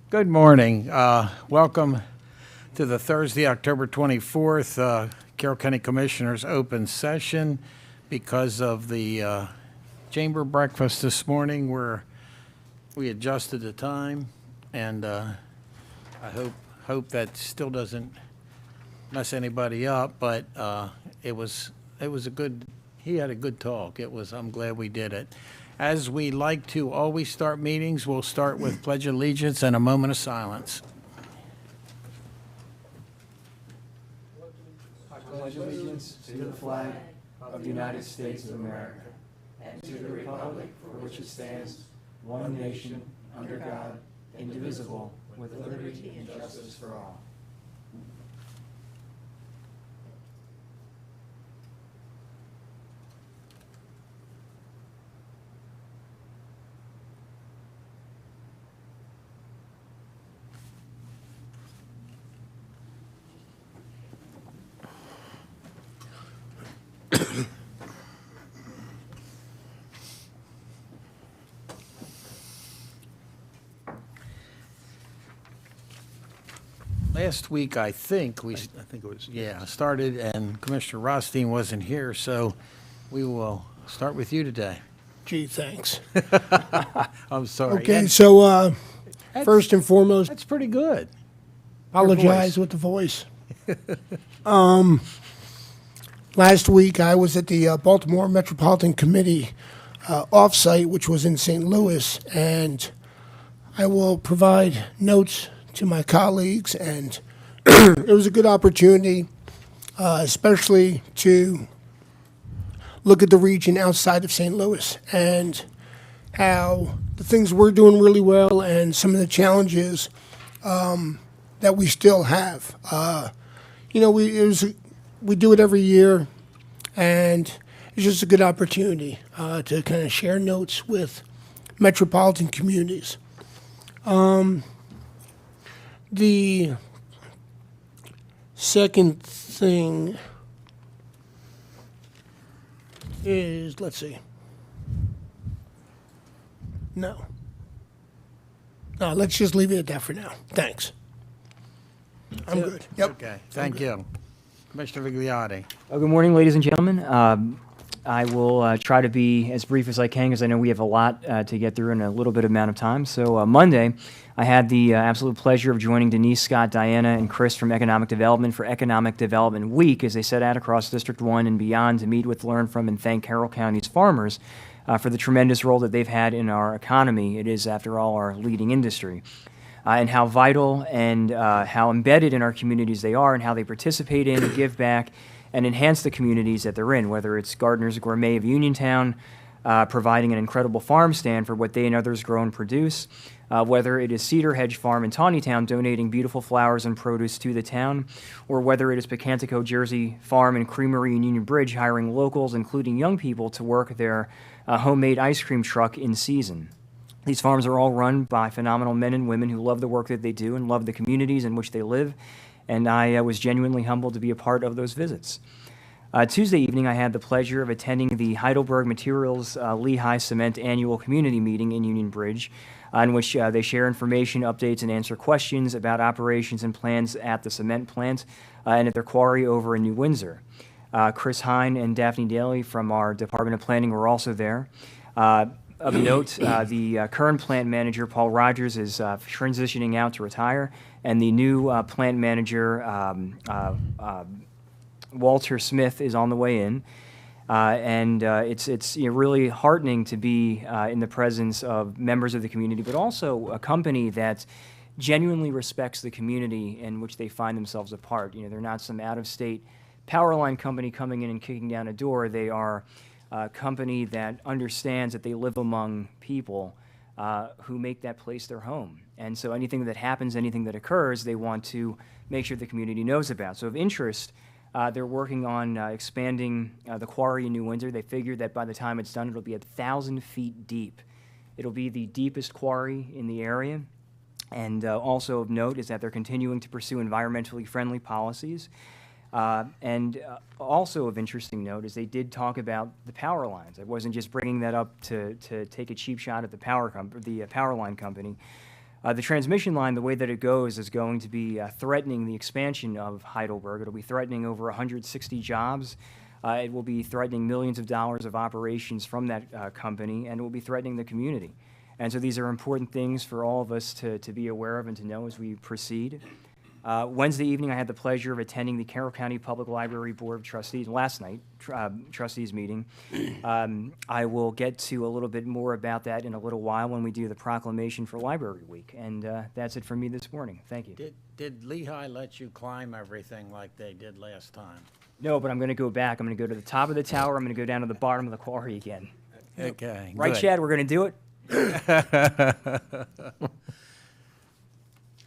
Good morning. Welcome to the Thursday, October 24th, Carroll County Commissioners open session. Because of the chamber breakfast this morning, we adjusted the time, and I hope that still doesn't mess anybody up, but it was a good, he had a good talk. I'm glad we did it. As we like to always start meetings, we'll start with Pledge of Allegiance and a moment of silence. I pledge allegiance to the flag of the United States of America and to the republic for which it stands, one nation, under God, indivisible, with liberty and justice for all. Last week, I think it was, started, and Commissioner Rothstein wasn't here, so we will start with you today. Gee, thanks. I'm sorry. Okay, And so that's- first and foremost, That's pretty good. apologize with the voice. Last week, I was at the Baltimore Metropolitan Committee offsite, which was in St. Louis, and I will provide notes to my colleagues, and it was a good opportunity, especially to look at the region outside of St. Louis and how the things we're doing really well and some of the challenges that we still have. We do it every year, and it's just a good opportunity to kind of share notes with metropolitan communities. The second thing is, let's see. No, let's just leave it at that for now. Thanks. I'm good. Yep. Okay, thank you. Commissioner Vigliotti. Good morning, ladies and gentlemen. I will try to be as brief as I can because I know we have a lot to get through in a little bit amount of time. So Monday, I had the absolute pleasure of joining Denise, Scott, Diana, and Chris from Economic Development for Economic Development Week as they set out across District 1 and beyond to meet with, learn from, and thank Carroll County's farmers for the tremendous role that they've had in our economy. It is, after all, our leading industry. And how vital and how embedded in our communities they are and how they participate in, give back, and enhance the communities that they're in, whether it's Gardener's Gourmet of Uniontown, providing an incredible farm stand for what they and others grow and produce, whether it is Cedar Hedge Farm in Tawnytown donating beautiful flowers and produce to the town, or whether it is Pecantico Jersey Farm and Creamery in Union Bridge hiring locals, including young people, to work their homemade ice cream truck in season. These farms are all run by phenomenal men and women who love the work that they do and love the communities in which they live, and I was genuinely humbled to be a part of those visits. Tuesday evening, I had the pleasure of attending the Heidelberg Materials Lehigh Cement Annual Community Meeting in Union Bridge, in which they share information, updates, and answer questions about operations and plans at the cement plant and at their quarry over in New Windsor. Chris Hine and Daphne Daly from our Department of Planning were also there. Of note, the current plant manager, Paul Rogers, is transitioning out to retire, and the new plant manager, Walter Smith, is on the way in. It's really heartening to be in the presence of members of the community, but also a company that genuinely respects the community in which they find themselves a part. They're not some out-of-state power line company coming in and kicking down a door. They are a company that understands that they live among people who make that place their home. And so anything that happens, anything that occurs, they want to make sure the community knows about. So of interest, they're working on expanding the quarry in New Windsor. They figure that by the time it's done, it'll be 1,000 feet deep. It'll be the deepest quarry in the area. And also of note is that they're continuing to pursue environmentally friendly policies. Also of interesting note is they did talk about the power lines. I wasn't just bringing that up to take a cheap shot at the power line company. The transmission line, the way that it goes, is going to be threatening the expansion of Heidelberg. It'll be threatening over 160 jobs. It will be threatening millions of dollars of operations from that company, and it will be threatening the community. And so these are important things for all of us to be aware of and to know as we proceed. Wednesday evening, I had the pleasure of attending the Carroll County Public Library Board of Trustees, last night, trustees meeting. I will get to a little bit more about that in a little while when we do the proclamation for Library Week. And that's it for me this morning. Thank you. Did Lehigh let you climb everything like they did last time? No, but I'm going to go back. I'm going to go to the top of the tower. I'm going to go down to the bottom of the quarry again. Okay. Right, good. Chad? We're going to do it?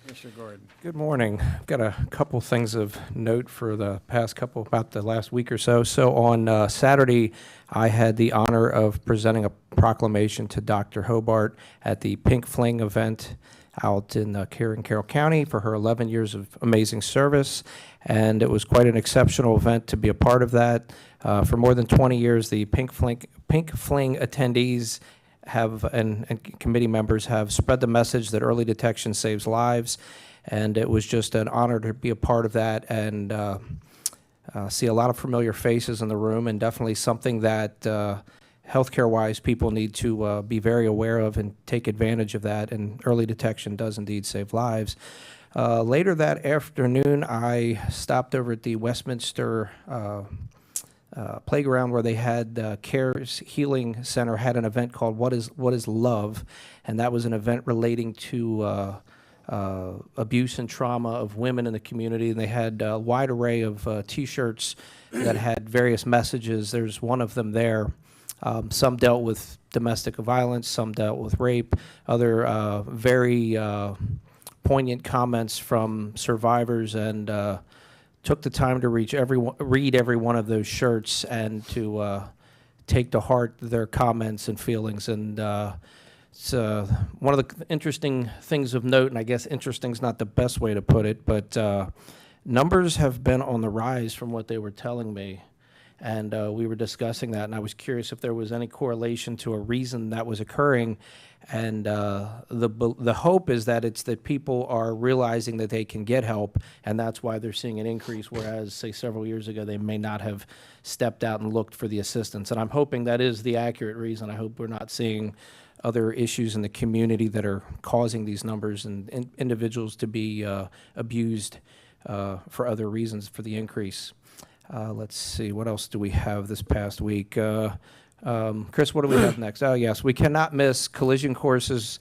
Mr. Gordon. Good morning. I've got a couple things of note for the past couple, about the last week or so. So on Saturday, I had the honor of presenting a proclamation to Dr. Hobart at the Pink Fling event out in Carroll County for her 11 years of amazing service. And it was quite an exceptional event to be a part of that. For more than 20 years, the Pink Fling attendees have and committee members have spread the message that early detection saves lives, and it was just an honor to be a part of that and see a lot of familiar faces in the room, and definitely something that healthcare-wise people need to be very aware of and take advantage of that, and early detection does indeed save lives. Later that afternoon, I stopped over at the Westminster playground where they had Cares Healing Center had an event called What is Love, and that was an event relating to abuse and trauma of women in the community. And they had a wide array of T-shirts that had various messages. There's one of them there. Some dealt with domestic violence, some dealt with rape, other very poignant comments from survivors, and took the time to read every one of those shirts and to take to heart their comments and feelings. And it's one of the interesting things of note, and I guess interesting is not the best way to put it, but numbers have been on the rise from what they were telling me. And we were discussing that, and I was curious if there was any correlation to a reason that was occurring. And the hope is that it's that people are realizing that they can get help, and that's why they're seeing an increase, whereas, say, several years ago, they may not have stepped out and looked for the assistance. And I'm hoping that is the accurate reason. I hope we're not seeing other issues in the community that are causing these numbers and individuals to be abused for other reasons for the increase. Let's see, what else do we have this past week? Chris, what do we have next? Oh, yes, we cannot miss Collision Course's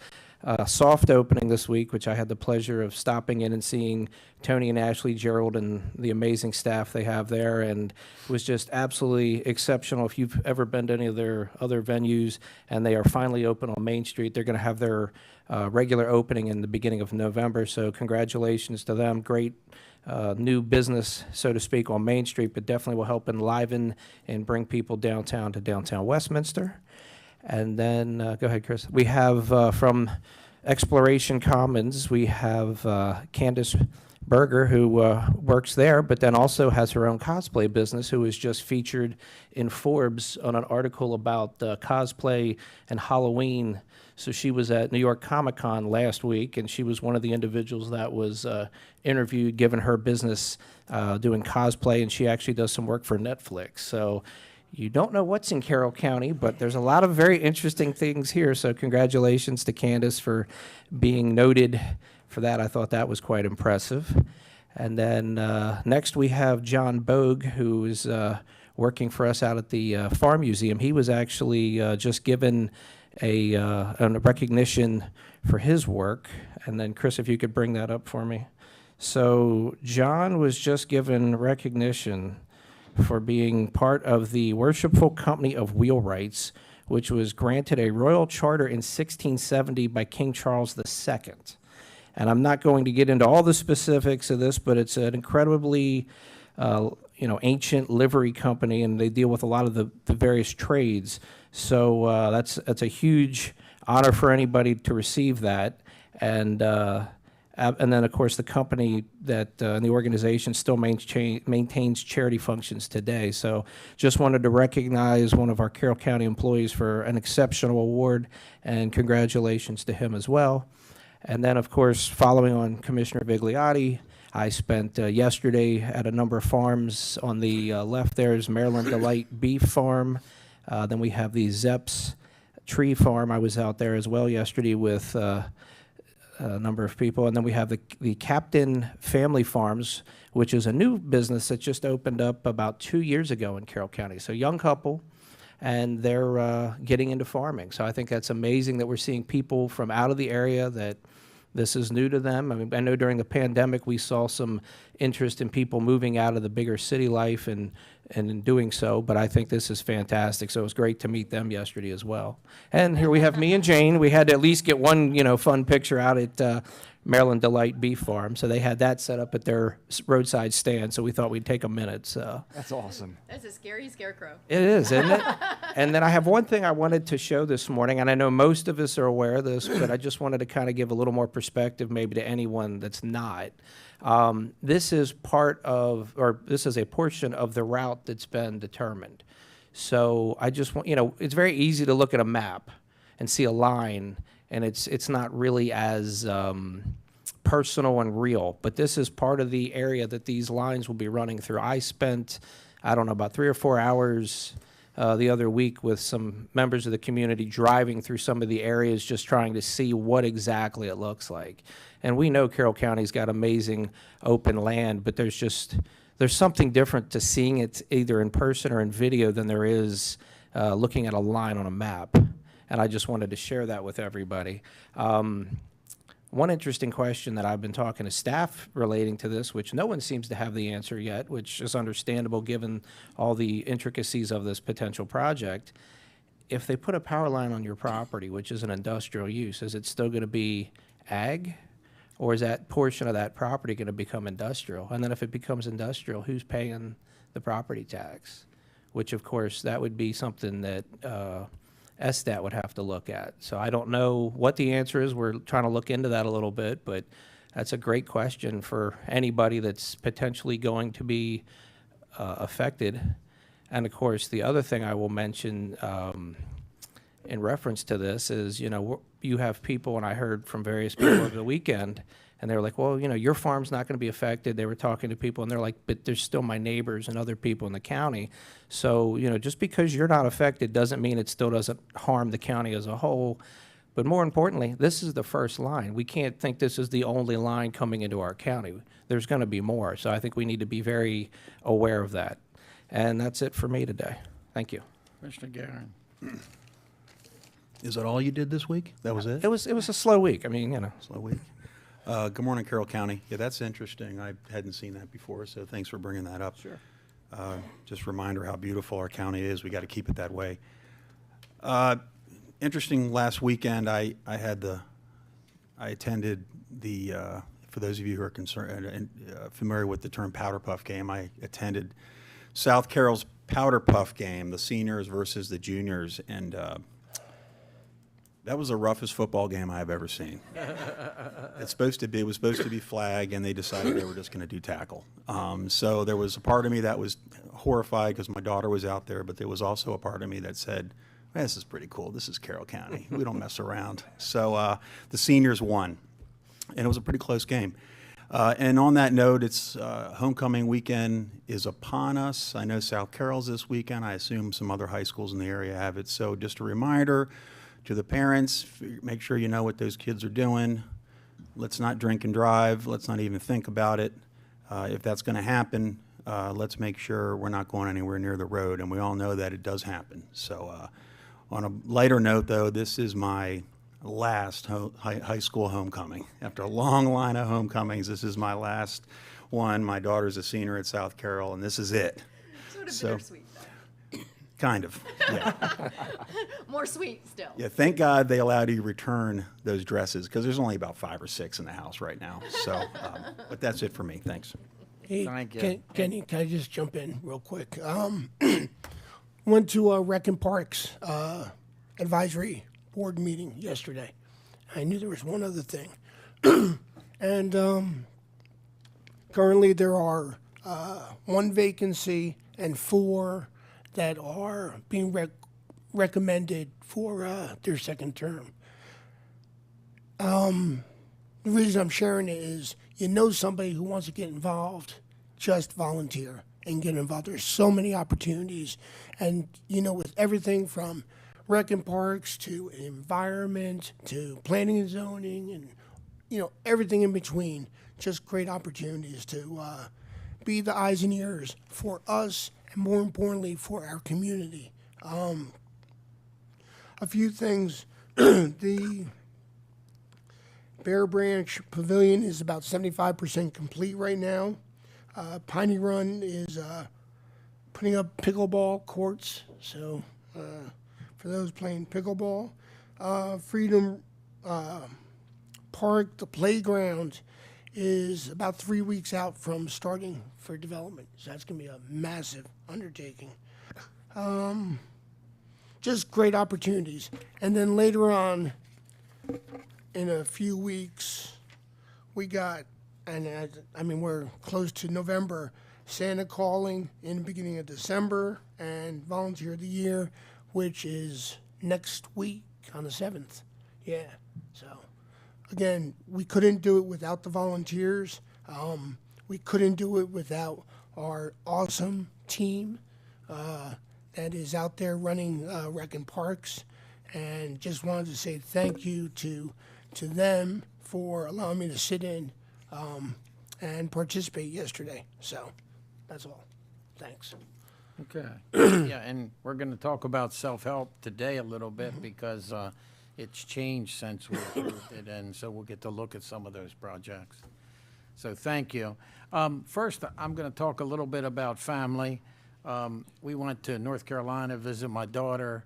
soft opening this week, which I had the pleasure of stopping in and seeing Tony and Ashley Gerald and the amazing staff they have there, and it was just absolutely exceptional. If you've ever been to any of their other venues, and they are finally open on Main Street, they're going to have their regular opening in the beginning of November, so congratulations to them. Great new business, so to speak, on Main Street, but definitely will help enliven and bring people downtown to downtown Westminster. And then, go ahead, Chris. We have from Exploration Commons, we have Candace Berger, who works there, but then also has her own cosplay business, who was just featured in Forbes on an article about cosplay and Halloween. So she was at New York Comic Con last week, and she was one of the individuals that was interviewed, given her business doing cosplay, and she actually does some work for Netflix. So you don't know what's in Carroll County, but there's a lot of very interesting things here. So congratulations to Candace for being noted for that. I thought that was quite impressive. And then next we have John Bogue, who is working for us out at the Farm Museum. He was actually just given a recognition for his work. And then Chris, if you could bring that up for me. So John was just given recognition for being part of the Worshipful Company of Wheelwrights, which was granted a royal charter in 1670 by King Charles II. And I'm not going to get into all the specifics of this, but it's an incredibly ancient livery company, and they deal with a lot of the various trades. So that's a huge honor for anybody to receive that. And then, of course, the company that and the organization still maintains charity functions today. So just wanted to recognize one of our Carroll County employees for an exceptional award, and congratulations to him as well. And then, of course, following on Commissioner Vigliotti, I spent yesterday at a number of farms. On the left there is Maryland Delight Beef Farm. Then we have the Zeps Tree Farm. I was out there as well yesterday with a number of people. And then we have the Captain Family Farms, which is a new business that just opened up about 2 years ago in Carroll County. So young couple, and they're getting into farming. So I think that's amazing that we're seeing people from out of the area that this is new to them. I mean, I know during the pandemic we saw some interest in people moving out of the bigger city life and in doing so, but I think this is fantastic. So it was great to meet them yesterday as well. And here we have me and Jane. We had to at least get one, fun picture out at Maryland Delight Beef Farm. So they had that set up at their roadside stand, so we thought we'd take a minute. So That's awesome. That's a scary scarecrow. it is, isn't it? And then I have one thing I wanted to show this morning, and I know most of us are aware of this, but I just wanted to kind of give a little more perspective maybe to anyone that's not. This is this is a portion of the route that's been determined. So I just want, it's very easy to look at a map and see a line, and it's not really as personal and real. But this is part of the area that these lines will be running through. I spent, I don't know, about 3 or 4 hours the other week with some members of the community driving through some of the areas, just trying to see what exactly it looks like. And we know Carroll County's got amazing open land, but there's something different to seeing it either in person or in video than there is looking at a line on a map. And I just wanted to share that with everybody. One interesting question that I've been talking to staff relating to this, which no one seems to have the answer yet, which is understandable given all the intricacies of this potential project. If they put a power line on your property, which is an industrial use, is it still going to be ag? Or is that portion of that property going to become industrial? And then if it becomes industrial, who's paying the property tax? Which, of course, that would be something that SDAT would have to look at. So I don't know what the answer is. We're trying to look into that a little bit, but that's a great question for anybody that's potentially going to be affected. And of course, the other thing I will mention in reference to this is, you have people, and I heard from various people over the weekend, and they were like, well, your farm's not going to be affected. They were talking to people, and they're like, but there's still my neighbors and other people in the county. So, just because you're not affected doesn't mean it still doesn't harm the county as a whole. But more importantly, this is the first line. We can't think this is the only line coming into our county. There's going to be more. So I think we need to be very aware of that. And that's it for me today. Thank you. Commissioner Guerin. Is that all you did this week? That was it? It was a slow week. I mean, Slow week. Good morning, Carroll County. Yeah, that's interesting. I hadn't seen that before, so thanks for bringing that up. Sure. Just a reminder how beautiful our county is. We got to keep it that way. Interesting. Last weekend, I attended the. For those of you who are concerned familiar with the term Powder Puff game, I attended South Carroll's Powder Puff game, the seniors versus the juniors, and that was the roughest football game I've ever seen. It was supposed to be flag, and they decided they were just going to do tackle. So there was a part of me that was horrified because my daughter was out there, but there was also a part of me that said, well, this is pretty cool. This is Carroll County. We don't mess around. So the seniors won, and it was a pretty close game. And on that note, it's homecoming weekend is upon us. I know South Carroll's this weekend. I assume some other high schools in the area have it. So just a reminder to the parents, make sure you know what those kids are doing. Let's not drink and drive. Let's not even think about it. If that's going to happen, let's make sure we're not going anywhere near the road. And we all know that it does happen. So on a lighter note, though, this is my last high school homecoming. After a long line of homecomings, this is my last one. My daughter's a senior at South Carroll, and this is it. Sort of So- bittersweet, though. Kind of, yeah. More sweet still. Yeah, thank God they allowed you to return those dresses, because there's only about 5 or 6 in the house right now. So, but that's it for me. Thanks. Hey, Thank you. Can I just jump in real quick? Went to a Rec and Parks advisory board meeting yesterday. I knew there was one other thing. And currently there are 1 vacancy and 4 that are being recommended for their second term. The reason I'm sharing it is you know somebody who wants to get involved, just volunteer and get involved. There's so many opportunities. And, you know, with everything from rec and parks to environment to planning and zoning and, you know, everything in between, just great opportunities to be the eyes and ears for us and more importantly for our community. A few things. The Bear Branch Pavilion is about 75% complete right now. Piney Run is putting up pickleball courts, so for those playing pickleball. Freedom Park, the playground, is about 3 weeks out from starting for development, so that's going to be a massive undertaking. Just great opportunities. And then later on, in a few weeks, we got, and I mean, we're close to November, Santa Calling in the beginning of December, and Volunteer of the Year, which is next week on the 7th. Yeah, so again, we couldn't do it without the volunteers. We couldn't do it without our awesome team that is out there running rec and parks, and just wanted to say thank you to them for allowing me to sit in and participate yesterday. So that's all. Thanks. Okay. Yeah, and we're going to talk about self-help today a little bit because it's changed since we approved it, and so we'll get to look at some of those projects. So thank you. First, I'm going to talk a little bit about family. We went to North Carolina, visit my daughter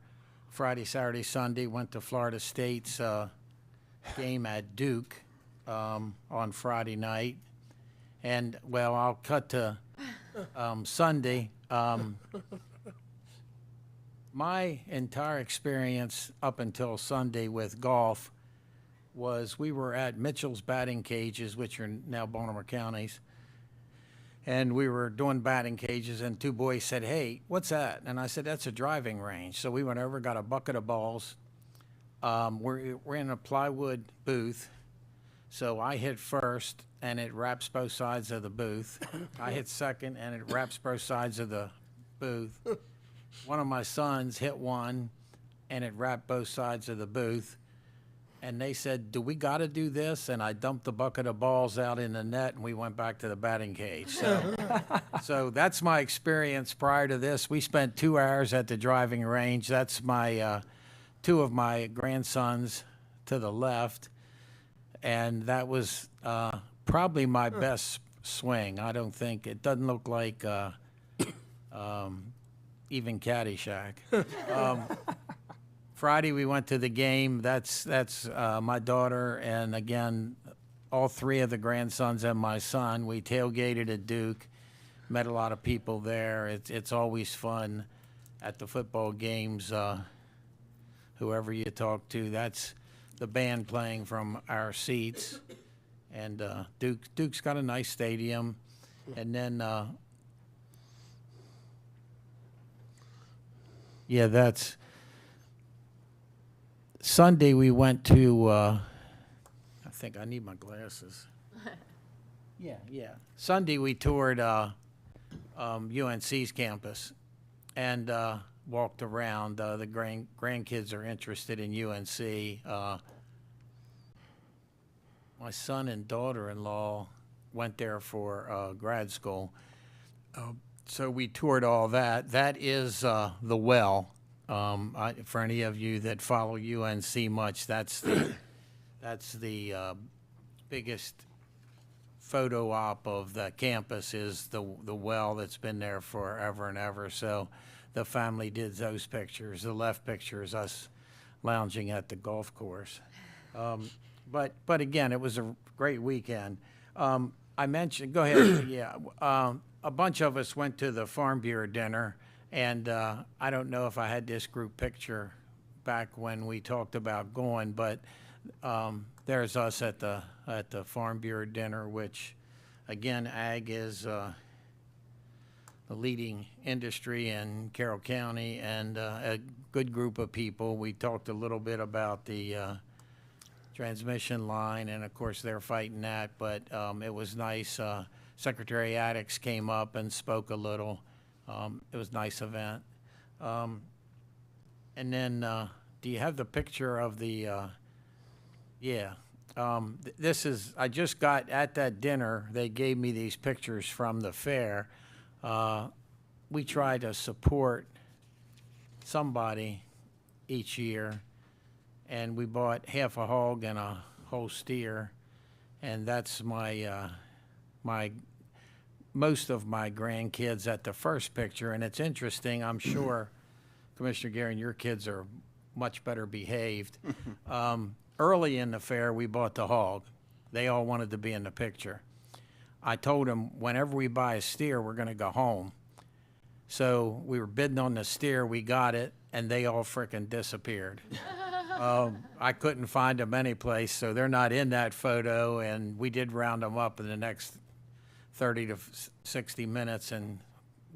Friday, Saturday, Sunday, went to Florida State's game at Duke on Friday night. And, well, I'll cut to Sunday. My entire experience up until Sunday with golf was we were at Mitchell's batting cages, which are now Baltimore counties, and we were doing batting cages, and two boys said, "Hey, what's that?" And I said, "That's a driving range." So we went over, got a bucket of balls. We're in a plywood booth, so I hit first, and it wraps both sides of the booth. I hit second, and it wraps both sides of the booth. One of my sons hit one, and it wrapped both sides of the booth. And they said, "Do we got to do this?" And I dumped the bucket of balls out in the net, and we went back to the batting cage. So that's my experience prior to this. We spent 2 hours at the driving range. That's my two of my grandsons to the left, and that was probably my best swing. I don't think it doesn't look like even Caddyshack. Friday we went to the game. That's my daughter, and again, all three of the grandsons and my son. We tailgated at Duke, met a lot of people there. It's always fun at the football games. Whoever you talk to, that's the band playing from our seats, and Duke's got a nice stadium, and then yeah, that's. Sunday we went to, I think I need my glasses. Yeah. Sunday we toured UNC's campus and walked around. The grandkids are interested in UNC. My son and daughter-in-law went there for grad school. So we toured all that. That is the Well. For any of you that follow UNC much, that's the biggest photo op of the campus is the well that's been there forever and ever. So the family did those pictures. The left picture is us lounging at the golf course. But again, it was a great weekend. I mentioned, go ahead. Yeah, a bunch of us went to the Farm Bureau dinner. And I don't know if I had this group picture back when we talked about going, but there's us at the Farm Bureau dinner, which, again, ag is the leading industry in Carroll County, and a good group of people. We talked a little bit about the transmission line, and of course they're fighting that. But it was nice. Secretary Addix came up and spoke a little. It was a nice event. And then, do you have the picture of the? Yeah. This is. I just got at that dinner. They gave me these pictures from the fair. We try to support somebody each year, and we bought half a hog and a whole steer, and that's my most of my grandkids at the first picture. And it's interesting. I'm sure, Commissioner Guerin, your kids are much better behaved. Early in the fair, we bought the hog. They all wanted to be in the picture. I told them, whenever we buy a steer, we're going to go home. So we were bidding on the steer, we got it, and they all frickin' disappeared. I couldn't find them anyplace, so they're not in that photo, and we did round them up in the next 30 to 60 minutes and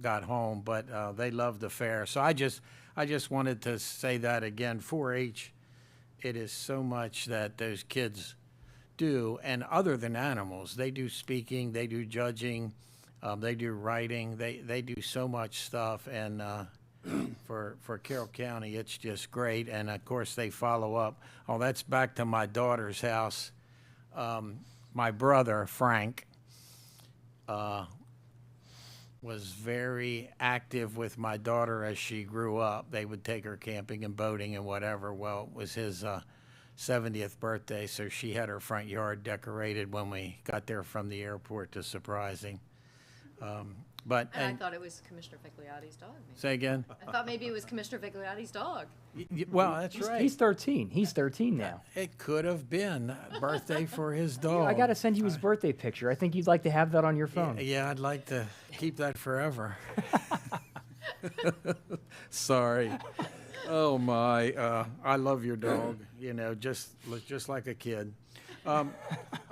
got home, but they loved the fair. So I just wanted to say that again. 4-H, it is so much that those kids do, and other than animals, they do speaking, they do judging, they do writing, they do so much stuff, and for Carroll County, it's just great. And of course, they follow up. Oh, that's back to my daughter's house. My brother Frank was very active with my daughter as she grew up. They would take her camping and boating and whatever. Well, it was his 70th birthday, so she had her front yard decorated when we got there from the airport to surprise him. But And I thought it was Commissioner Figliotti's dog. Maybe. say again. I thought maybe it was Commissioner Figliotti's dog. Well, that's right. He's 13. He's 13 now. It could have been a birthday for his dog. I got to send you his birthday picture. I think you'd like to have that on your phone. Yeah, I'd like to keep that forever. Sorry. Oh my! I love your dog. You know, just like a kid. I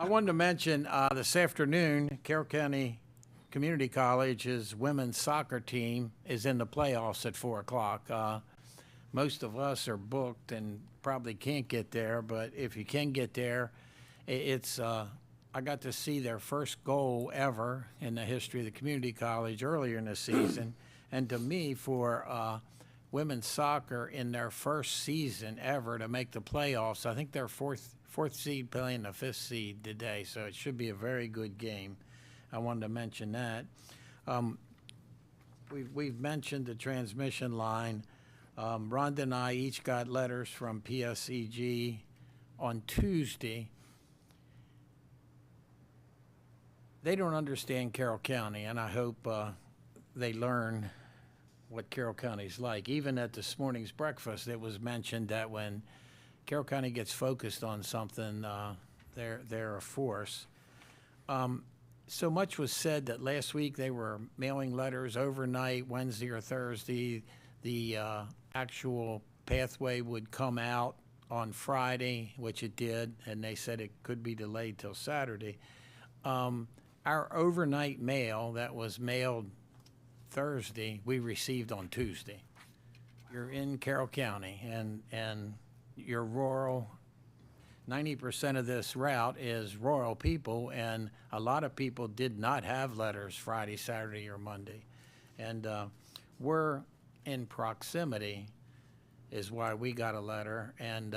wanted to mention this afternoon, Carroll County Community College's women's soccer team is in the playoffs at 4:00. Most of us are booked and probably can't get there, but if you can get there, it's. I got to see their first goal ever in the history of the community college earlier in the season, and to me, for women's soccer in their first season ever to make the playoffs, I think they're fourth seed playing the fifth seed today, so it should be a very good game. I wanted to mention that. We've mentioned the transmission line. Rhonda and I each got letters from PSEG on Tuesday. They don't understand Carroll County, and I hope they learn what Carroll County's like. Even at this morning's breakfast, it was mentioned that when Carroll County gets focused on something, they're a force. So much was said that last week they were mailing letters overnight, Wednesday or Thursday. The actual pathway would come out on Friday, which it did, and they said it could be delayed till Saturday. Our overnight mail that was mailed Thursday, we received on Tuesday. You're in Carroll County, and you're rural. 90% of this route is rural people, and a lot of people did not have letters Friday, Saturday, or Monday. And we're in proximity is why we got a letter, and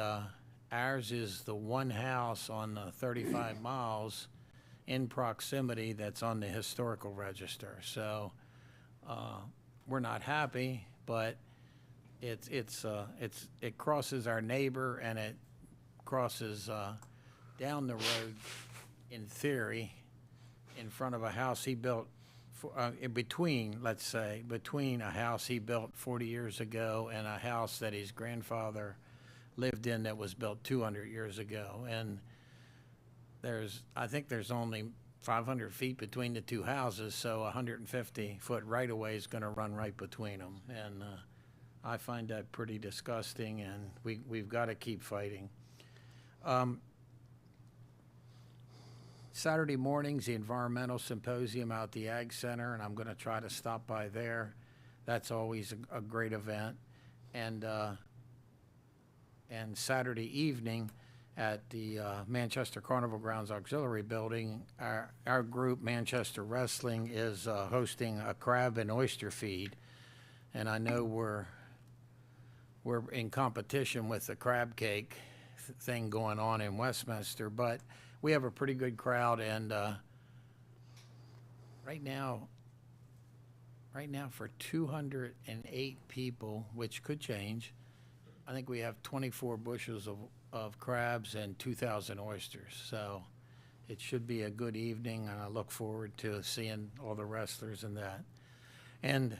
ours is the one house on the 35 miles in proximity that's on the historical register. So we're not happy, but it crosses our neighbor, and it crosses down the road, in theory, in front of a house he built, between a house he built 40 years ago and a house that his grandfather lived in that was built 200 years ago. And I think there's only 500 feet between the two houses, so a 150-foot right-of-way is going to run right between them. And I find that pretty disgusting, and we've got to keep fighting. Saturday morning's the environmental symposium out at the Ag Center, and I'm going to try to stop by there. That's always a great event. And Saturday evening at the Manchester Carnival Grounds Auxiliary Building. Our group, Manchester Wrestling, is hosting a crab and oyster feed, and I know we're in competition with the crab cake thing going on in Westminster, but we have a pretty good crowd, and right now for 208 people, which could change, I think we have 24 bushels of crabs and 2,000 oysters. So it should be a good evening, and I look forward to seeing all the wrestlers and that. And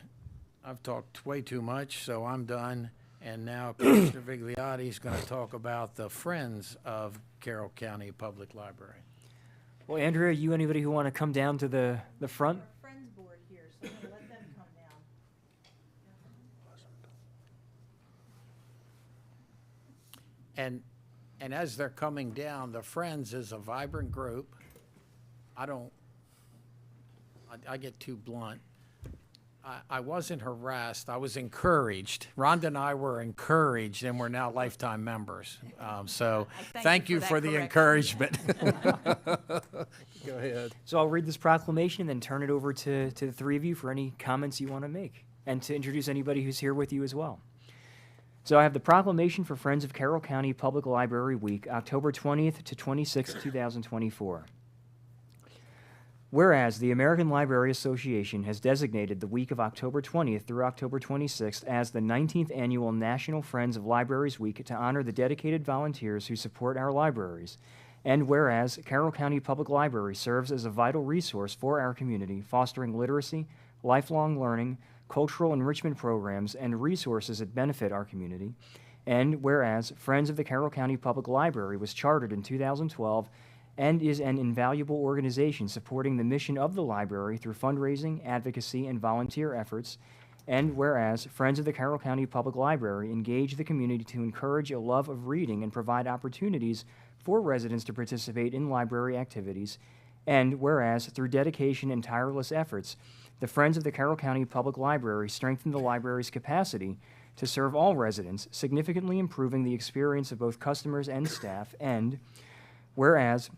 I've talked way too much, so I'm done. And now Commissioner Vigliotti is going to talk about the Friends of Carroll County Public Library. Well, Andrea, you anybody who want to come down to the front? Our Friends Board here, so I'm going to let them come down. And as they're coming down, the Friends is a vibrant group. I get too blunt. I wasn't harassed. I was encouraged. Rhonda and I were encouraged, and we're now lifetime members. So thank you for the encouragement. Go ahead. So I'll read this proclamation and then turn it over to the three of you for any comments you want to make and to introduce anybody who's here with you as well. So I have the proclamation for Friends of Carroll County Public Library Week, October 20th to 26th, 2024. Whereas the American Library Association has designated the week of October 20th through October 26th as the 19th Annual National Friends of Libraries Week to honor the dedicated volunteers who support our libraries. And whereas Carroll County Public Library serves as a vital resource for our community, fostering literacy, lifelong learning, cultural enrichment programs, and resources that benefit our community. And whereas Friends of the Carroll County Public Library was chartered in 2012 and is an invaluable organization supporting the mission of the library through fundraising, advocacy, and volunteer efforts. And whereas Friends of the Carroll County Public Library engage the community to encourage a love of reading and provide opportunities for residents to participate in library activities. And whereas through dedication and tireless efforts, the Friends of the Carroll County Public Library strengthen the library's capacity to serve all residents, significantly improving the experience of both customers and staff. And whereas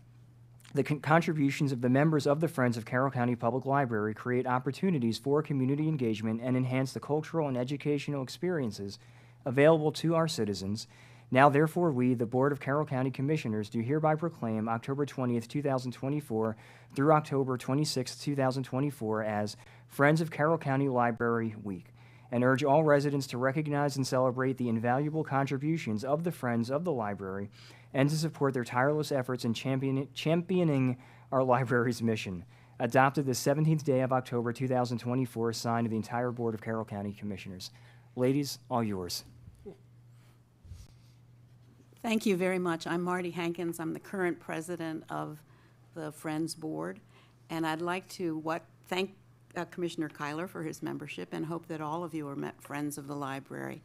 the contributions of the members of the Friends of Carroll County Public Library create opportunities for community engagement and enhance the cultural and educational experiences available to our citizens. Now, therefore, we, the Board of Carroll County Commissioners, do hereby proclaim October 20th, 2024 through October 26th, 2024 as Friends of Carroll County Library Week, and urge all residents to recognize and celebrate the invaluable contributions of the Friends of the Library and to support their tireless efforts in championing our library's mission. Adopted the 17th day of October 2024, signed to the entire Board of Carroll County Commissioners. Ladies, all yours. Thank you very much. I'm Marty Hankins. I'm the current president of the Friends Board, and I'd like to thank Commissioner Kyler for his membership and hope that all of you are friends of the library.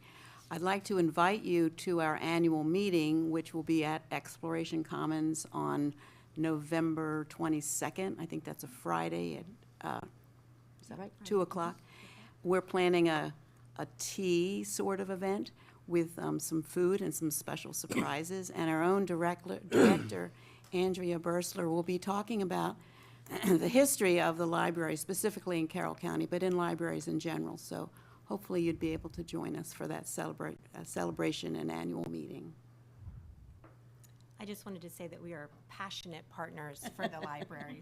I'd like to invite you to our annual meeting, which will be at Exploration Commons on November 22nd. I think that's a Friday at, is that right? 2 o'clock. We're planning a tea sort of event with some food and some special surprises. And our own director, Andrea Bursler, will be talking about the history of the library, specifically in Carroll County, but in libraries in general. So hopefully you'd be able to join us for that celebration and annual meeting. I just wanted to say that we are passionate partners for the library.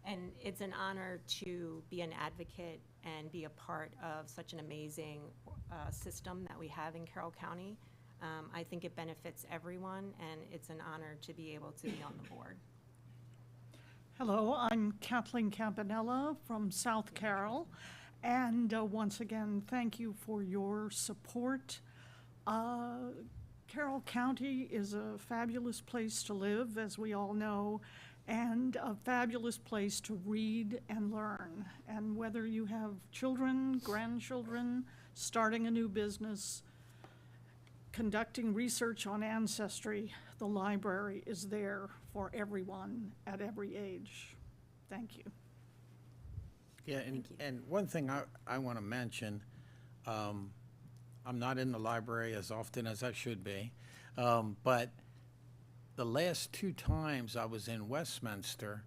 And it's an honor to be an advocate and be a part of such an amazing system that we have in Carroll County. I think it benefits everyone, and it's an honor to be able to be on the board. Hello, I'm Kathleen Campanella from South Carroll, and once again, thank you for your support. Carroll County is a fabulous place to live, as we all know, and a fabulous place to read and learn. And whether you have children, grandchildren, starting a new business, conducting research on ancestry, the library is there for everyone at every age. Thank you. Yeah, and one thing I want to mention, I'm not in the library as often as I should be, but the last 2 times I was in Westminster,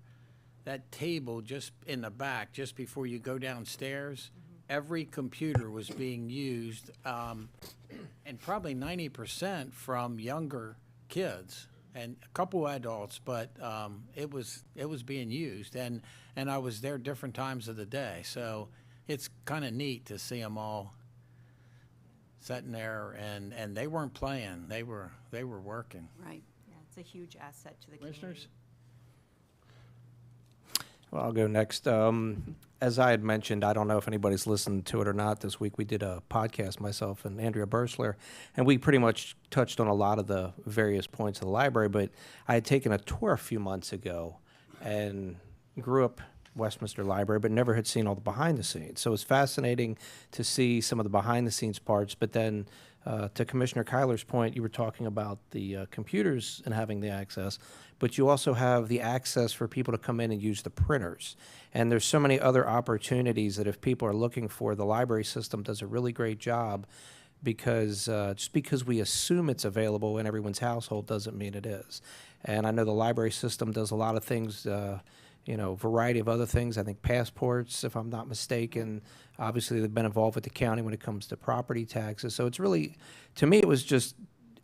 that table just in the back, just before you go downstairs, every computer was being used, and probably 90% from younger kids and a couple adults, but it was being used, and I was there different times of the day, so it's kind of neat to see them all sitting there, and they weren't playing, they were working. Right. Yeah, it's a huge asset to the community. Commissioners? Well, I'll go next. As I had mentioned, I don't know if anybody's listened to it or not. This week we did a podcast, myself and Andrea Bursler, and we pretty much touched on a lot of the various points of the library. But I had taken a tour a few months ago and grew up Westminster Library, but never had seen all the behind the scenes. So it was fascinating to see some of the behind the scenes parts. But then to Commissioner Kyler's point, you were talking about the computers and having the access, but you also have the access for people to come in and use the printers. And there's so many other opportunities that if people are looking for, the library system does a really great job, because just because we assume it's available in everyone's household doesn't mean it is. And I know the library system does a lot of things, variety of other things. I think passports, if I'm not mistaken. Obviously, they've been involved with the county when it comes to property taxes. So it's really, to me, it was just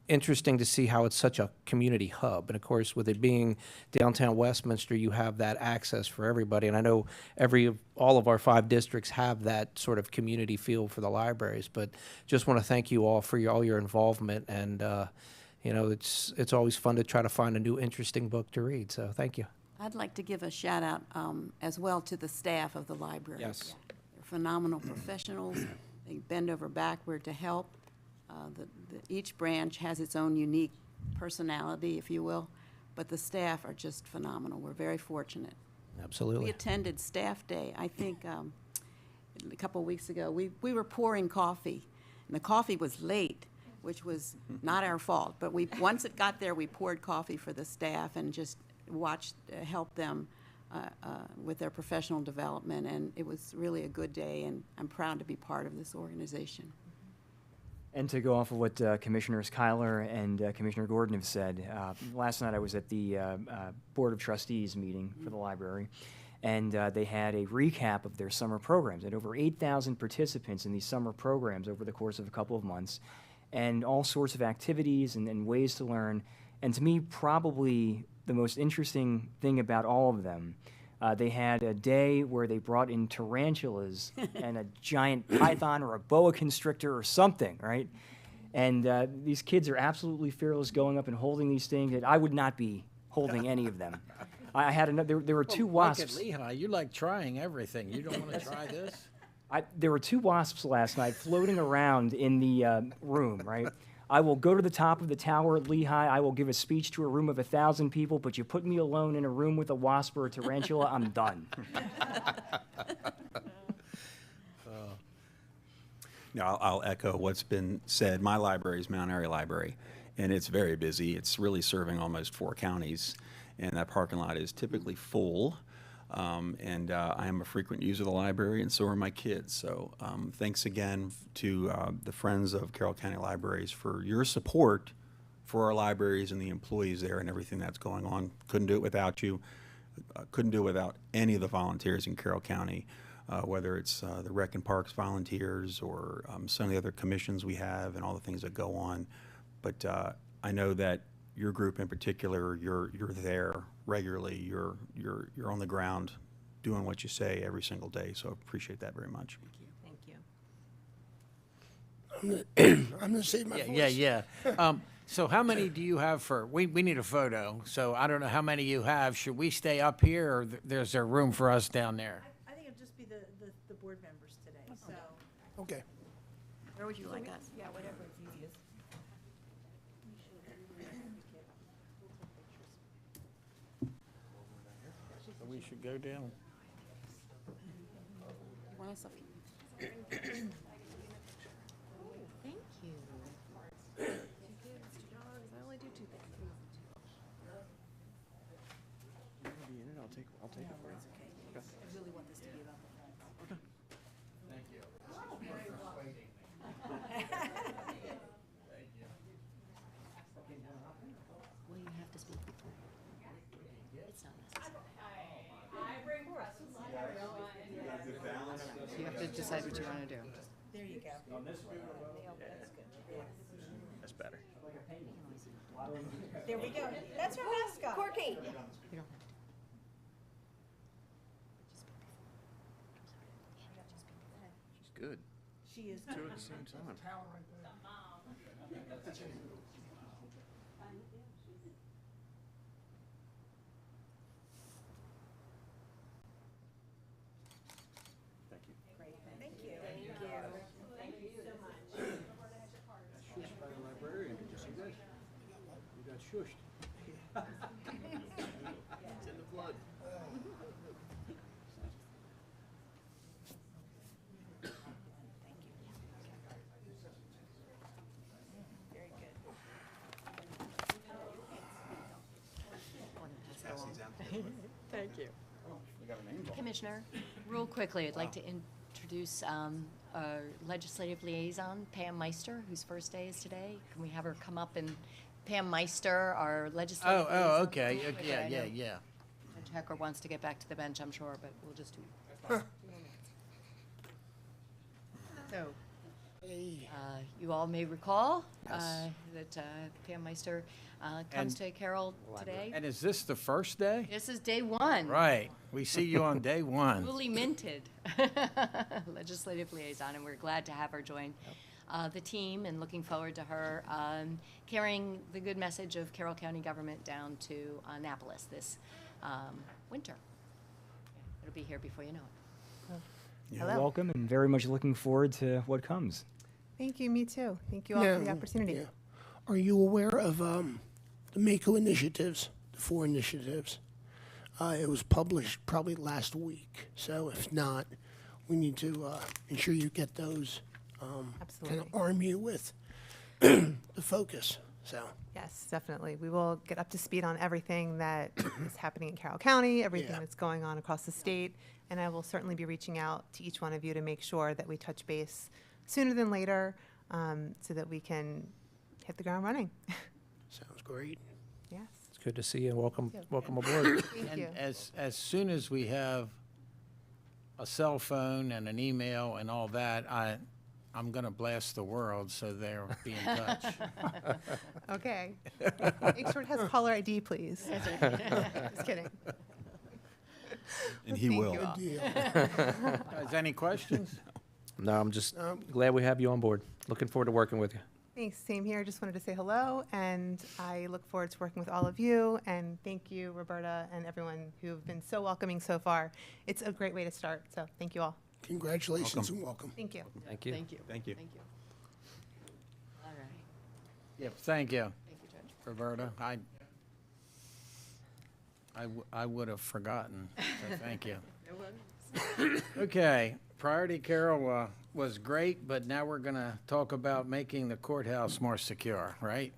interesting to see how it's such a community hub. And of course, with it being downtown Westminster, you have that access for everybody. And I know all of our 5 districts have that sort of community feel for the libraries. But just want to thank you all for all your involvement. And it's always fun to try to find a new interesting book to read. So thank you. I'd like to give a shout out as well to the staff of the library. Yes. They're phenomenal professionals. They bend over backward to help. Each branch has its own unique personality, if you will, but the staff are just phenomenal. We're very fortunate. We Absolutely. attended Staff Day, I think, a couple of weeks ago. We were pouring coffee, and the coffee was late, which was not our fault. But once it got there, we poured coffee for the staff and just watched, help them with their professional development. And it was really a good day, and I'm proud to be part of this organization. And to go off of what Commissioners Kyler and Commissioner Gordon have said, last night I was at the Board of Trustees meeting for the library, and they had a recap of their summer programs. They had over 8,000 participants in these summer programs over the course of a couple of months, and all sorts of activities and ways to learn. And to me, probably the most interesting thing about all of them, they had a day where they brought in tarantulas and a giant python or a boa constrictor or something, right? And these kids are absolutely fearless going up and holding these things that I would not be holding any of them. I had another, there were 2 wasps. Look at Lehigh, you like trying everything. You don't want to try this? There were 2 wasps last night floating around in the room, right? I will go to the top of the tower at Lehigh. I will give a speech to a room of 1,000 people, but you put me alone in a room with a wasp or a tarantula, I'm done. No, I'll echo what's been said. My library is Mount Airy Library, and it's very busy. It's really serving almost 4 counties, and that parking lot is typically full. I am a frequent user of the library, and so are my kids. So thanks again to the Friends of Carroll County Libraries for your support for our libraries and the employees there and everything that's going on. Couldn't do it without you. Couldn't do it without any of the volunteers in Carroll County, whether it's the Rec and Parks volunteers or some of the other commissions we have and all the things that go on. But I know that your group in particular, you're there regularly. You're on the ground doing what you say every single day. So I appreciate that very much. Thank you. I'm going to save my voice. Yeah. So how many do you have for, we need a photo, so I don't know how many you have. Should we stay up here, or there's there room for us down there? I think it'd just be the board members today, so. Okay. Where would you like us? Yeah, whatever is easiest. So we should go down. You want us up here? Thank you. Two kids, 2 dogs, I only do 2 things. Will you have to speak You have to decide what you want to do. There you go. That's better. There we go. That's our mascot. Corky. She's good. She is. Two at the same time. Thank you. Thank you. You got shushed. It's in the blood. Very good. Thank you. We got a name on it. Commissioner, real quickly, I'd like to introduce our legislative liaison, Pam Meister, whose first day is today. Can we have her come up and, Pam Meister, our legislative liaison. Oh, okay, Okay, yeah, I yeah, know yeah. Judge Hecker wants to get back to the bench, I'm sure, but we'll just do. So, you all may recall that Pam Meister comes to Carroll today. And is this the first day? This is day one. Right, we see you on day one. Fully minted legislative liaison, and we're glad to have her join the team and looking forward to her carrying the good message of Carroll County government down to Annapolis this winter. It'll be here before you know it. You're welcome, and very much looking forward to what comes. Thank you, me too. Thank you all for the opportunity. Yeah. Are you aware of the Mako initiatives, the 4 initiatives? It was published probably last week, so if not, we need to ensure you get those, kind Absolutely. of arm you with the focus, so. Yes, definitely. We will get up to speed on everything that is happening in Carroll County, everything Yeah. that's going on across the state, and I will certainly be reaching out to each one of you to make sure that we touch base sooner than later, so that we can hit the ground running. Sounds great. Yes. It's good to see you. Welcome, you. welcome aboard. Thank And you. as soon as we have a cell phone and an email and all that, I'm gonna blast the world, so they'll be in touch. Okay. Make sure it has caller ID, please. Just kidding. And he Thank will. you all. Deal. Guys, any questions? No, I'm just glad we have you on board. Looking forward to working with you. Thanks, same here. Just wanted to say hello, and I look forward to working with all of you. And thank you, Roberta, and everyone who've been so welcoming so far. It's a great way to start, so thank you all. Congratulations and welcome. Thank you. Thank you. Thank you. Thank you. Thank you. All right. Yep, thank you, Thank you, Judge. Roberta. I would have forgotten, so thank you. Okay, Priority Carroll was great, but now we're gonna talk about making the courthouse more secure, right?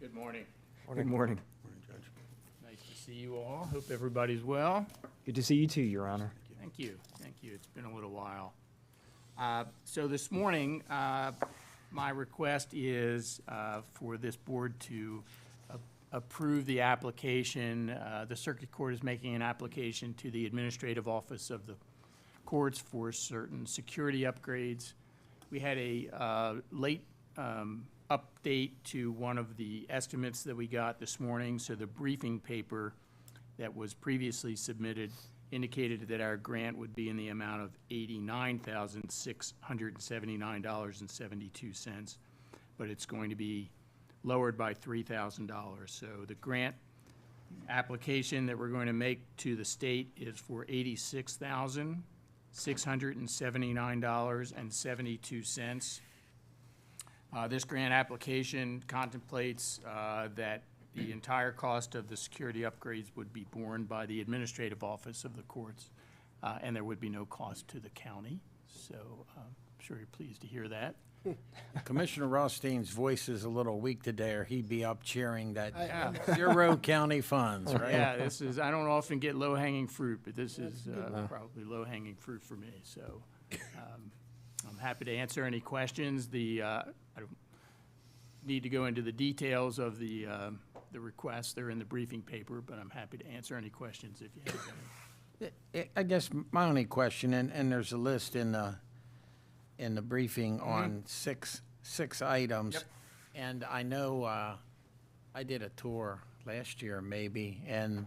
Good morning. Good morning. Nice to see you all. Hope everybody's well. Good to see you too, Your Honor. Thank you. Thank you. It's been a little while. So this morning, my request is for this board to approve the application. The Circuit Court is making an application to the Administrative Office of the Courts for certain security upgrades. We had a late update to one of the estimates that we got this morning, so the briefing paper that was previously submitted indicated that our grant would be in the amount of $89,679.72, but it's going to be lowered by $3,000. So the grant application that we're going to make to the state is for $86,679.72. This grant application contemplates that the entire cost of the security upgrades would be borne by the Administrative Office of the Courts, and there would be no cost to the county. So I'm sure you're pleased to hear that. Commissioner Rothstein's voice is a little weak today, or he'd be up cheering that zero county funds, right? Yeah, this is, I don't often get low-hanging fruit, but this is probably low-hanging fruit for me. So I'm happy to answer any questions. I don't need to go into the details of the requests. They're in the briefing paper, but I'm happy to answer any questions if you have any. I guess my only question, and there's a list in the briefing on six items. Yep. And I know I did a tour last year maybe, and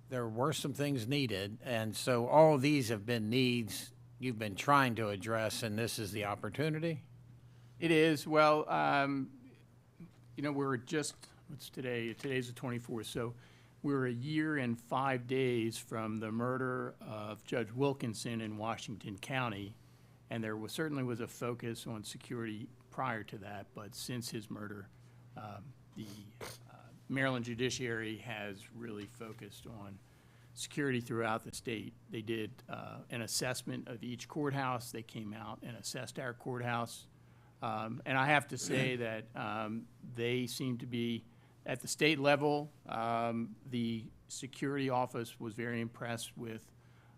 there were some things needed. And so all of these have been needs you've been trying to address, and this is the opportunity? It is. Well, we're just, what's today? Today's the 24th. So we're a year and 5 days from the murder of Judge Wilkinson in Washington County. And there certainly was a focus on security prior to that. But since his murder, the Maryland judiciary has really focused on security throughout the state. They did an assessment of each courthouse. They came out and assessed our courthouse. And I have to say that they seem to be, at the state level, the security office was very impressed with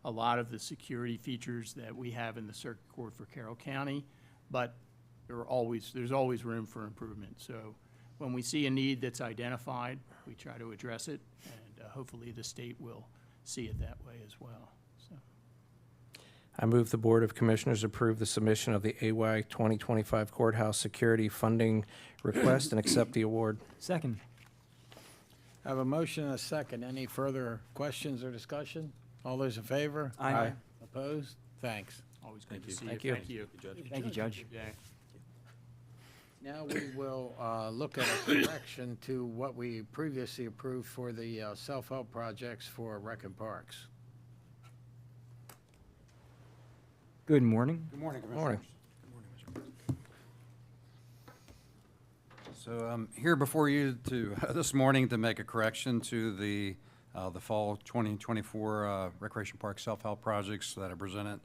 a lot of the security features that we have in the circuit court for Carroll County, but there's always room for improvement. So when we see a need that's identified, we try to address it, and hopefully the state will see it that way as well. So. I move the Board of Commissioners approve the submission of the AY 2025 courthouse security funding request and accept the award. Second. I have a motion and a second. Any further questions or discussion? All those in favor? Aye. Opposed? Thanks. Always good to see Thank you. you. Thank you. Thank you, Judge. Yeah. Now we will look at a correction to what we previously approved for the self-help projects for Rec and Parks. Good morning. Good morning, Morning. Commissioners. So I'm here before you this morning to make a correction to the fall 2024 Recreation Park self-help projects that I presented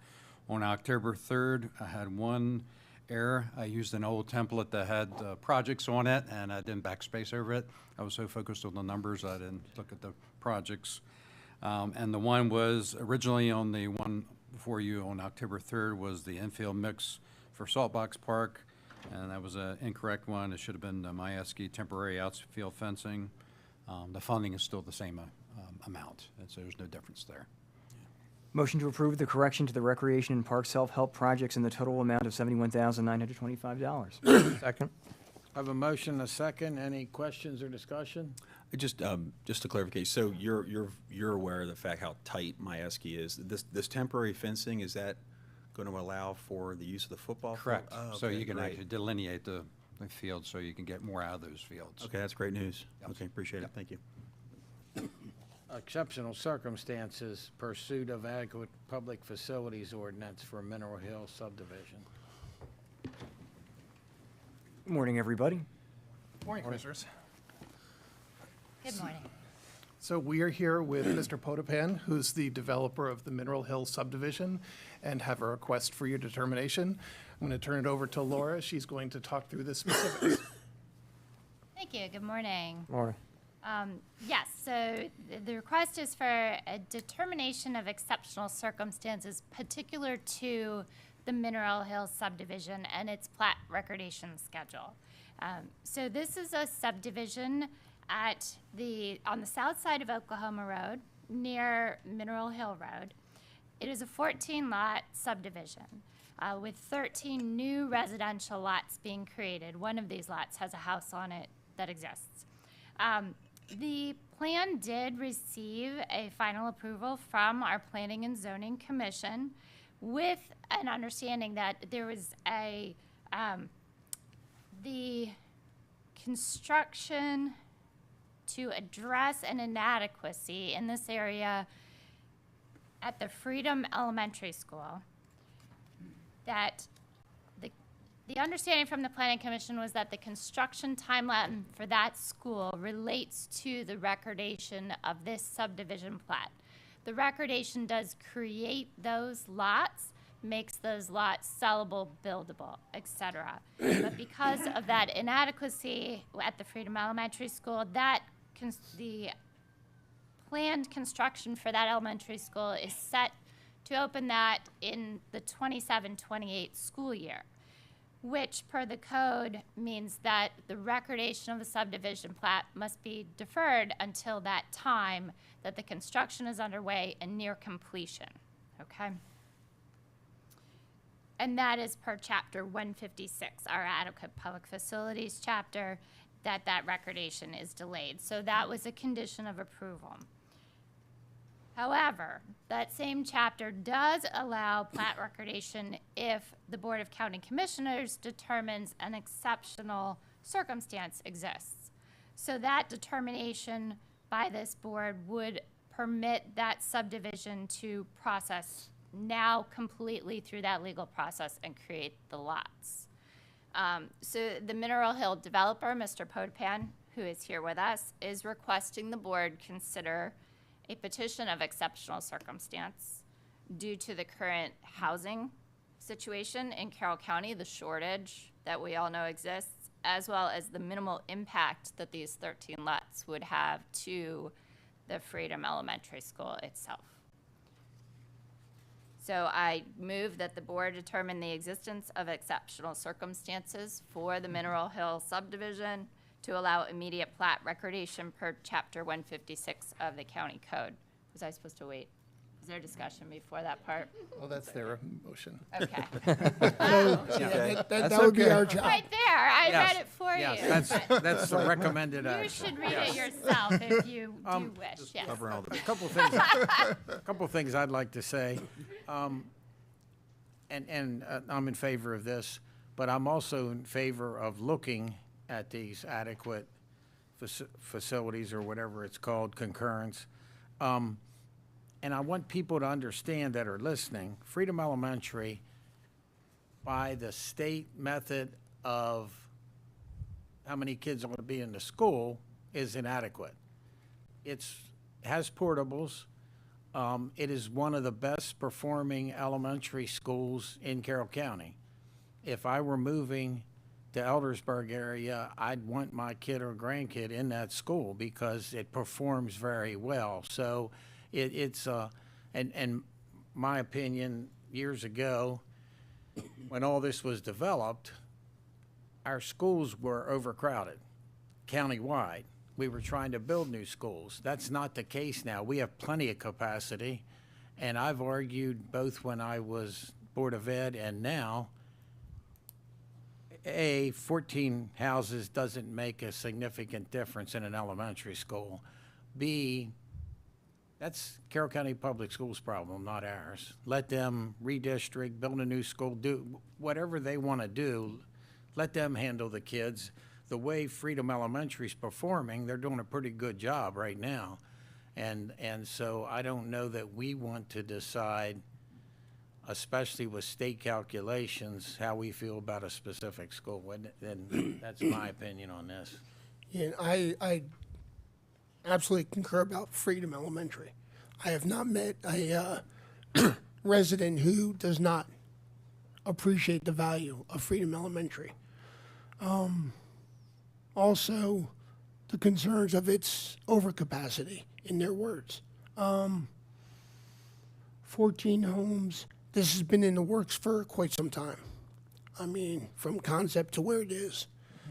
on October 3rd. I had one error. I used an old template that had projects on it, and I didn't backspace over it. I was so focused on the numbers, I didn't look at the projects. And the one was originally on the one before you on October 3rd was the infield mix for Saltbox Park, and that was an incorrect one. It should have been the Mieski temporary outfield fencing. The funding is still the same amount, and so there's no difference there. Motion to approve the correction to the Recreation and Park self-help projects in the total amount of $71,925. Second. I have a motion and a second. Any questions or discussion? Just to clarify, so you're aware of the fact how tight Mieski is. This temporary fencing, is that going to allow for the use of the football field? Correct. Oh, So okay, you can great. actually delineate the field so you can get more out of those fields. Okay, that's great news. Yep. Okay, appreciate it. Thank you. Exceptional circumstances, pursuit of adequate public facilities ordinance for Mineral Hill subdivision. Good morning, everybody. Morning, Commissioners. Good morning. So we are here with Mr. Potapan, who's the developer of the Mineral Hill subdivision, and have a request for your determination. I'm going to turn it over to Laura. She's going to talk through the specifics. Thank you. Good morning. Morning. Yes, so the request is for a determination of exceptional circumstances particular to the Mineral Hill subdivision and its plat recordation schedule. So this is a subdivision on the south side of Oklahoma Road near Mineral Hill Road. It is a 14-lot subdivision with 13 new residential lots being created. One of these lots has a house on it that exists. The plan did receive a final approval from our Planning and Zoning Commission with an understanding that there was the construction to address an inadequacy in this area at the Freedom Elementary School, that the understanding from the Planning Commission was that the construction timeline for that school relates to the recordation of this subdivision plat. The recordation does create those lots, makes those lots sellable, buildable, etc. But because of that inadequacy at the Freedom Elementary School, the planned construction for that elementary school is set to open that in the 27-28 school year. which per the code means that the recordation of the subdivision plat must be deferred until that time that the construction is underway and near completion, okay? And that is per chapter 156, our adequate public facilities chapter, that recordation is delayed. So that was a condition of approval. However, that same chapter does allow plat recordation if the Board of County Commissioners determines an exceptional circumstance exists. So that determination by this board would permit that subdivision to process now completely through that legal process and create the lots. So the Mineral Hill developer, Mr. Potapan, who is here with us, is requesting the board consider a petition of exceptional circumstance due to the current housing situation in Carroll County, the shortage that we all know exists, as well as the minimal impact that these 13 lots would have to the Freedom Elementary School itself. So I move that the board determine the existence of exceptional circumstances for the Mineral Hill subdivision to allow immediate plat recordation per chapter 156 of the county code. Was I supposed to wait? Is there discussion before that part? Well, that's their motion. Okay. That would be our job. Right there, I read it for you. Yes, but that's the recommended You action. should read it yourself if you do wish, yes. Covering all the A couple things I'd like to say. I'm in favor of this, but I'm also in favor of looking at these adequate facilities, or whatever it's called, concurrence. And I want people to understand that are listening, Freedom Elementary, by the state method of how many kids ought to be in the school, is inadequate. It has portables. It is one of the best performing elementary schools in Carroll County. If I were moving to Eldersburg area, I'd want my kid or grandkid in that school because it performs very well. So and my opinion, years ago, when all this was developed, our schools were overcrowded countywide. We were trying to build new schools. That's not the case now. We have plenty of capacity, and I've argued both when I was Board of Ed and now, 14 houses doesn't make a significant difference in an elementary school. B, that's Carroll County Public Schools' problem, not ours. Let them redistrict, build a new school, do whatever they want to do. Let them handle the kids. The way Freedom Elementary is performing, they're doing a pretty good job right now. And so I don't know that we want to decide, especially with state calculations, how we feel about a specific school. And that's my opinion on this. Yeah, I absolutely concur about Freedom Elementary. I have not met a resident who does not appreciate the value of Freedom Elementary. Also, the concerns of its overcapacity, in their words. 14 homes, this has been in the works for quite some time. I mean, from concept to where it is.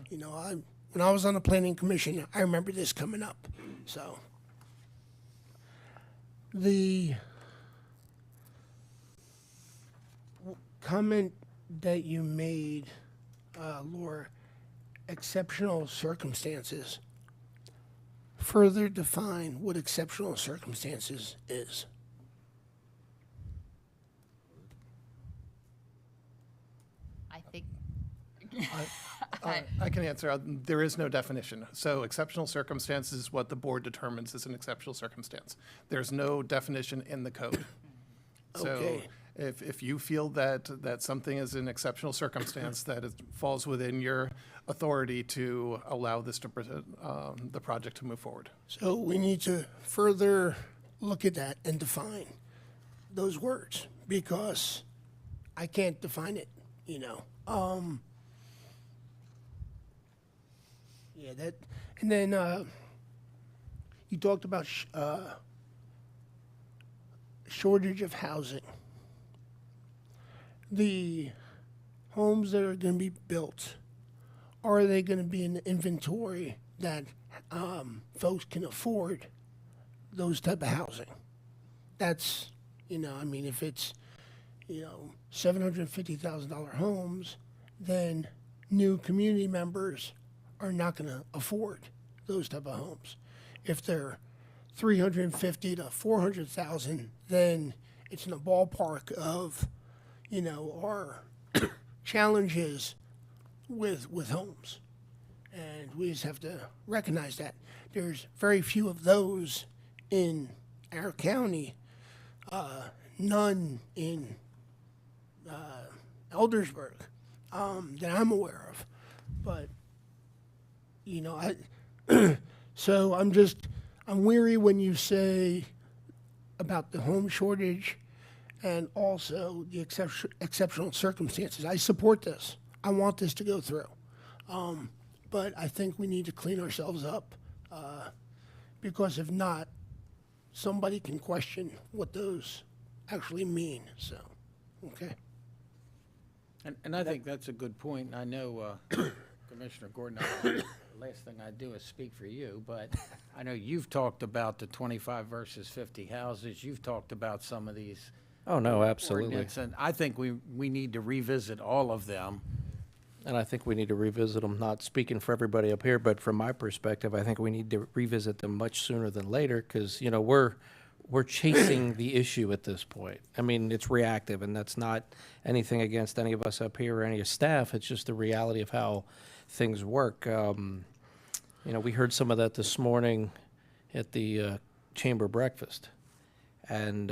You know, when I was on the planning commission, I remember this coming up. So, the comment that you made, Laura, exceptional circumstances, further define what exceptional circumstances is. I think. I can answer. There is no definition. So exceptional circumstances is what the board determines is an exceptional circumstance. There's no definition in the code. So Okay. if you feel that something is an exceptional circumstance, that it falls within your authority to allow this to the project to move forward. So we need to further look at that and define those words, because I can't define it, you know. Yeah, that, and then you talked about shortage of housing. The homes that are going to be built, are they going to be in the inventory that folks can afford those type of housing? That's, I mean, if it's, $750,000 homes, then new community members are not going to afford those type of homes. If they're 350 to 400,000, then it's in the ballpark of, our challenges with homes. And we just have to recognize that there's very few of those in our county, none in Eldersburg that I'm aware of. But, so I'm weary when you say about the home shortage and also the exceptional circumstances. I support this. I want this to go through. But I think we need to clean ourselves up because if not, somebody can question what those actually mean. So, okay. And I think that's a good point. I know Commissioner Gordon, the last thing I do is speak for you, but I know you've talked about the 25 versus 50 houses. You've talked about some of these. Oh, no, absolutely. ordinance, and I think we need to revisit all of them. And I think we need to revisit them, not speaking for everybody up here, but from my perspective, I think we need to revisit them much sooner than later because, we're chasing the issue at this point. I mean, it's reactive, and that's not anything against any of us up here or any of staff. It's just the reality of how things work. We heard some of that this morning at the chamber breakfast. And,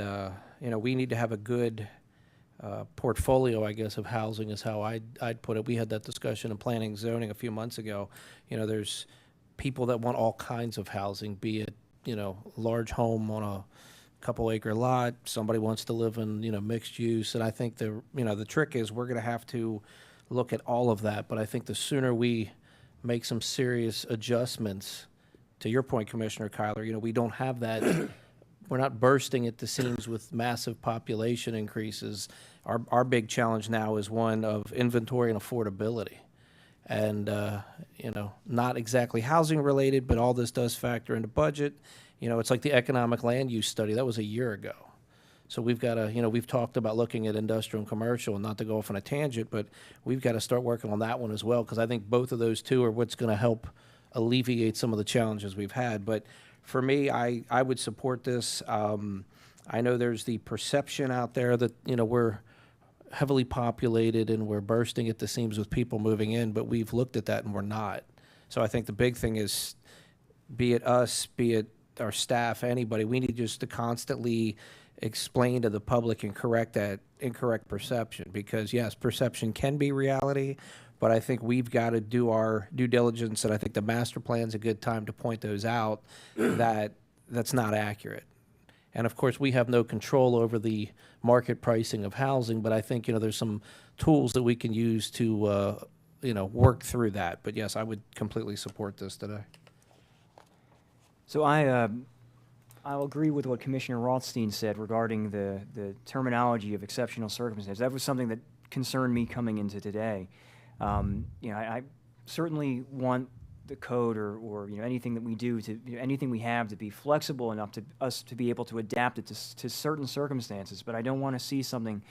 we need to have a good portfolio, I guess, of housing is how I'd put it. We had that discussion in planning and zoning a few months ago. There's people that want all kinds of housing, be it, large home on a couple acre lot. Somebody wants to live in, mixed use. And I think the trick is we're going to have to look at all of that. But I think the sooner we make some serious adjustments, to your point, Commissioner Kyler, we don't have that. We're not bursting at the seams with massive population increases. Our big challenge now is one of inventory and affordability. And, not exactly housing related, but all this does factor into budget. It's like the economic land use study. That was a year ago. So we've got to, we've talked about looking at industrial and commercial, and not to go off on a tangent, but we've got to start working on that one as well, because I think both of those two are what's going to help alleviate some of the challenges we've had. But for me, I would support this. I know there's the perception out there that, we're heavily populated and we're bursting at the seams with people moving in, but we've looked at that and we're not. So I think the big thing is, be it us, be it our staff, anybody, we need just to constantly explain to the public and correct that incorrect perception. Because yes, perception can be reality, but I think we've got to do our due diligence, and I think the master plan's a good time to point those out, that that's not accurate. And of course, we have no control over the market pricing of housing, but I think, there's some tools that we can use to, work through that. But yes, I would completely support this today. So I'll agree with what Commissioner Rothstein said regarding the terminology of exceptional circumstances. That was something that concerned me coming into today. I certainly want the code or anything that we do to anything we have to be flexible enough to us to be able to adapt it to certain circumstances. But I don't want to see something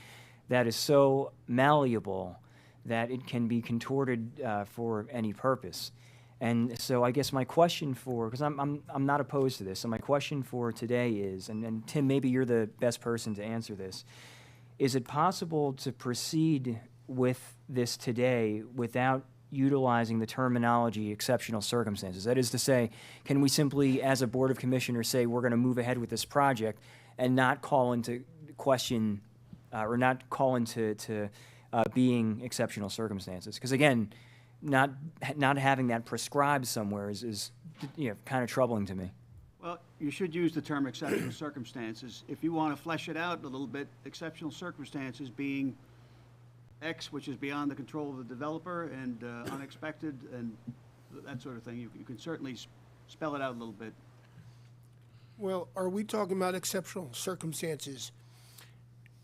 that is so malleable that it can be contorted for any purpose. And so I guess my question because I'm not opposed to this. So my question for today is, and Tim, maybe you're the best person to answer this. Is it possible to proceed with this today without utilizing the terminology exceptional circumstances? That is to say, can we simply, as a Board of Commissioners, say we're going to move ahead with this project and not call into question or not call into being exceptional circumstances? Because again, not having that prescribed somewhere is kind of troubling to me. Well, you should use the term exceptional circumstances. If you want to flesh it out a little bit, exceptional circumstances being X, which is beyond the control of the developer, and unexpected, and that sort of thing. You can certainly spell it out a little bit. Well, are we talking about exceptional circumstances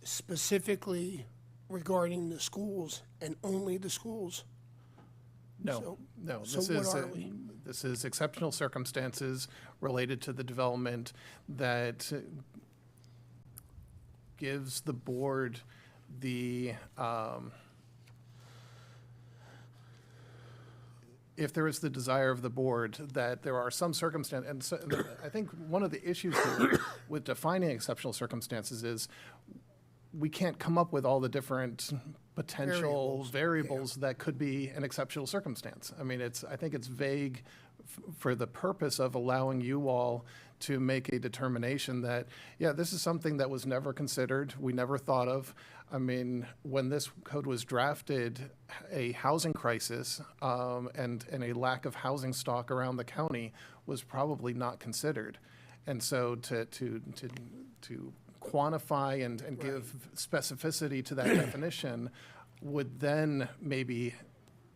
specifically regarding the schools and only the schools? No, So- no, so this what is, are we? this is exceptional circumstances related to the development that gives the board the, if there is the desire of the board that there are some circumstance, and so, I think one of the issues here with defining exceptional circumstances is we can't come up with all the different potential variables that could be an exceptional circumstance. I mean, I think it's vague for the purpose of allowing you all to make a determination that, yeah, this is something that was never considered, we never thought of. I mean, when this code was drafted, a housing crisis and a lack of housing stock around the county was probably not considered. And so to quantify and give specificity to that definition would then maybe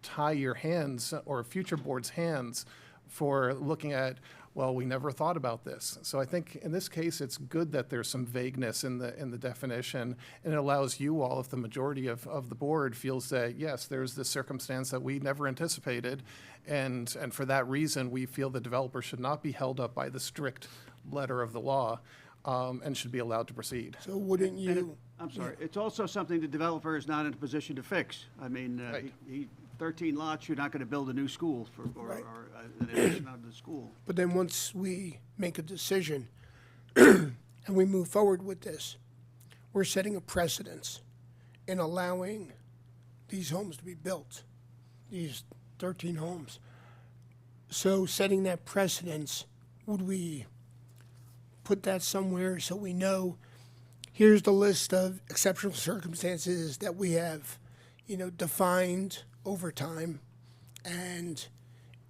tie your hands or future boards' hands for looking at, well, we never thought about this. So I think in this case, it's good that there's some vagueness in the definition, and it allows you all, if the majority of the board feels that, yes, there's this circumstance that we never anticipated, and for that reason, we feel the developer should not be held up by the strict letter of the law, and should be allowed to proceed. So wouldn't And you? I'm sorry, it's also something the developer is not in a position to fix. I mean, Right. 13 lots, you're not going to build a new school or an addition of the school. But then once we make a decision and we move forward with this, we're setting a precedence in allowing these homes to be built, these 13 homes. So setting that precedence, would we put that somewhere so we know, here's the list of exceptional circumstances that we have, defined over time. And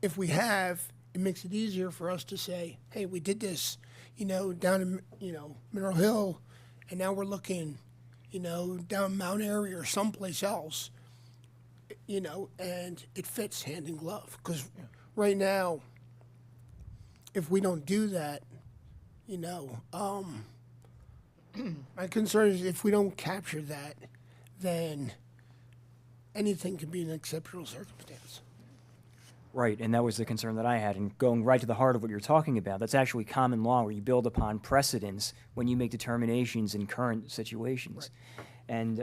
if we have, it makes it easier for us to say, hey, we did this, down in, Mineral Hill, and now we're looking, down Mount Airy or someplace else, and it fits hand in glove. Because right now, if we don't do that, my concern is if we don't capture that, then anything can be an exceptional circumstance. Right, and that was the concern that I had. And going right to the heart of what you're talking about, that's actually common law where you build upon precedents when you make determinations in current situations. And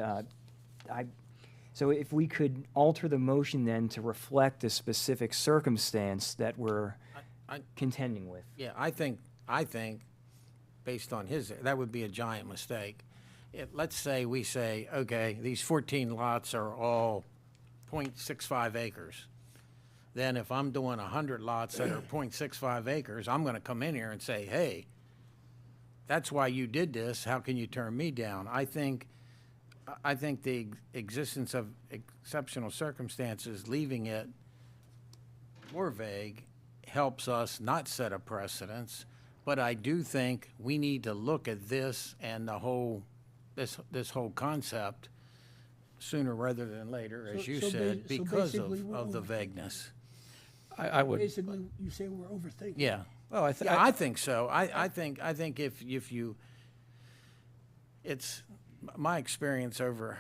so if we could alter the motion then to reflect the specific circumstance that we're contending with. Yeah, I think, based on that would be a giant mistake. Let's say we say, okay, these 14 lots are all 0.65 acres. Then if I'm doing 100 lots that are 0.65 acres, I'm going to come in here and say, hey, that's why you did this. How can you turn me down? I think the existence of exceptional circumstances, leaving it more vague, helps us not set a precedence. But I do think we need to look at this and this whole concept sooner rather than later, as you said, because of the vagueness. I would. Basically, you say we're overthinking. Yeah. Well, I think so. I think if you, it's my experience over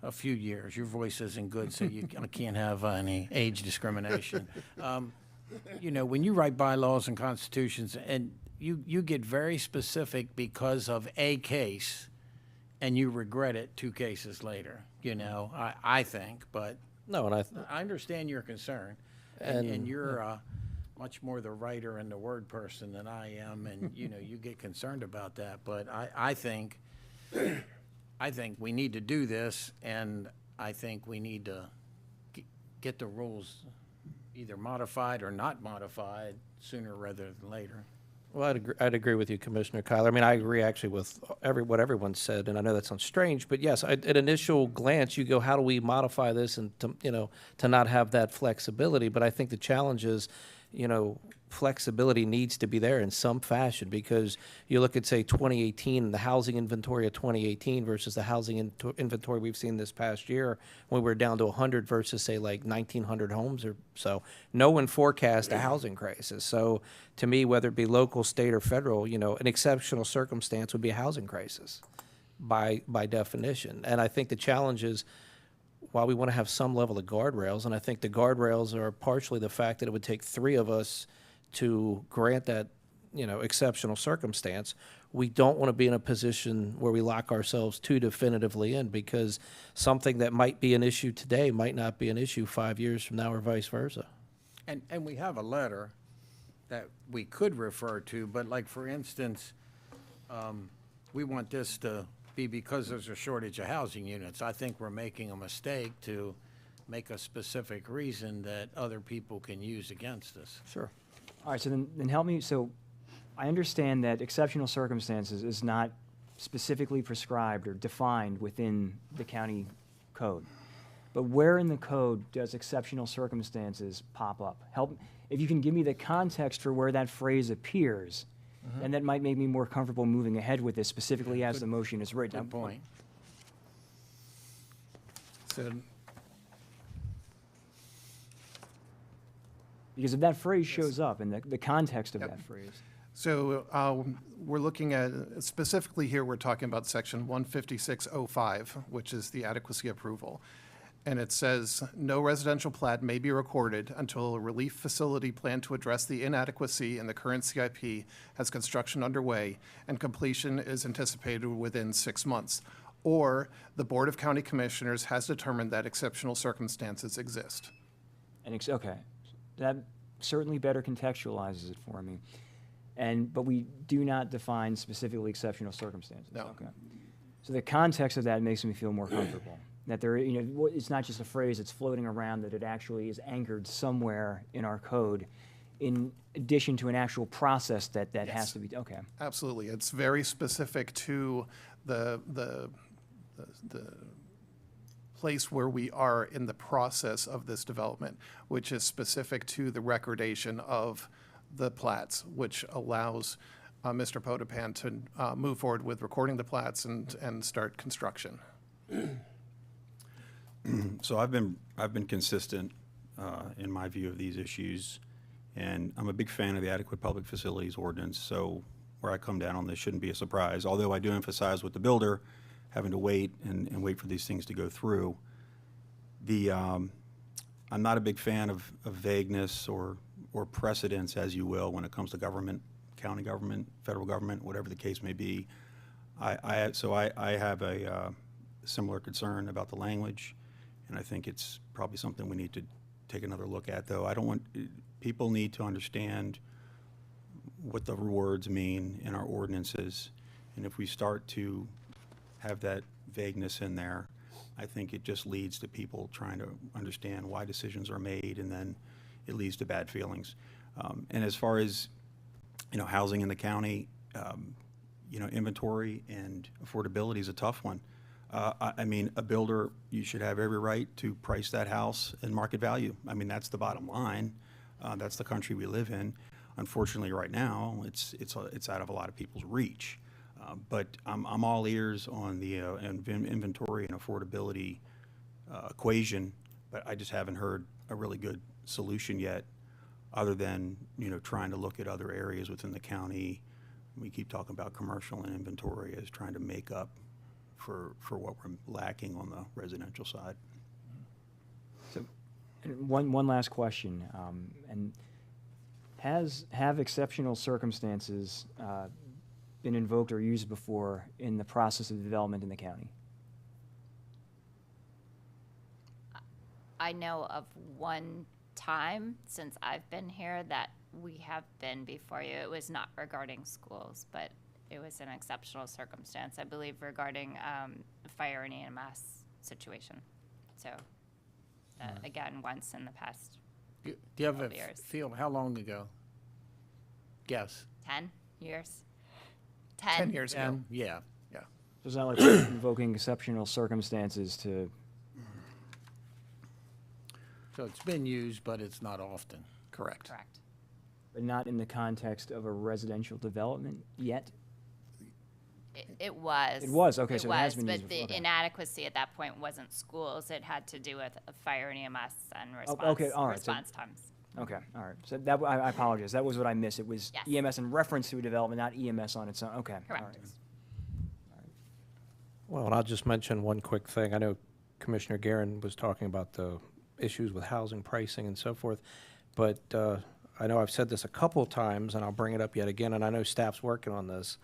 a few years. Your voice isn't good, so you can't have any age discrimination. When you write bylaws and constitutions, and you get very specific because of a case, and you regret it 2 cases later. I think, but No, and I understand your concern, And- and you're much more the writer and the word person than I am, and you get concerned about that. But I think we need to do this, and I think we need to get the rules either modified or not modified sooner rather than later. Well, I'd agree with you, Commissioner Kyler. I mean, I agree actually with what everyone said, and I know that sounds strange, but yes, at initial glance, you go, how do we modify this and to not have that flexibility? But I think the challenge is, flexibility needs to be there in some fashion, because you look at, say, 2018 and the housing inventory of 2018 versus the housing inventory we've seen this past year, when we're down to 100 versus, say, like 1,900 homes or so. No one forecast a housing crisis. So to me, whether it be local, state, or federal, an exceptional circumstance would be a housing crisis. by definition. And I think the challenge is, while we want to have some level of guardrails, and I think the guardrails are partially the fact that it would take three of us to grant that, exceptional circumstance, we don't want to be in a position where we lock ourselves too definitively in, because something that might be an issue today might not be an issue 5 years from now, or vice versa. And we have a letter that we could refer to, but like, for instance, we want this to be because there's a shortage of housing units. I think we're making a mistake to make a specific reason that other people can use against us. Sure. All right, so then help me. So I understand that exceptional circumstances is not specifically prescribed or defined within the county code. But where in the code does exceptional circumstances pop up? If you can give me the context for where that phrase appears, and that might make me more comfortable moving ahead with this, specifically as the motion is written. Good point. So, Because if that phrase shows up in the context of Yep. that phrase. So we're looking at, specifically here, we're talking about section 15605, which is the adequacy approval. And it says, no residential plat may be recorded until a relief facility plan to address the inadequacy in the current CIP has construction underway and completion is anticipated within 6 months, or the Board of County Commissioners has determined that exceptional circumstances exist. Okay, that certainly better contextualizes it for me. But we do not define specifically exceptional circumstances. No. Okay. So the context of that makes me feel more comfortable. That it's not just a phrase that's floating around, that it actually is anchored somewhere in our code, in addition to an actual process that has to be, okay. Absolutely. It's very specific to the place where we are in the process of this development, which is specific to the recordation of the plats, which allows Mr. Potapan to move forward with recording the plats and start construction. So I've been consistent in my view of these issues, and I'm a big fan of the Adequate Public Facilities Ordinance, so where I come down on this shouldn't be a surprise, although I do emphasize with the builder having to wait and wait for these things to go through. I'm not a big fan of vagueness or precedence, as you will, when it comes to government, county government, federal government, whatever the case may be. I have a similar concern about the language, and I think it's probably something we need to take another look at, though. People need to understand what the words mean in our ordinances, and if we start to have that vagueness in there, I think it just leads to people trying to understand why decisions are made, and then it leads to bad feelings. And as far as, housing in the county, inventory and affordability is a tough one. I mean, a builder, you should have every right to price that house in market value. I mean, that's the bottom line. That's the country we live in. Unfortunately, right now, it's out of a lot of people's reach. But I'm all ears on the inventory and affordability equation, but I just haven't heard a really good solution yet, other than, trying to look at other areas within the county. We keep talking about commercial and inventory as trying to make up for what we're lacking on the residential side. So, and one last question, and have exceptional circumstances been invoked or used before in the process of development in the county? I know of one time since I've been here that we have been before you. It was not regarding schools, but it was an exceptional circumstance, I believe, regarding a fire and EMS situation. So, again, once in the past Do you have a 12 years. feel, how long ago? Guess. 10 years. 10 years ago. And, yeah. Yeah. So it's not like we're invoking exceptional circumstances to, So it's been used, but it's not often. Correct. Correct. but not in the context of a residential development yet? It was. It was, okay, It so it has was, been but used the before, okay. inadequacy at that point wasn't schools. It had to do with fire and EMS and response, okay, all right, so- response times. Okay, all right. So that, I apologize. That was what I missed. It was Yes. EMS in reference to a development, not EMS on its own. Okay. all Correct. right. Well, and I'll just mention one quick thing. I know Commissioner Guerin was talking about the issues with housing pricing and so forth, but I know I've said this a couple of times, and I'll bring it up yet again, and I know staff's working on this.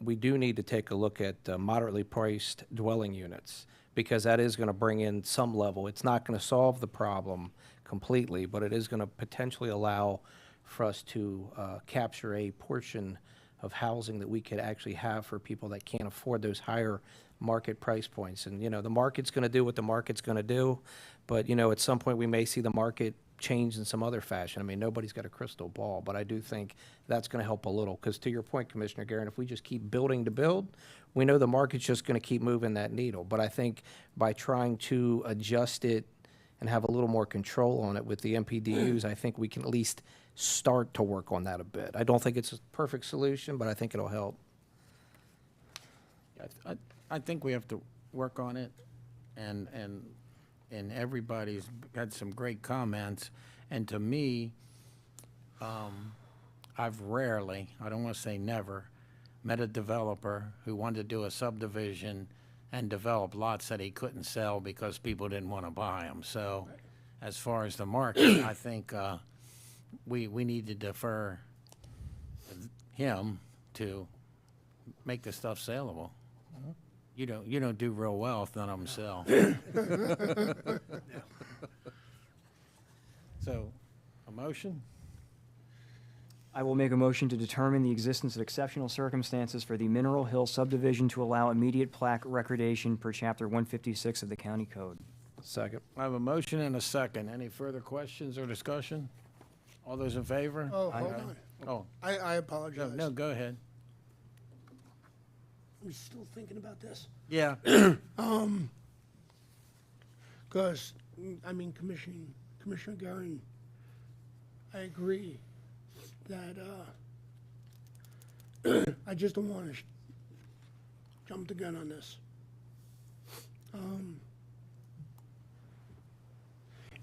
We do need to take a look at moderately priced dwelling units, because that is going to bring in some level. It's not going to solve the problem completely, but it is going to potentially allow for us to capture a portion of housing that we could actually have for people that can't afford those higher market price points. And, you know, the market's going to do what the market's going to do, but, you know, at some point we may see the market change in some other fashion. I mean, nobody's got a crystal ball, but I do think that's going to help a little. Because to your point, Commissioner Guerin, if we just keep building to build, we know the market's just going to keep moving that needle. But I think by trying to adjust it and have a little more control on it with the MPDUs, I think we can at least start to work on that a bit. I don't think it's a perfect solution, but I think it'll help. I think we have to work on it, and everybody's had some great comments. And to me, I've rarely, I don't want to say never, met a developer who wanted to do a subdivision and develop lots that he couldn't sell because people didn't want to buy them. So as far as the market, I think we need to defer him to make the stuff saleable. You don't do real well if none of them sell. So, a motion? I will make a motion to determine the existence of exceptional circumstances for the Mineral Hill subdivision to allow immediate plaque recordation per Chapter 156 of the County Code. Second. I have a motion and a second. Any further questions or discussion? All those in favor? Oh, hold on. Oh, I apologize. no, go ahead. I'm still thinking about this. Yeah. Because, I mean, Commissioner Guerin, I agree that I just don't want to jump the gun on this.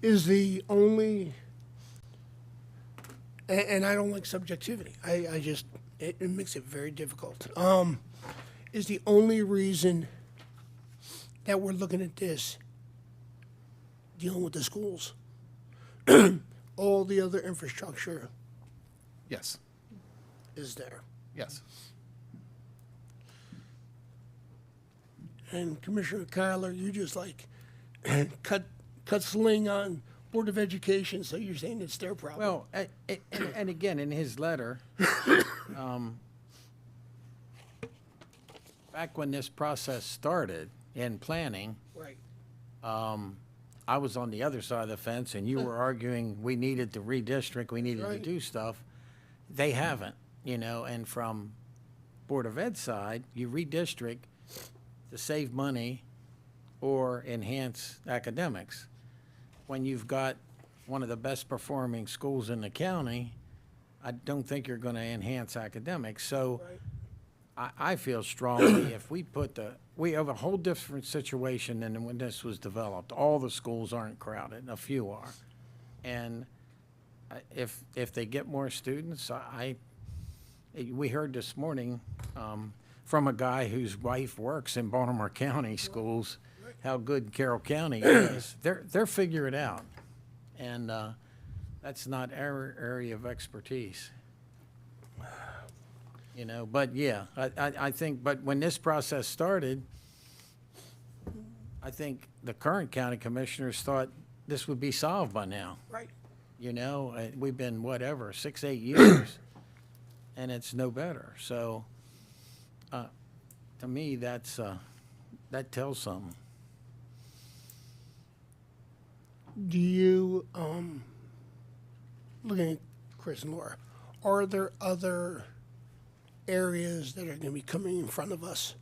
Is the only, and I don't like subjectivity. I just, it makes it very difficult. Is the only reason that we're looking at this dealing with the schools? All the other infrastructure Yes, is there. yes. And Commissioner Kyler, you just like cut sling on Board of Education, so you're saying it's their problem. Well, and again, in his letter, back when this process started in planning, Right. I was on the other side of the fence, and you were arguing we needed to redistrict, we needed to Right. do stuff. They haven't, and from Board of Ed side, you redistrict to save money or enhance academics. When you've got one of the best performing schools in the county, I don't think you're going to enhance academics. So I feel strongly if we we have a whole different situation than when this was developed. All the schools aren't crowded, a few are. And if they get more students, we heard this morning from a guy whose wife works in Baltimore County schools, how good Carroll County is. They're figuring it out. And that's not our area of expertise. But yeah, I think, but when this process started, I think the current county commissioners thought this would be solved by now. Right. We've been, 6-8 years, and it's no better. So, to me, that tells something. Do you, looking at Chris and Laura, are there other areas that are going to be coming in front of us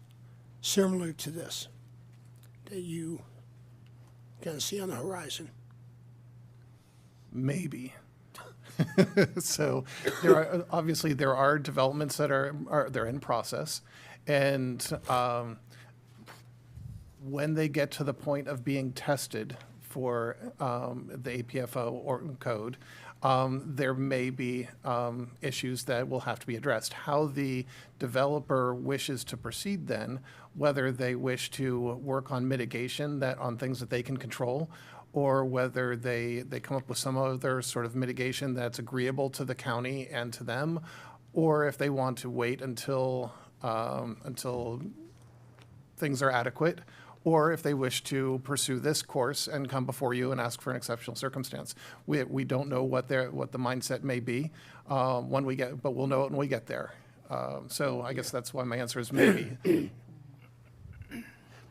similar to this that you can see on the horizon? Maybe. So there are developments that they're in process, and when they get to the point of being tested for the APFO or code, there may be issues that will have to be addressed. How the developer wishes to proceed then, whether they wish to work on mitigation on things that they can control, or whether they come up with some other sort of mitigation that's agreeable to the county and to them, or if they want to wait until things are adequate, or if they wish to pursue this course and come before you and ask for an exceptional circumstance. We don't know what the mindset may be but we'll know it when we get there. So I guess that's why my answer is maybe.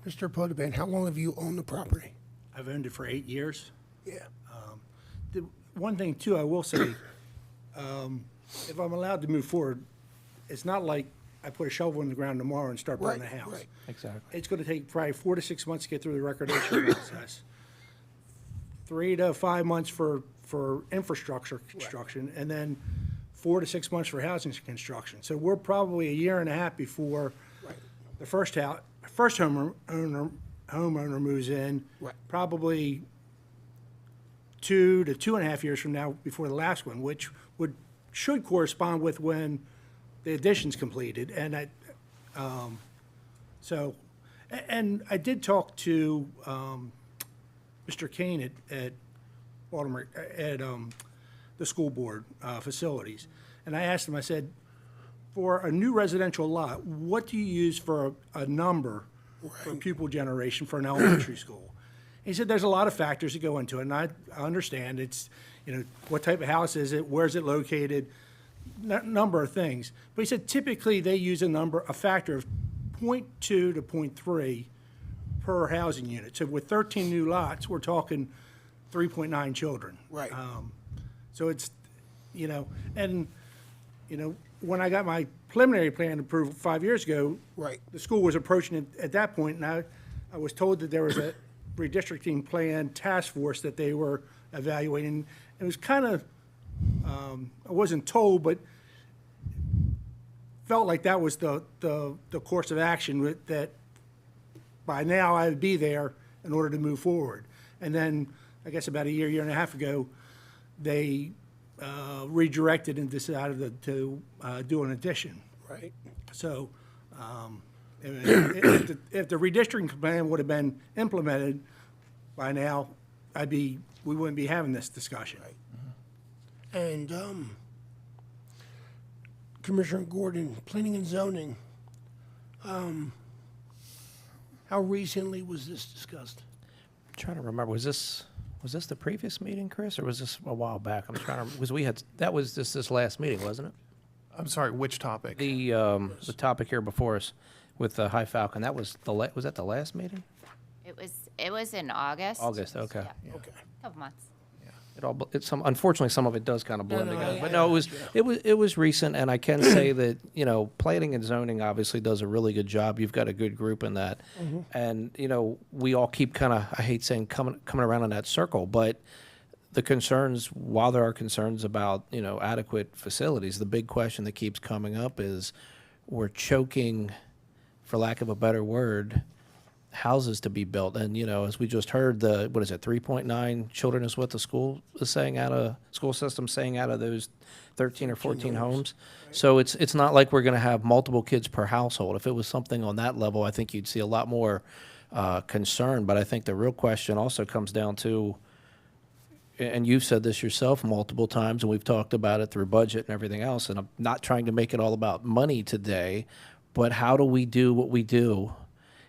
Mr. Potabane, how long have you owned the property? I've owned it for 8 years. Yeah. The one thing too, I will say, if I'm allowed to move forward, it's not like I put a shovel in the ground tomorrow and start building a house. Right. Exactly. It's going to take probably 4 to 6 months to get through the recordation process. 3 to 5 months for infrastructure construction, and then 4 to 6 months for housing construction. So we're probably a year and a half before the first homeowner moves in. Right. Probably 2 to 2.5 years from now before the last one, which should correspond with when the addition's completed. And I did talk to Mr. Kane at Baltimore, at the school board facilities. And I asked him, I said, for a new residential lot, what do you use for a number for pupil generation for an elementary school? He said there's a lot of factors that go into it, and I understand. It's, what type of house is it, where's it located, number of things. But he said typically they use a factor of 0.2 to 0.3 per housing unit. So with 13 new lots, we're talking 3.9 children. Right. So it's, when I got my preliminary plan approved 5 years ago, Right. the school was approaching it at that point, and I was told that there was a redistricting plan task force that they were evaluating. It was kind of, I wasn't told, but felt like that was the course of action that by now I would be there in order to move forward. And then, I guess about a year and a half ago, they redirected and decided to do an addition. Right. So, if the redistricting plan would have been implemented by now, we wouldn't be having this discussion. And Commissioner Gordon, planning and zoning, how recently was this discussed? I'm trying to remember, was this the previous meeting, Chris, or was this a while back? I'm trying to, because that was this last meeting, wasn't it? I'm sorry, which topic? The topic here before us with the High Falcon, was that the last meting? It was in August. August, okay. Yeah. Okay. Couple months. Unfortunately, some of it does kind of blend No, together. I- But no, it was recent, and I can say that, planning and zoning obviously does a really good job. You've got a good group in that. And, we all keep kind of, I hate saying coming around in that circle, but the concerns, while there are concerns about, adequate facilities, the big question that keeps coming up is we're choking, for lack of a better word, houses to be built. And, as we just heard, 3.9 children is what the school is saying school system saying out of those 13 or 14 homes. So it's not like we're going to have multiple kids per household. If it was something on that level, I think you'd see a lot more concern. But I think the real question also comes down to, and you've said this yourself multiple times, and we've talked about it through budget and everything else, and I'm not trying to make it all about money today, but how do we do what we do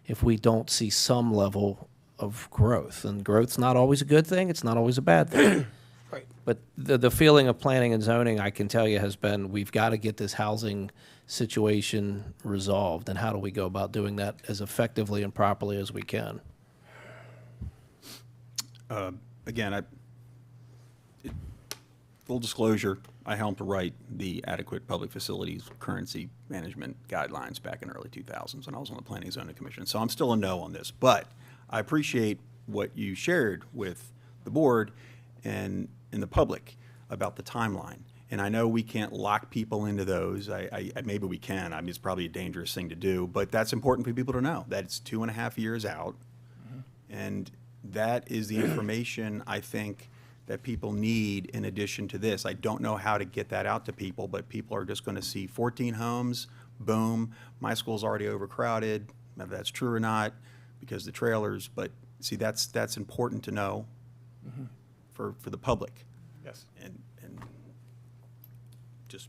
if we don't see some level of growth? And growth's not always a good thing. It's not always a bad thing. Right. But the feeling of planning and zoning, I can tell you, has been we've got to get this housing situation resolved. And how do we go about doing that as effectively and properly as we can? Again, full disclosure, I helped write the adequate public facilities currency management guidelines back in early 2000s when I was on the Planning and Zoning Commission. So I'm still a no on this, but I appreciate what you shared with the board and the public about the timeline. And I know we can't lock people into those. Maybe we can. I mean, it's probably a dangerous thing to do, but that's important for people to know that it's 2.5 years out. And that is the information I think that people need in addition to this. I don't know how to get that out to people, but people are just going to see 14 homes, boom, my school's already overcrowded, whether that's true or not, because the trailers, but see, that's important to know for the public. Yes. And just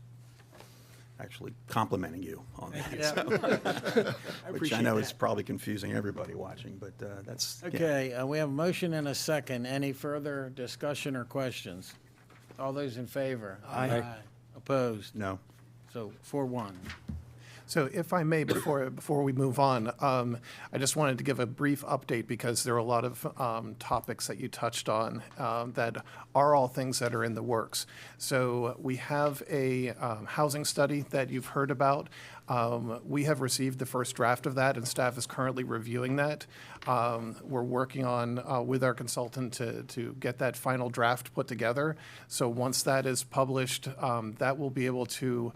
actually complimenting you on that. Yeah. So, I which I appreciate know that. is probably confusing everybody watching, but that's. yeah. Okay, we have a motion and a second. Any further discussion or questions? All those in favor? Aye. Opposed? No. So 4-1. So if I may, before we move on, I just wanted to give a brief update because there are a lot of topics that you touched on that are all things that are in the works. So we have a housing study that you've heard about. We have received the first draft of that, and staff is currently reviewing that. We're working on with our consultant to get that final draft put together. So once that is published, that will be able to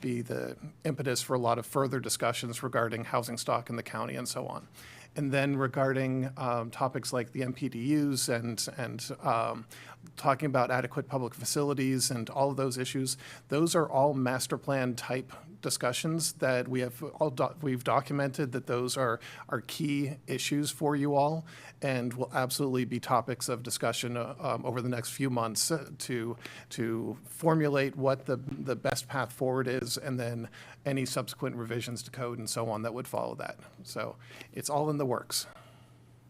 be the impetus for a lot of further discussions regarding housing stock in the county and so on. And then regarding topics like the MPDUs and talking about adequate public facilities and all of those issues, those are all master plan type discussions that we've documented that those are key issues for you all and will absolutely be topics of discussion over the next few months to formulate what the best path forward is and then any subsequent revisions to code and so on that would follow that. So it's all in the works.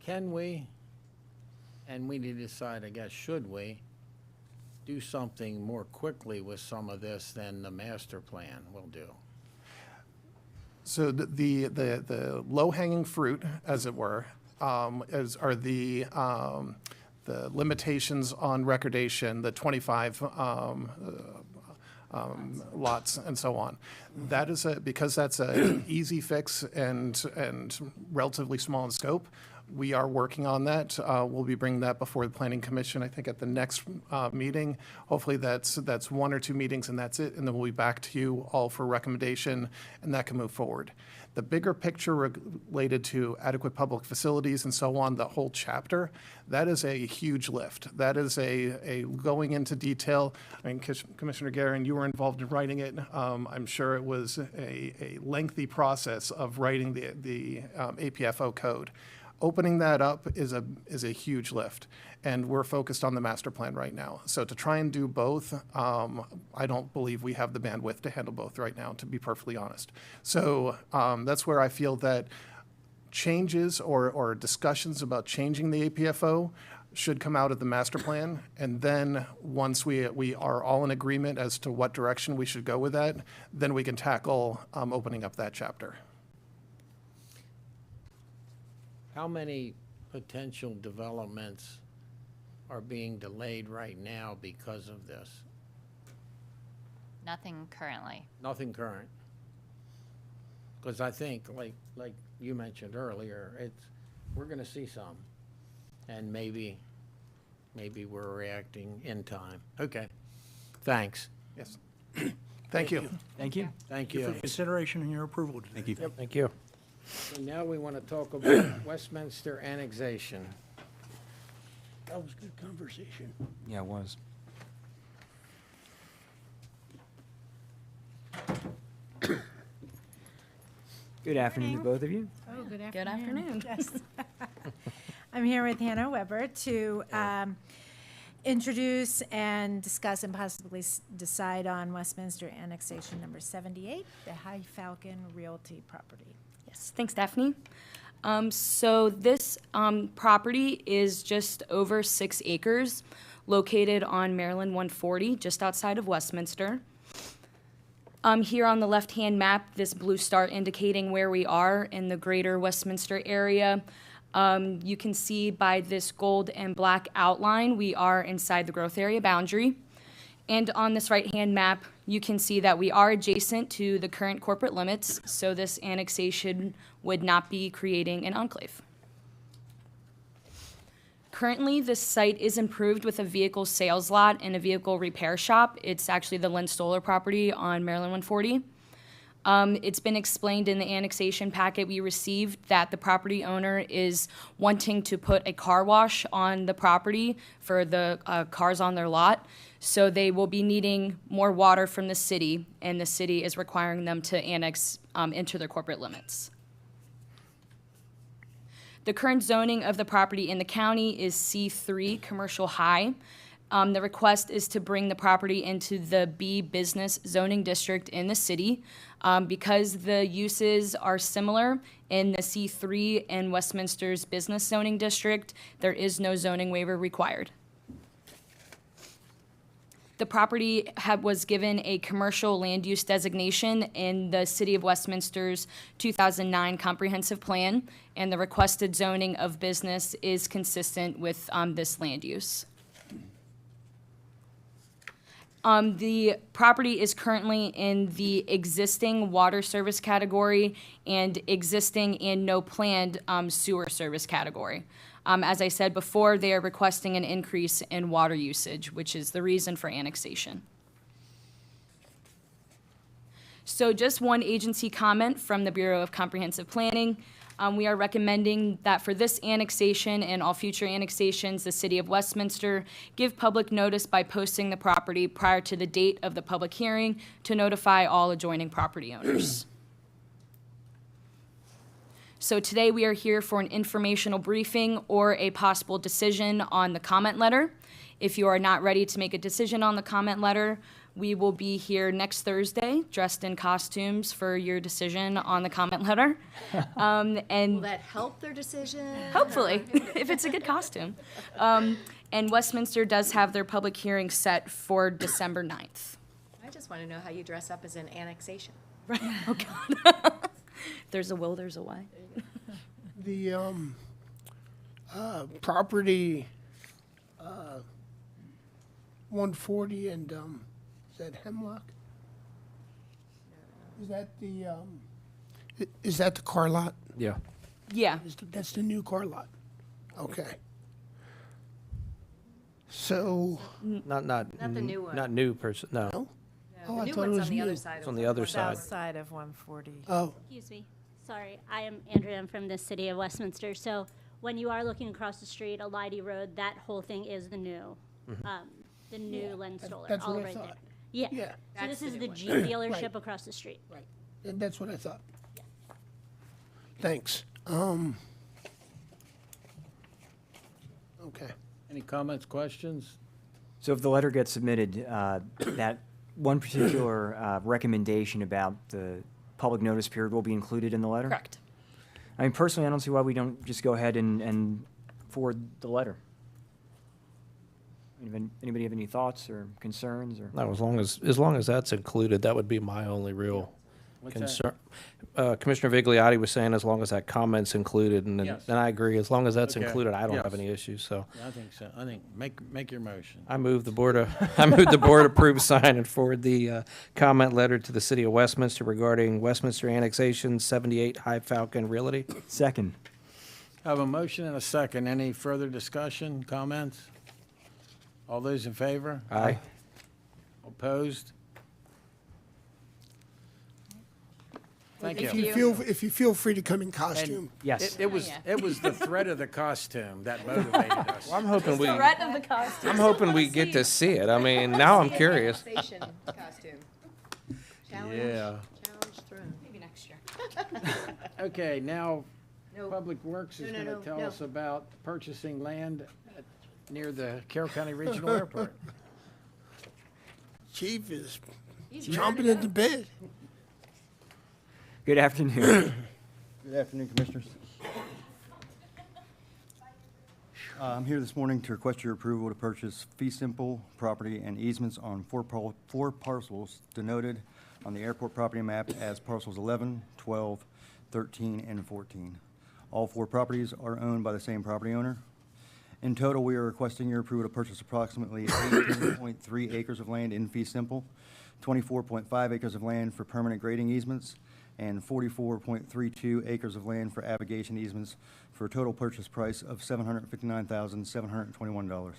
Can we, and we need to decide, I guess, should we, do something more quickly with some of this than the master plan will do? So the low-hanging fruit, as it were, are the limitations on recordation, the 25 lots and so on. That is because that's an easy fix and relatively small in scope. We are working on that. We'll be bringing that before the Planning Commission, I think, at the next meeting. Hopefully that's 1 or 2 meetings and that's it, and then we'll be back to you all for recommendation, and that can move forward. The bigger picture related to adequate public facilities and so on, the whole chapter, that is a huge lift. That is a going into detail. I mean, Commissioner Guerin, you were involved in writing it. I'm sure it was a lengthy process of writing the APFO code. Opening that up is a huge lift, and we're focused on the master plan right now. So to try and do both, I don't believe we have the bandwidth to handle both right now, to be perfectly honest. So that's where I feel that changes or discussions about changing the APFO should come out of the master plan, and then once we are all in agreement as to what direction we should go with that, then we can tackle opening up that chapter. How many potential developments are being delayed right now because of this? Nothing currently. Nothing current. Because I think, like you mentioned earlier, we're going to see some, and maybe we're reacting in time. Okay, thanks. Yes. Thank you. Thank you. Thank For you. consideration and your approval today. Thank you. Thank you. And now we want to talk about Westminster annexation. That was good conversation. Yeah, it was. Good afternoon to both of you. Oh, good afternoon. Good afternoon. Yes. I'm here with Hannah Weber to introduce and discuss and possibly decide on Westminster annexation number 78, the High Falcon Realty property. Yes, thanks, Daphne. So this property is just over 6 acres, located on Maryland 140, just outside of Westminster. Here on the left-hand map, this blue star indicating where we are in the greater Westminster area. You can see by this gold and black outline, we are inside the growth area boundary. And on this right-hand map, you can see that we are adjacent to the current corporate limits, so this annexation would not be creating an enclave. Currently, this site is improved with a vehicle sales lot and a vehicle repair shop. It's actually the Lynn Stoller property on Maryland 140. It's been explained in the annexation packet we received that the property owner is wanting to put a car wash on the property for the cars on their lot. So they will be needing more water from the city, and the city is requiring them to annex into their corporate limits. The current zoning of the property in the county is C3, Commercial High. The request is to bring the property into the B Business zoning district in the city. Because the uses are similar in the C3 and Westminster's business zoning district, there is no zoning waiver required. The property was given a commercial land use designation in the City of Westminster's 2009 comprehensive plan, and the requested zoning of business is consistent with this land use. The property is currently in the existing water service category and existing and no planned sewer service category. As I said before, they are requesting an increase in water usage, which is the reason for annexation. So just one agency comment from the Bureau of Comprehensive Planning. We are recommending that for this annexation and all future annexations, the City of Westminster give public notice by posting the property prior to the date of the public hearing to notify all adjoining property owners. So today we are here for an informational briefing or a possible decision on the comment letter. If you are not ready to make a decision on the comment letter, we will be here next Thursday, dressed in costumes for your decision on the comment letter. And Will that help their decision? hopefully, if it's a good costume. And Westminster does have their public hearing set for December 9th. I just want to know how you dress up as an annexation. Oh, God. There's a will, there's a way. The property 140 and is that Hemlock? Is that the car lot? Yeah. Yeah. That's the new car lot. Okay. So. Not the new one. Not new person, no. No? Oh, The I new thought it one's was on the other new. side. It's on the other side. South side of 140. Oh. Excuse me. Sorry, I am Andrea. I'm from the city of Westminster. So when you are looking across the street, Elide Road, that whole thing is the new, Len Stoller, That's all what I right there. thought. Yeah. Yeah. So That's this is the the new Jeep one. dealership Right. across the street. Right. And that's what I thought. Thanks. Okay. Any comments, questions? So if the letter gets submitted, that one particular recommendation about the public notice period will be included in the letter? Correct. I mean, personally, I don't see why we don't just go ahead and forward the letter. Anybody have any thoughts or concerns or? No, as long as that's included, that would be my only real What's that? concern. Commissioner Vigliotti was saying as long as that comment's included, and Yes. I agree, as long as that's Okay. included, I don't have Yes. any issues, so. Yeah, I think so. I think, make your motion. I move the board approve, sign, and forward the comment letter to the City of Westminster regarding Westminster annexation 78 High Falcon Realty. Second. I have a motion and a second. Any further discussion, comments? All those in favor? Aye. Opposed? Thank If you. you feel free to come in And costume. Yes. It was, it was the threat of the costume that motivated us. Well, I'm hoping we, Threat of the costume. I'm hoping we get to see it. I mean, now I'm curious. Annexation costume. Challenge. Yeah. Challenge thrown. Maybe next year. Okay, now No. Public Works is No, going no, to tell no. us about purchasing land near the Carroll County Regional Airport. Chief is He's jumping ready to into bed. Good afternoon. Good afternoon, Commissioners. I'm here this morning to request your approval to purchase fee simple property and easements on four parcels denoted on the airport property map as parcels 11, 12, 13, and 14. All four properties are owned by the same property owner. In total, we are requesting your approval to purchase approximately 18.3 acres of land in fee simple, 24.5 acres of land for permanent grading easements, and 44.32 acres of land for abrogation easements for a total purchase price of $759,721.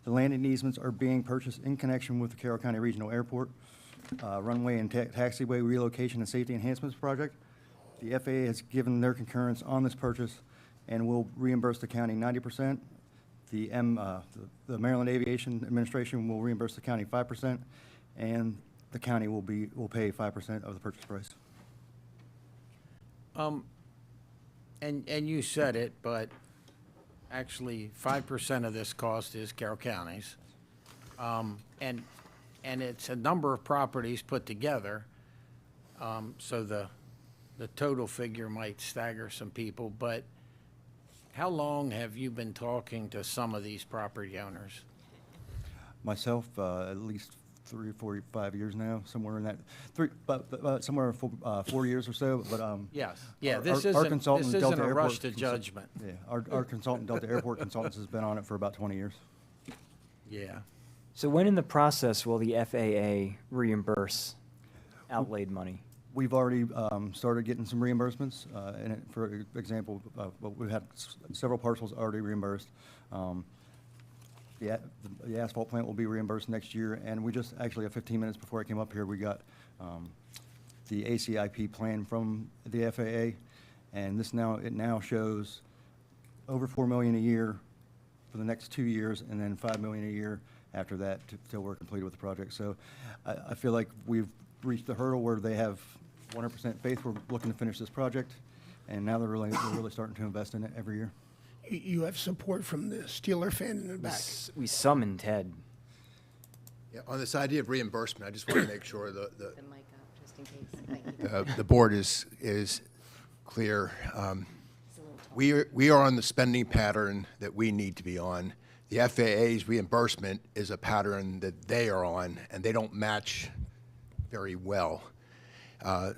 The land and easements are being purchased in connection with the Carroll County Regional Airport. runway and taxiway relocation and safety enhancements project. The FAA has given their concurrence on this purchase and will reimburse the county 90%. The Maryland Aviation Administration will reimburse the county 5%, and the county will pay 5% of the purchase price. And you said it, but actually 5% of this cost is Carroll County's. And it's a number of properties put together, so the total figure might stagger some people, but how long have you been talking to some of these property owners? Myself, at least 3, 4, 5 years now, somewhere in that, somewhere 4 years or so, but, Yes, yeah, our- this our isn't consultant, a Delta rush Airport to Consult- judgment. Yeah, our consultant, Delta Airport Consultants, has been on it for about 20 years. Yeah. So when in the process will the FAA reimburse outlaid money? We've already started getting some reimbursements. And for example, we've had several parcels already reimbursed. The asphalt plant will be reimbursed next year. And we just, actually, 15 minutes before I came up here, we got the ACIP plan from the FAA. And it now shows over $4 million a year for the next 2 years, and then $5 million a year after that till we're completed with the project. So I feel like we've reached the hurdle where they have 100% faith we're looking to finish this project, and now they're really starting to invest in it every year. You have support from the Steeler fan in the back. We summoned Ted. Yeah, on this idea of reimbursement, I just want to make sure The mic up, just in case. Thank you. the board is clear. We are on the spending pattern that we need to be on. The FAA's reimbursement is a pattern that they are on, and they don't match very well.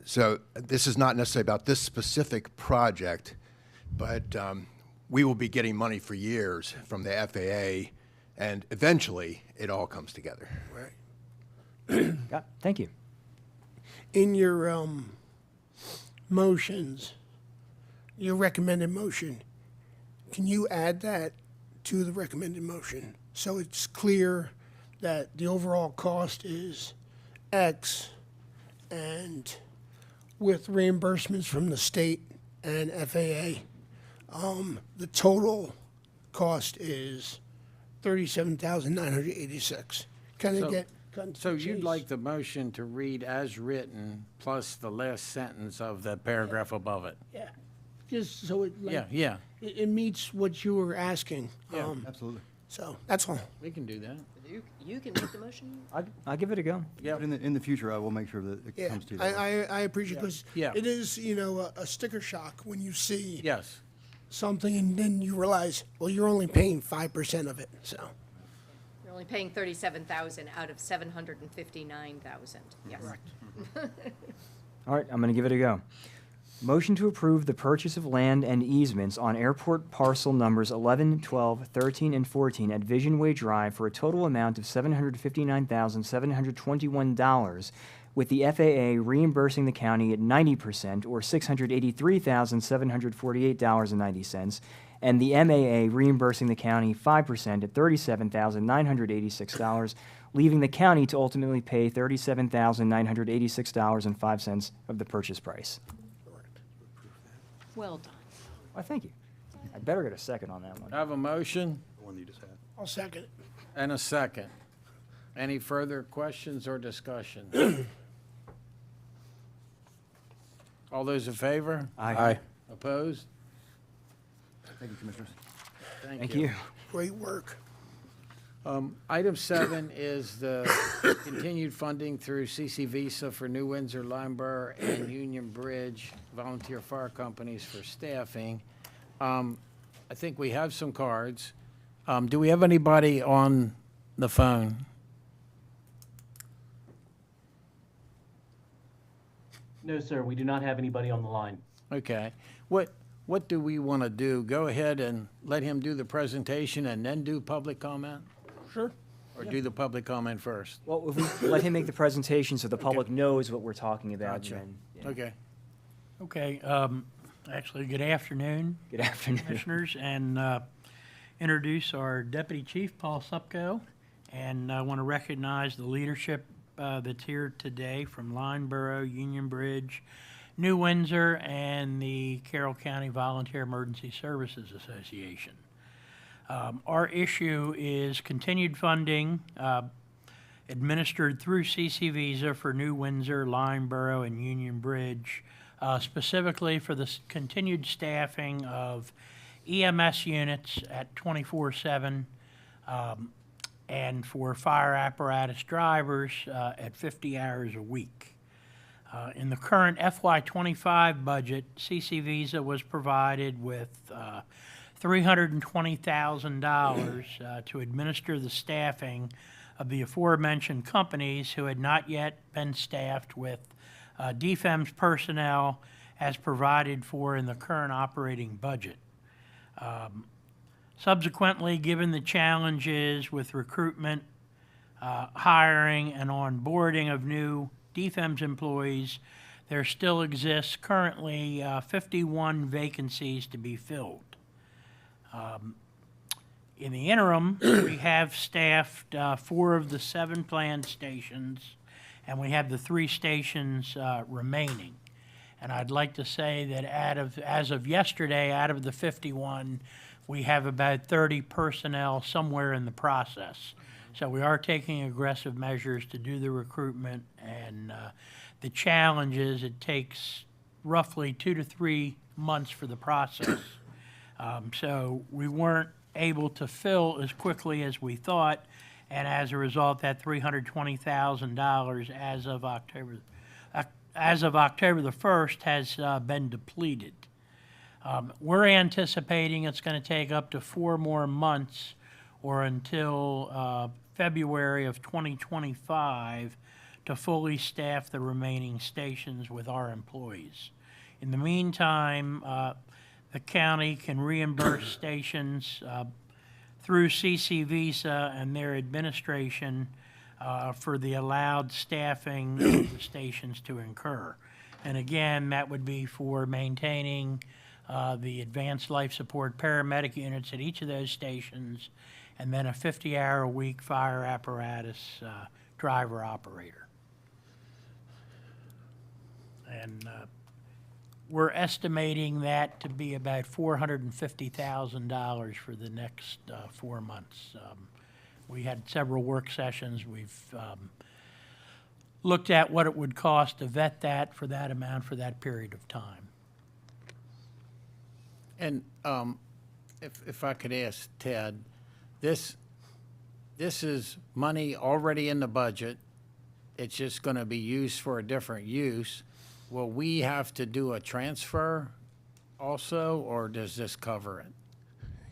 So this is not necessarily about this specific project, but we will be getting money for years from the FAA, and eventually it all comes together. Thank you. In your motions, your recommended motion, can you add that to the recommended motion so it's clear that the overall cost is X, and with reimbursements from the state and FAA, the total cost is $37,986. Kind So- of get cut to So the you'd chase. like the motion to read as written, plus the last sentence of the paragraph above it? Yeah, just so it like, Yeah. it meets what you were asking. Yeah. Absolutely. So that's all. We can do that. You can make the motion? I'll give it a go. Yeah. But in the future, I will make sure that it Yeah, comes to that. I appreciate because Yeah. it is, a sticker shock when you see Yes. something and then you realize, well, you're only paying 5% of it. So You're only paying $37,000 out of $759,000. Yes. All right, I'm going to give it a go. Motion to approve the purchase of land and easements on airport parcel numbers 11, 12, 13, and 14 at Vision Way Drive for a total amount of $759,721, with the FAA reimbursing the county at 90% or $683,748.90, and the MAA reimbursing the county 5% at $37,986, leaving the county to ultimately pay $37,986.05 of the purchase price. Well done. Why, thank you. I better get a second on that one. I have a motion The one you just had. I'll second it. and a second. Any further questions or discussion? All those in favor? Aye. Opposed? Thank you, Commissioners. Thank you. Great work. Item 7 is the continued funding through CC Visa for New Windsor, Limeboro, and Union Bridge volunteer fire companies for staffing. I think we have some cards. Do we have anybody on the phone? No, sir, we do not have anybody on the line. Okay. What do we want to do? Go ahead and let him do the presentation and then do public comment? Sure. Or do the public comment first? Well, if we let him make the presentation so the public knows what we're talking about. Gotcha. then, yeah. Okay. Okay, actually, good afternoon. Good afternoon. Commissioners, and introduce our Deputy Chief, Paul Supko, and I want to recognize the leadership that's here today from Lineborough, Union Bridge, New Windsor, and the Carroll County Volunteer Emergency Services Association. Our issue is continued funding administered through CC Visa for New Windsor, Lineborough, and Union Bridge, specifically for the continued staffing of EMS units at 24/7 and for fire apparatus drivers at 50 hours a week. In the current FY25 budget, CC Visa was provided with $320,000 to administer the staffing of the aforementioned companies who had not yet been staffed with DFEMS personnel as provided for in the current operating budget. Subsequently, given the challenges with recruitment, hiring, and onboarding of new DFEMS employees, there still exists currently 51 vacancies to be filled. In the interim, we have staffed 4 of the 7 planned stations, and we have the 3 stations remaining. And I'd like to say that as of yesterday, out of the 51, we have about 30 personnel somewhere in the process. So we are taking aggressive measures to do the recruitment, and the challenge is it takes roughly 2 to 3 months for the process. So we weren't able to fill as quickly as we thought, and as a result, that $320,000 as of October the 1st has been depleted. We're anticipating it's going to take up to 4 more months or until February of 2025 to fully staff the remaining stations with our employees. In the meantime, the county can reimburse stations through CC Visa and their administration for the allowed staffing of the stations to incur. And again, that would be for maintaining the advanced life support paramedic units at each of those stations, and then a 50-hour-a-week fire apparatus driver operator. And we're estimating that to be about $450,000 for the next 4 months. We had several work sessions. We've looked at what it would cost to vet that for that amount for that period of time. And if I could ask Ted, this is money already in the budget. It's just going to be used for a different use. Will we have to do a transfer also, or does this cover it?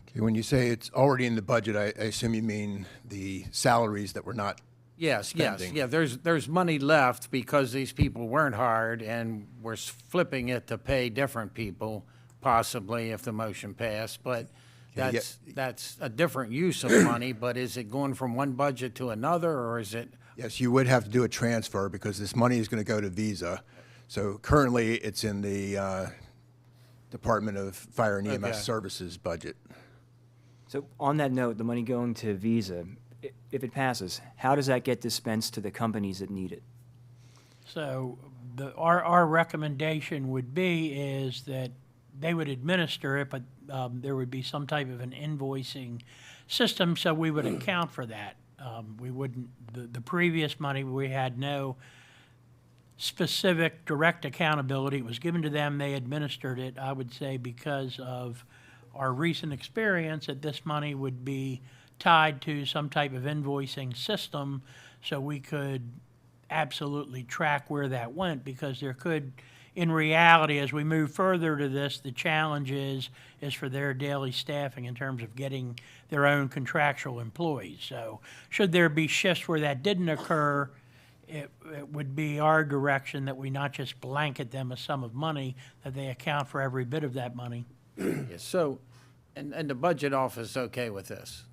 Okay, when you say it's already in the budget, I assume you mean the salaries that were not Yes, yes, spending. yeah, there's money left because these people weren't hired, and we're flipping it to pay different people, possibly, if the motion passed, but Yeah, that's a different use of money, but is it going from one budget to another, or is it? Yes, you would have to do a transfer because this money is going to go to Visa. So currently, it's in the Department of Fire and EMS Okay. Services budget. So on that note, the money going to Visa, if it passes, how does that get dispensed to the companies that need it? So our recommendation would be is that they would administer it, but there would be some type of an invoicing system, so we would account for that. We wouldn't, the previous money, we had no specific direct accountability. It was given to them, they administered it. I would say because of our recent experience that this money would be tied to some type of invoicing system so we could absolutely track where that went, because there could, in reality, as we move further to this, the challenge is for their daily staffing in terms of getting their own contractual employees. So should there be shifts where that didn't occur, it would be our direction that we not just blanket them a sum of money, that they account for every bit of that money. Yes, so, and the budget office is okay with this?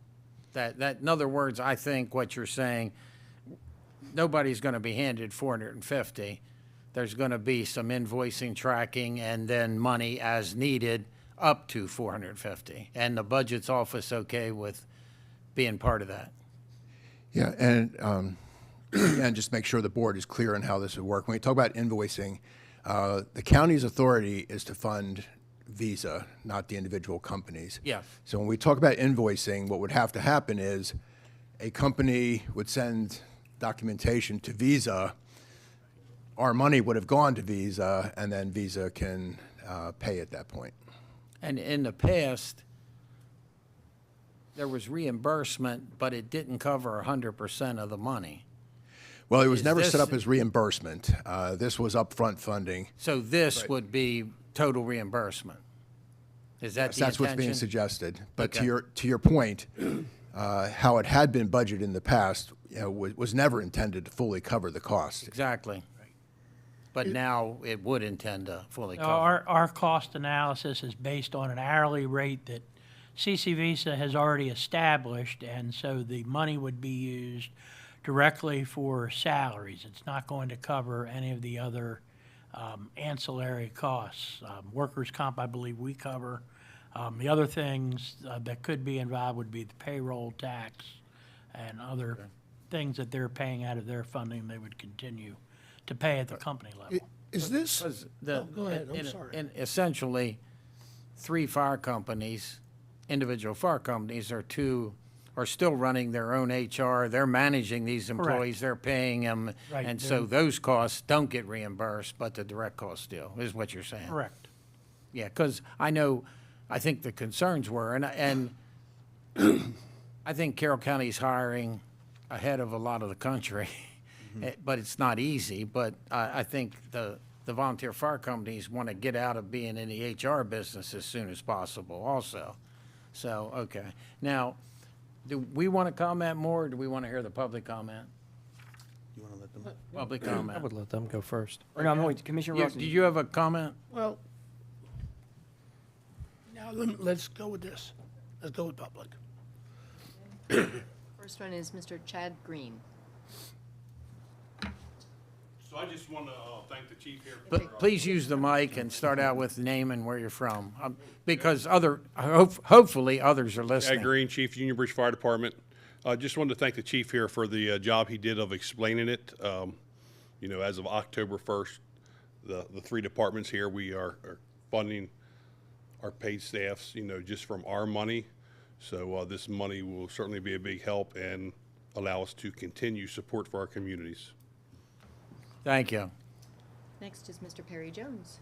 That, in other words, I think what you're saying, nobody's going to be handed 450. There's going to be some invoicing, tracking, and then money as needed up to 450. And the budget's office okay with being part of that? Yeah, and and just make sure the board is clear on how this would work. When we talk about invoicing, the county's authority is to fund Visa, not the individual companies. Yes. So when we talk about invoicing, what would have to happen is a company would send documentation to Visa. Our money would have gone to Visa, and then Visa can pay at that point. And in the past, there was reimbursement, but it didn't cover 100% of the money. Well, it was Is never this- set up as reimbursement. This was upfront funding. So this would be total reimbursement? Is that Yes, the that's what's being intention? suggested. But Okay. to your point, how it had been budgeted in the past, was never intended to fully cover the cost. Exactly. But now it would intend to fully cover. Our cost analysis is based on an hourly rate that CC Visa has already established, and so the money would be used directly for salaries. It's not going to cover any of the other ancillary costs. Workers' comp, I believe we cover. The other things that could be involved would be the payroll tax and other things that they're paying out of their funding they would continue to pay at the company level. Is this? Because Go ahead, I'm sorry. And essentially, 3 fire companies, individual fire companies, are still running their own HR. They're managing these employees. They're paying them. Right, And so they're- those costs don't get reimbursed, but the direct costs do, is what you're saying. Correct. Yeah, because I think the concerns were, and I think Carroll County's hiring ahead of a lot of the country, but it's not easy. But I think the volunteer fire companies want to get out of being in the HR business as soon as possible also. So, okay. Now, do we want to comment more, or do we want to hear the public comment? You want to let them? Public I comment. would let them go first. Or no, I'm wait, Commissioner Ross. Did you have a comment? Well, now let's go with this. Let's go with public. First one is Mr. Chad Green. So I just want to thank the chief here. But please use the mic and start out with name and where you're from, because hopefully others are listening. Chad Green, Chief, Union Bridge Fire Department. Just wanted to thank the chief here for the job he did of explaining it. As of October 1st, the 3 departments here, we are funding our paid staffs, just from our money. So this money will certainly be a big help and allow us to continue support for our communities. Thank you. Next is Mr. Perry Jones.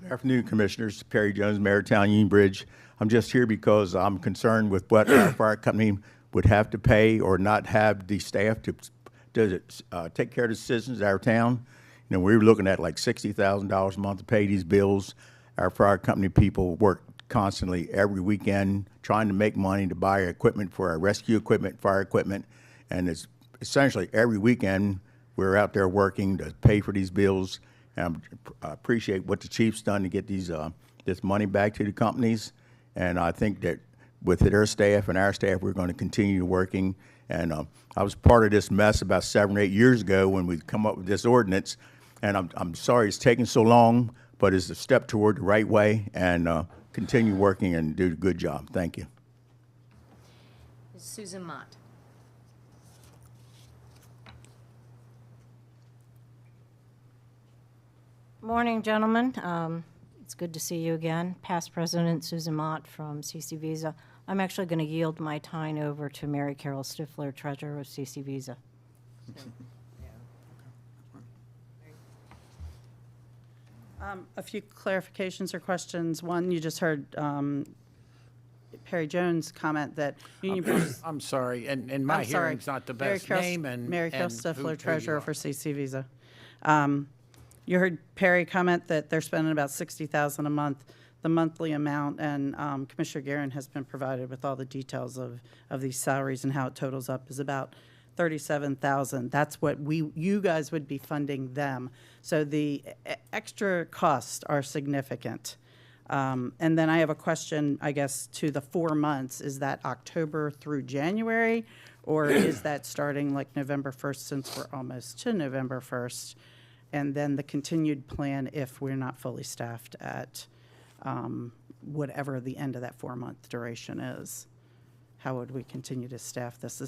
Good afternoon, Commissioners. Perry Jones, Mayor of Town, Union Bridge. I'm just here because I'm concerned with what our fire company would have to pay or not have the staff to take care of the citizens of our town. We were looking at like $60,000 a month to pay these bills. Our fire company people work constantly every weekend trying to make money to buy equipment for our rescue equipment, fire equipment, and it's essentially every weekend we're out there working to pay for these bills. And I appreciate what the chief's done to get this money back to the companies, and I think that with their staff and our staff, we're going to continue working. And I was part of this mess about 7 or 8 years ago when we come up with this ordinance, and I'm sorry it's taken so long, but it's a step toward the right way, and continue working and do a good job. Thank you. Ms. Susan Mott. Morning, gentlemen. It's good to see you again. Past President Susan Mott from CC Visa. I'm actually going to yield my time over to Mary Carol Stifler, Treasurer of CC Visa. A few clarifications or questions. One, you just heard Perry Jones comment that Union Bridge. I'm sorry, and my I'm sorry. hearing's not the Mary best Carol- name, and Mary Carol and who Stifler, you Treasurer are. for CC Visa. You heard Perry comment that they're spending about $60,000 a month, the monthly amount, and Commissioner Guerin has been provided with all the details of these salaries and how it totals up is about $37,000. That's what you guys would be funding them. So the extra costs are significant. And then I have a question, I guess, to the 4 months. Is that October through January, or is that starting like November 1st, since we're almost to November 1st? And then the continued plan if we're not fully staffed at whatever the end of that 4-month duration is. How would we continue to staff this?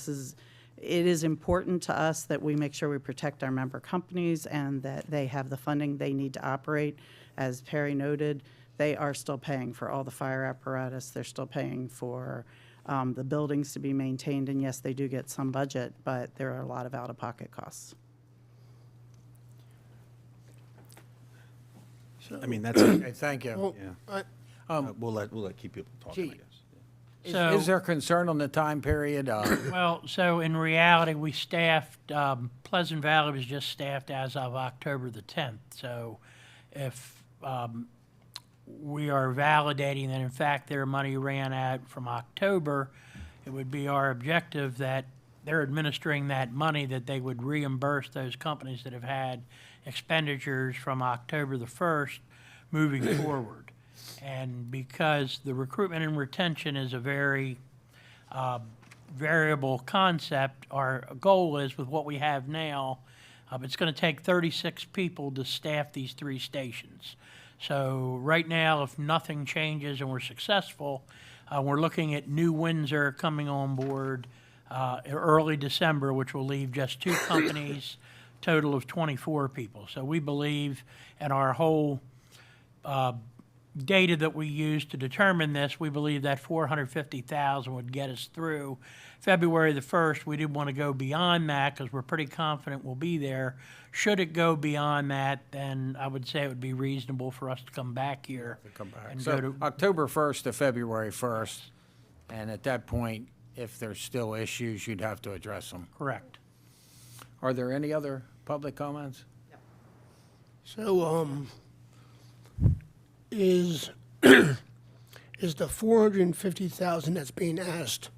It is important to us that we make sure we protect our member companies and that they have the funding they need to operate. As Perry noted, they are still paying for all the fire apparatus. They're still paying for the buildings to be maintained. And yes, they do get some budget, but there are a lot of out-of-pocket costs. I mean, that's, Okay, thank you. Well, we'll let keep people talking, I Gee. guess. Is there concern on the time period? Well, so in reality, we staffed, Pleasant Valley was just staffed as of October the 10th. So if we are validating that in fact their money ran out from October, it would be our objective that they're administering that money, that they would reimburse those companies that have had expenditures from October the 1st moving forward. And because the recruitment and retention is a very variable concept, our goal is with what we have now, it's going to take 36 people to staff these 3 stations. So right now, if nothing changes and we're successful, we're looking at New Windsor coming on board early December, which will leave just 2 companies, total of 24 people. So we believe, and our whole data that we use to determine this, we believe that 450,000 would get us through February the 1st. We didn't want to go beyond that because we're pretty confident we'll be there. Should it go beyond that, then I would say it would be reasonable for us to come back here. And go So to, October 1st to February 1st, and at that point, if there's still issues, you'd have to address them. correct. Are there any other public comments? So, is is the 450,000 that's being asked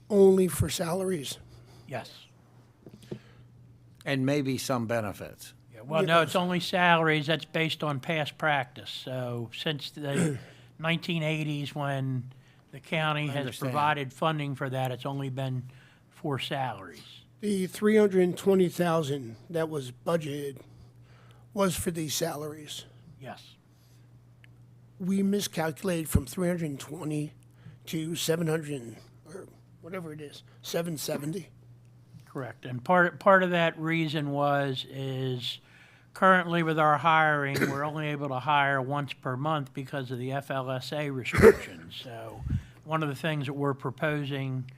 only for salaries? Yes. And maybe some benefits. Yeah, well, no, it's only salaries. That's based on past practice. So since the 1980s, when the county has understand. provided funding for that, it's only been for salaries. The 320,000 that was budgeted was for these salaries. Yes. We miscalculated from 320 to 700, or whatever it is, 770. Correct. And part of that reason is currently with our hiring, we're only able to hire once per month because of the FLSA restrictions. So one of the things that we're proposing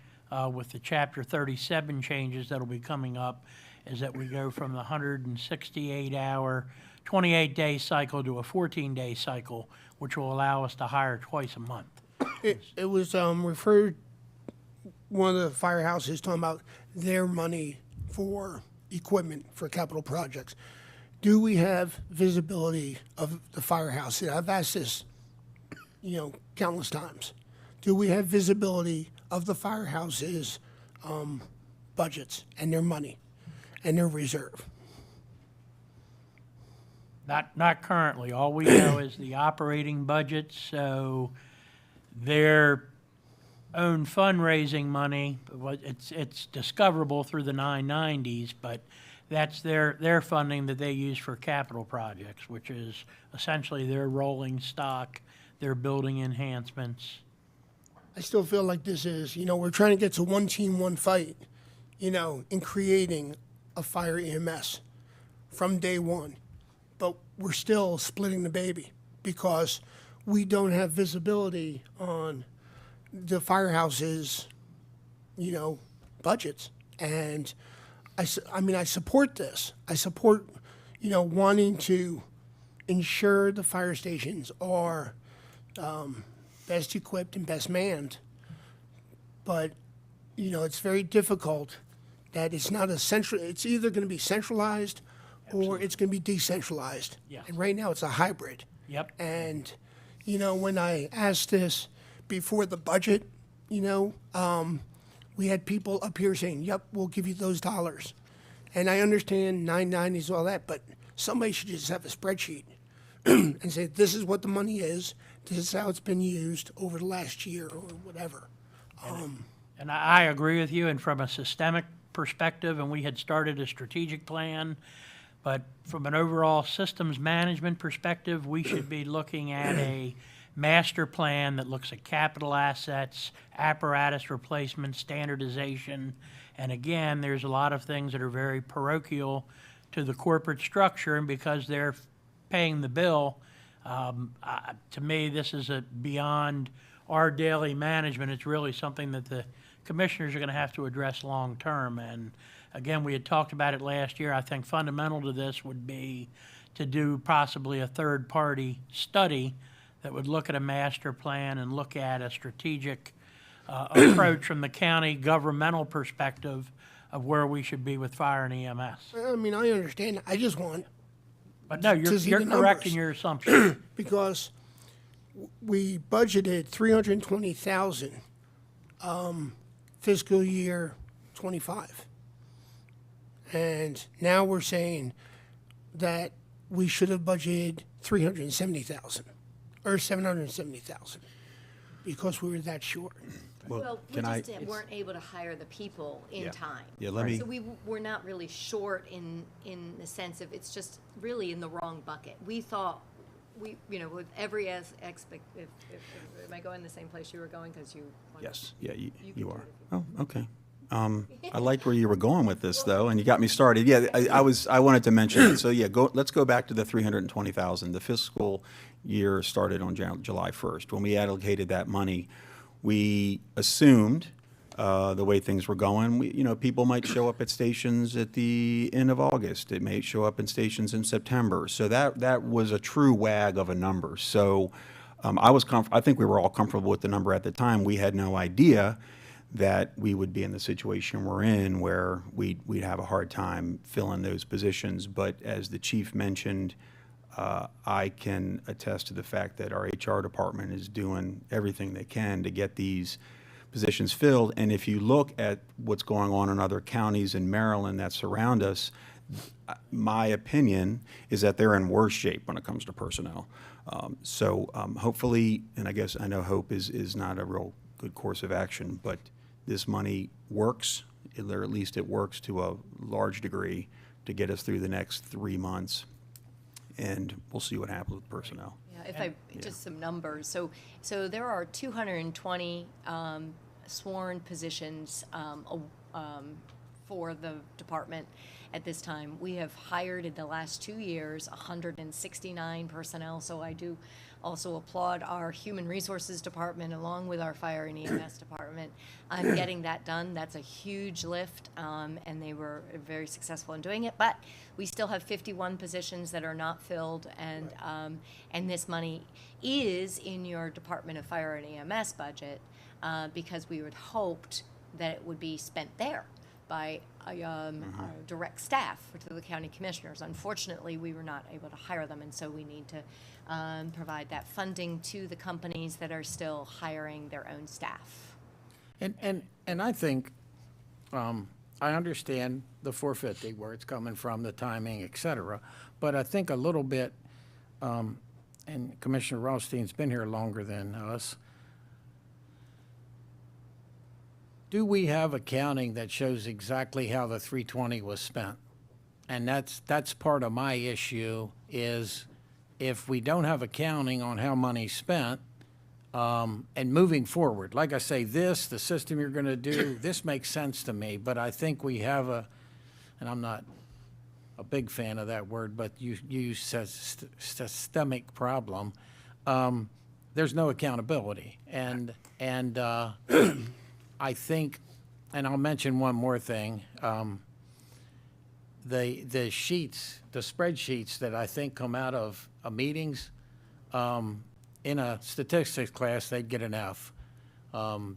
with the Chapter 37 changes that'll be coming up is that we go from the 168-hour, 28-day cycle to a 14-day cycle, which will allow us to hire twice a month. It was referred, one of the firehouses talking about their money for equipment for capital projects. Do we have visibility of the firehouse? And I've asked this, countless times. Do we have visibility of the firehouse's budgets and their money and their reserve? Not currently. All we know is the operating budget, so their own fundraising money, it's discoverable through the 990s, but that's their funding that they use for capital projects, which is essentially their rolling stock, their building enhancements. I still feel like this is, we're trying to get to one team, one fight, in creating a fire EMS from day one. But we're still splitting the baby because we don't have visibility on the firehouse's, budgets. And I support this. I support, wanting to ensure the fire stations are best equipped and best manned. But, it's very difficult that it's not it's either going to be centralized or it's going to be decentralized. Yeah. And right now it's a hybrid. Yep. And, when I asked this before the budget, we had people up here saying, yep, we'll give you those dollars. And I understand 990s, all that, but somebody should just have a spreadsheet and say, this is what the money is, this is how it's been used over the last year or whatever. And I agree with you, and from a systemic perspective, and we had started a strategic plan, but from an overall systems management perspective, we should be looking at a master plan that looks at capital assets, apparatus replacement, standardization. And again, there's a lot of things that are very parochial to the corporate structure, and because they're paying the bill, to me, this is beyond our daily management. It's really something that the commissioners are going to have to address long-term. And again, we had talked about it last year. I think fundamental to this would be to do possibly a third-party study that would look at a master plan and look at a strategic approach from the county governmental perspective of where we should be with fire and EMS. I mean, I understand. I just want But no, to see you're the correct in numbers. your assumption. Because we budgeted 320,000 fiscal year 25. And now we're saying that we should have budgeted 370,000 or 770,000 because we were that short. Well, we can I- just weren't able to hire the people in Yeah. time. Yeah, let me- So we're not really short in the sense of, it's just really in the wrong bucket. We thought, with every expect, am I going the same place you were going? Because you. Yes, yeah, can you do are. it. Oh, okay. I liked where you were going with this, though, and you got me started. Yeah, I wanted to mention it. So, yeah, let's go back to the 320,000. The fiscal year started on July 1st. When we allocated that money, we assumed, the way things were going, people might show up at stations at the end of August. It may show up in stations in September. So that was a true wag of a number. So I think we were all comfortable with the number at the time. We had no idea that we would be in the situation we're in where we'd have a hard time filling those positions. But as the chief mentioned, I can attest to the fact that our HR department is doing everything they can to get these positions filled. And if you look at what's going on in other counties in Maryland that surround us, my opinion is that they're in worse shape when it comes to personnel. So hopefully, and I know hope is not a real good course of action, but this money works, or at least it works to a large degree to get us through the next 3 months. And we'll see what happens with personnel. Yeah, just some numbers. So there are 220 sworn positions for the department at this time. We have hired in the last 2 years 169 personnel. So I do also applaud our human resources department along with our fire and EMS department on getting that done. That's a huge lift, and they were very successful in doing it. But we still have 51 positions that are not filled, and this money is in your Department of Fire and EMS budget because we had hoped that it would be spent there by our direct staff to the county commissioners. Unfortunately, we were not able to hire them, and so we need to provide that funding to the companies that are still hiring their own staff. And I think, I understand the 450, where it's coming from, the timing, et cetera, but I think a little bit, and Commissioner Rothstein's been here longer than us, do we have accounting that shows exactly how the 320 was spent? And that's part of my issue is if we don't have accounting on how money's spent, and moving forward, like I say, the system you're going to do, this makes sense to me, but I think we have and I'm not a big fan of that word, but you use systemic problem. There's no accountability. And I think, and I'll mention one more thing, the sheets, the spreadsheets that I think come out of meetings, in a statistics class, they'd get an F.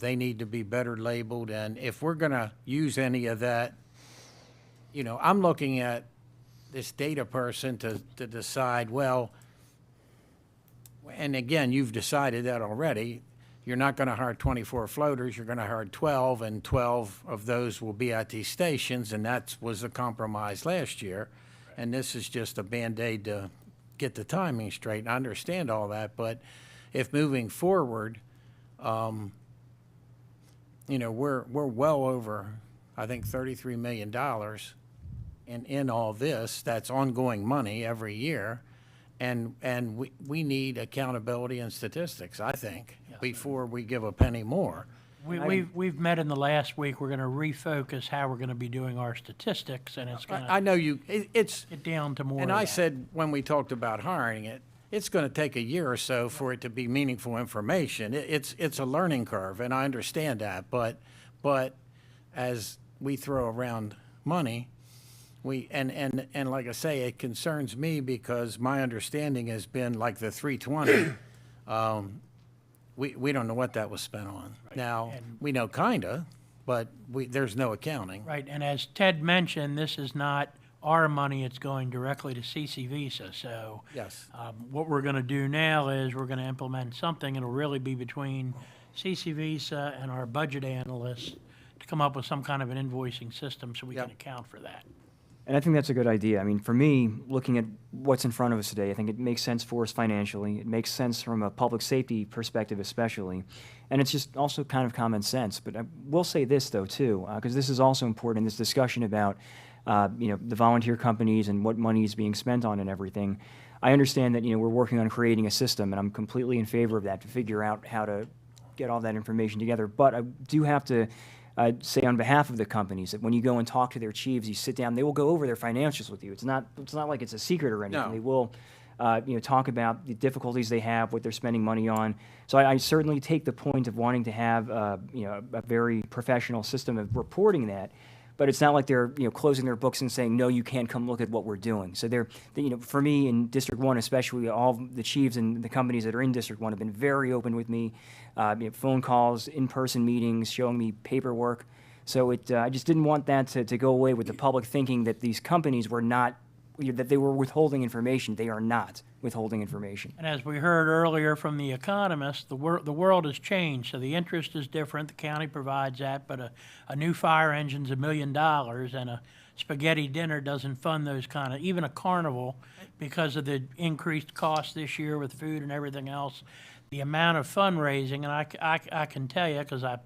They need to be better labeled, and if we're going to use any of that, I'm looking at this data person to decide, well, and again, you've decided that already. You're not going to hire 24 floaters, you're going to hire 12, and 12 of those will be at these stations, and that was a compromise last year. And this is just a Band-Aid to get the timing straight. And I understand all that, but if moving forward, we're well over, I think, $33 million in all this. That's ongoing money every year. And we need accountability and statistics, I think, before we give a penny more. We've met in the last week. We're going to refocus how we're going to be doing our statistics, and it's going I to know it's get down to more And of I that. said, when we talked about hiring it, it's going to take a year or so for it to be meaningful information. It's a learning curve, and I understand that. But as we throw around money, and like I say, it concerns me because my understanding has been like the 320. We don't know what that was spent on. Now, we know kinda, but there's no accounting. Right, and as Ted mentioned, this is not our money, it's going directly to CC Visa. So Yes. what we're going to do now is we're going to implement something. It'll really be between CC Visa and our budget analysts to come up with some kind of an invoicing system so we can account for that. And I think that's a good idea. I mean, for me, looking at what's in front of us today, I think it makes sense for us financially. It makes sense from a public safety perspective especially. And it's just also kind of common sense. But I will say this, though, too, because this is also important in this discussion about, the volunteer companies and what money is being spent on and everything. I understand that, we're working on creating a system, and I'm completely in favor of that, to figure out how to get all that information together. But I do have to say on behalf of the companies that when you go and talk to their chiefs, you sit down, they will go over their financials with you. It's not like it's a secret or anything. No. They will, talk about the difficulties they have, what they're spending money on. So I certainly take the point of wanting to have, a very professional system of reporting that. But it's not like they're, closing their books and saying, no, you can't come look at what we're doing. So for me in District 1 especially, all the chiefs and the companies that are in District 1 have been very open with me, phone calls, in-person meetings, showing me paperwork. So I just didn't want that to go away with the public thinking that these companies were not, that they were withholding information. They are not withholding information. And as we heard earlier from the economist, the world has changed, so the interest is different. The county provides that, but a new fire engine's $1 million, and a spaghetti dinner doesn't fund those kind of, even a carnival, because of the increased cost this year with food and everything else. The amount of fundraising, and I can tell you, because I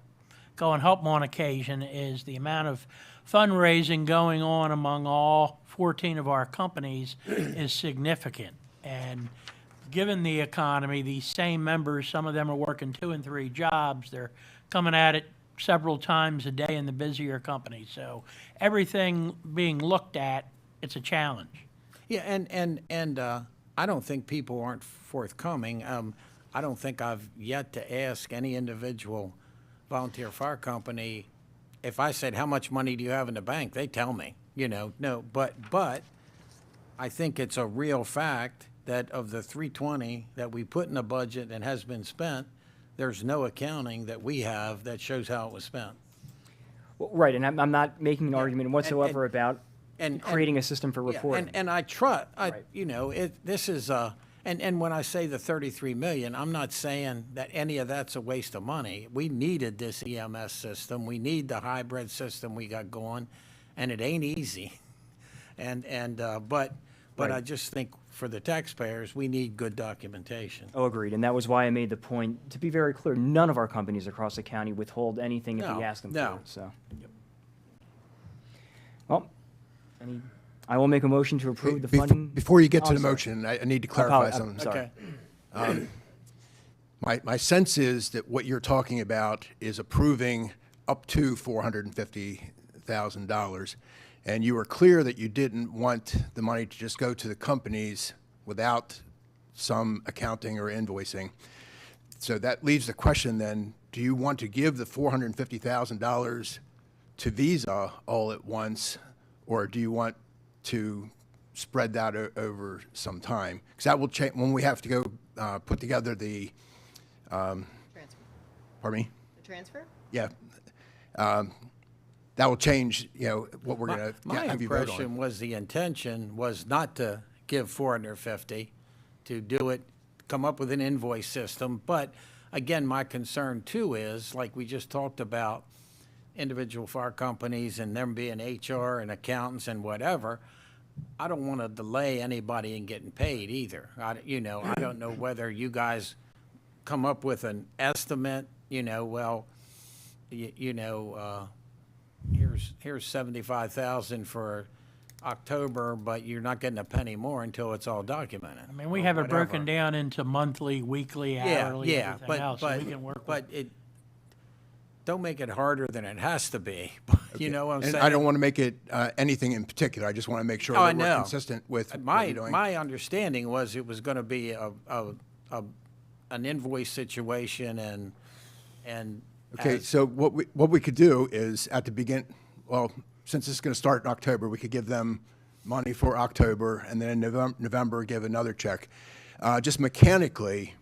go and help them on occasion, is the amount of fundraising going on among all 14 of our companies is significant. And given the economy, these same members, some of them are working 2 and 3 jobs. They're coming at it several times a day in the busier companies. So everything being looked at, it's a challenge. Yeah, and I don't think people aren't forthcoming. I don't think I've yet to ask any individual volunteer fire company. If I said, how much money do you have in the bank? They tell me, no, but I think it's a real fact that of the 320 that we put in the budget and has been spent, there's no accounting that we have that shows how it was spent. Well, right, and I'm not making an argument whatsoever about creating a system for reporting. And I trust, this is, and when I say the 33 million, I'm not saying that any of that's a waste of money. We needed this EMS system. We need the hybrid system we got going, and it ain't easy. But Right. I just think for the taxpayers, we need good documentation. Oh, agreed. And that was why I made the point, to be very clear, none of our companies across the county withhold anything if we ask them No. for it, so. Well, I will make a motion to approve the funding. Before you get to Oh, the sorry. motion, I need to clarify something. Sorry. My sense is that what you're talking about is approving up to $450,000. And you were clear that you didn't want the money to just go to the companies without some accounting or invoicing. So that leaves the question then, do you want to give the $450,000 to Visa all at once, or do you want to spread that over some time? Because that will change when we have to go put together the, Transfer. pardon me? The transfer? Yeah. That will change, what we're going to My have you vote on. impression was the intention was not to give 450, to do it, come up with an invoice system. But again, my concern too is, like we just talked about, individual fire companies and them being HR and accountants and whatever. I don't want to delay anybody in getting paid either. I don't know whether you guys come up with an estimate, here's 75,000 for October, but you're not getting a penny more until it's all documented. I mean, we or have it whatever. broken down into monthly, weekly, Yeah, hourly, yeah, everything else, so we can work with. but it, don't make it harder than it has to be. You know what I'm And saying? I don't want to make it anything in particular. I just want to make sure Oh, I that we're know. consistent with what My, we're doing. my understanding was it was gonna be an invoice situation and. Okay, as- so what we could do is at the well, since it's going to start in October, we could give them money for October, and then in November give another check. Just mechanically,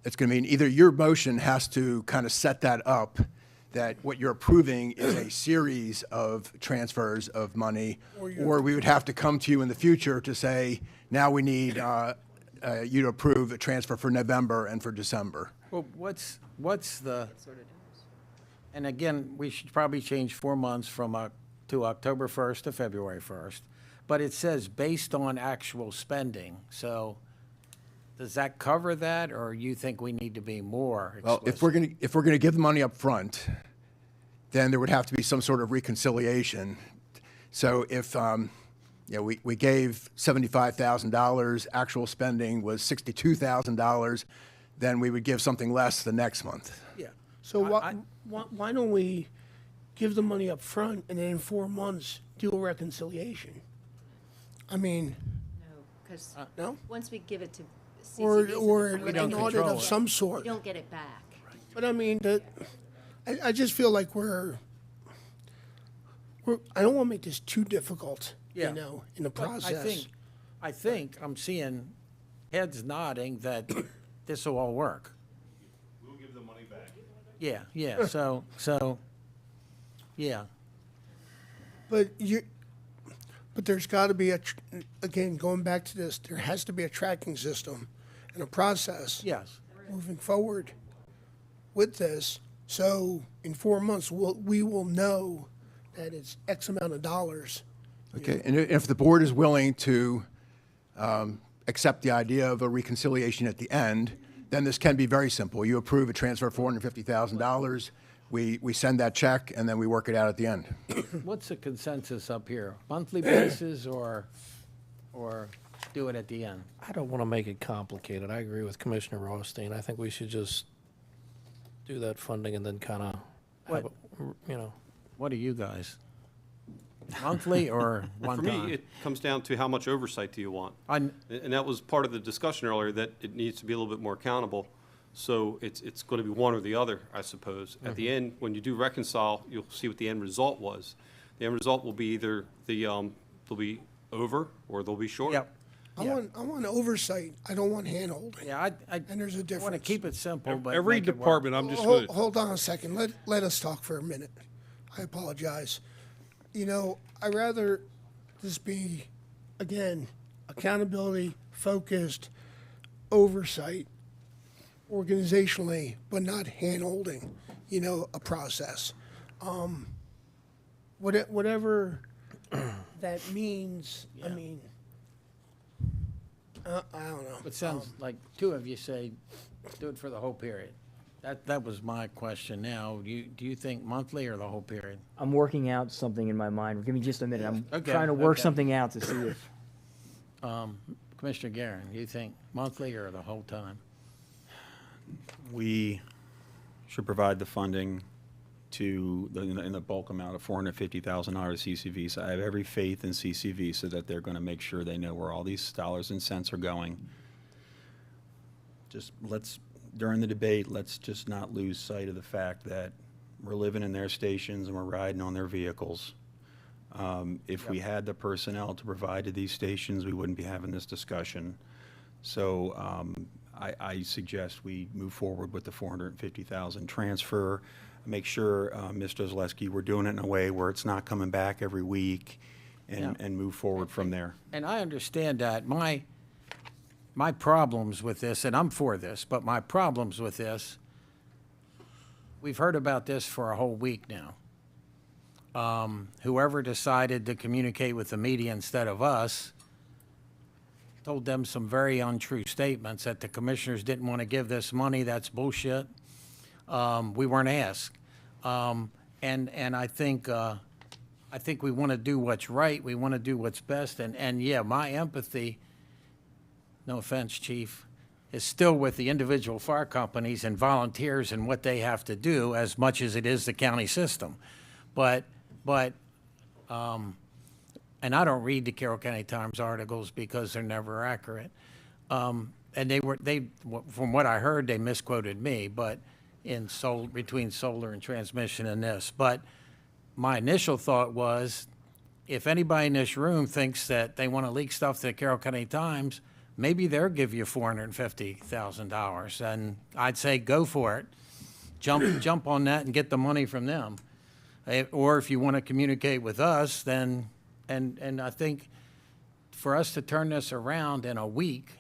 it's going to mean either your motion has to kind of set that up, that what you're approving is a series of transfers of money, or we would have to come to you in the future to say, now we need you to approve a transfer for November and for December. Well, what's the, and again, we should probably change 4 months from to October 1st to February 1st, but it says based on actual spending, so does that cover that, or you think we need to be more Well, explicit? if we're gonna give the money up front, then there would have to be some sort of reconciliation. So if, we gave $75,000, actual spending was $62,000, then we would give something less the next month. Yeah. So why don't we give the money up front and then in 4 months do a reconciliation? I mean, No, because no? once we give it to Or, CCVs, or it's an not- audit of some sort. You don't get it back. But I mean, I just feel like I don't want to make this too difficult, Yeah. you know, in the But process. I think I'm seeing heads nodding that this will all work. We'll give the money back. Yeah, so, yeah. But there's got to be again, going back to this, there has to be a tracking system and a process. Yes. Moving forward with this, so in 4 months, we will know that it's X amount of dollars. Okay, and if the board is willing to accept the idea of a reconciliation at the end, then this can be very simple. You approve a transfer of $450,000, we send that check, and then we work it out at the end. What's the consensus up here? Monthly basis or do it at the end? I don't want to make it complicated. I agree with Commissioner Rothstein. I think we should just do that funding and then kind of have, What do you guys? Monthly or one For time? me, it comes down to how much oversight do you want? I'm- And that was part of the discussion earlier, that it needs to be a little bit more accountable. So it's going to be one or the other, I suppose. At the end, when you do reconcile, you'll see what the end result was. The end result will be either they'll be over or they'll be short. Yep. I want oversight. I don't want handholding. Yeah, And there's a difference. want to keep it simple, but Every make it work. department, I'm just Hold, going hold on a second. Let us talk for a minute. I apologize. You know, I'd rather this be, again, accountability, focused, oversight, organizationally, but not hand-holding, a process. Whatever that means, I mean, I don't know. It sounds like two of you say, do it for the whole period. That was my question now. Do you think monthly or the whole period? I'm working out something in my mind. Give me just a minute. I'm Okay, trying to work okay. something out to see if. Commissioner Guerin, you think monthly or the whole time? We should provide the funding to, in the bulk amount of $450,000 to CCV. So I have every faith in CCV so that they're going to make sure they know where all these dollars and cents are going. Just during the debate, let's just not lose sight of the fact that we're living in their stations and we're riding on their vehicles. If we had the personnel to provide to these stations, we wouldn't be having this discussion. So I suggest we move forward with the $450,000 transfer. Make sure, Mr. Zaleski, we're doing it in a way where it's not coming back every week, and move forward from there. And I understand that. My problems with this, and I'm for this, but my problems with this, we've heard about this for a whole week now. Whoever decided to communicate with the media instead of us told them some very untrue statements that the commissioners didn't want to give this money. That's bullshit. We weren't asked. And I think I think we want to do what's right, we want to do what's best, and yeah, my empathy, no offense, Chief, is still with the individual fire companies and volunteers and what they have to do as much as it is the county system. But, and I don't read the Carroll County Times articles because they're never accurate. And from what I heard, they misquoted me, but between solar and transmission and this. But my initial thought was, if anybody in this room thinks that they want to leak stuff to the Carroll County Times, maybe they'll give you $450,000, and I'd say go for it. Jump on that and get the money from them. Or if you want to communicate with us, then, and I think for us to turn this around in a week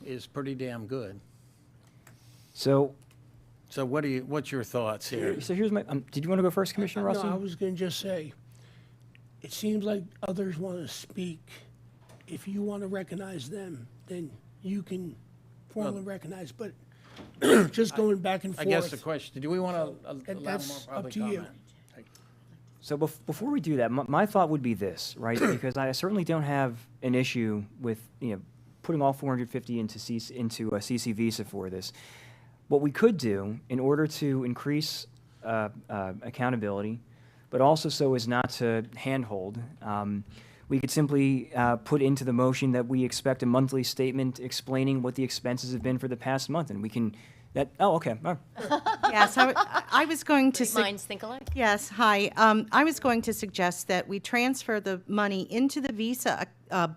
is pretty damn good. So what's your thoughts here? So here's my, did you want to go first, Commissioner Rossi? No, I was going to just say, it seems like others want to speak. If you want to recognize them, then you can formally recognize, but just going back and forth. I guess the question, do we want to allow more That's up public to you. comment? So before we do that, my thought would be this, right? Because I certainly don't have an issue with, putting all 450 into CC Visa for this. What we could do in order to increase accountability, but also so as not to handhold, we could simply put into the motion that we expect a monthly statement explaining what the expenses have been for the past month, and we can. Okay. Oh. Yes, I was going to. Great minds think alike. Yes, hi. I was going to suggest that we transfer the money into the Visa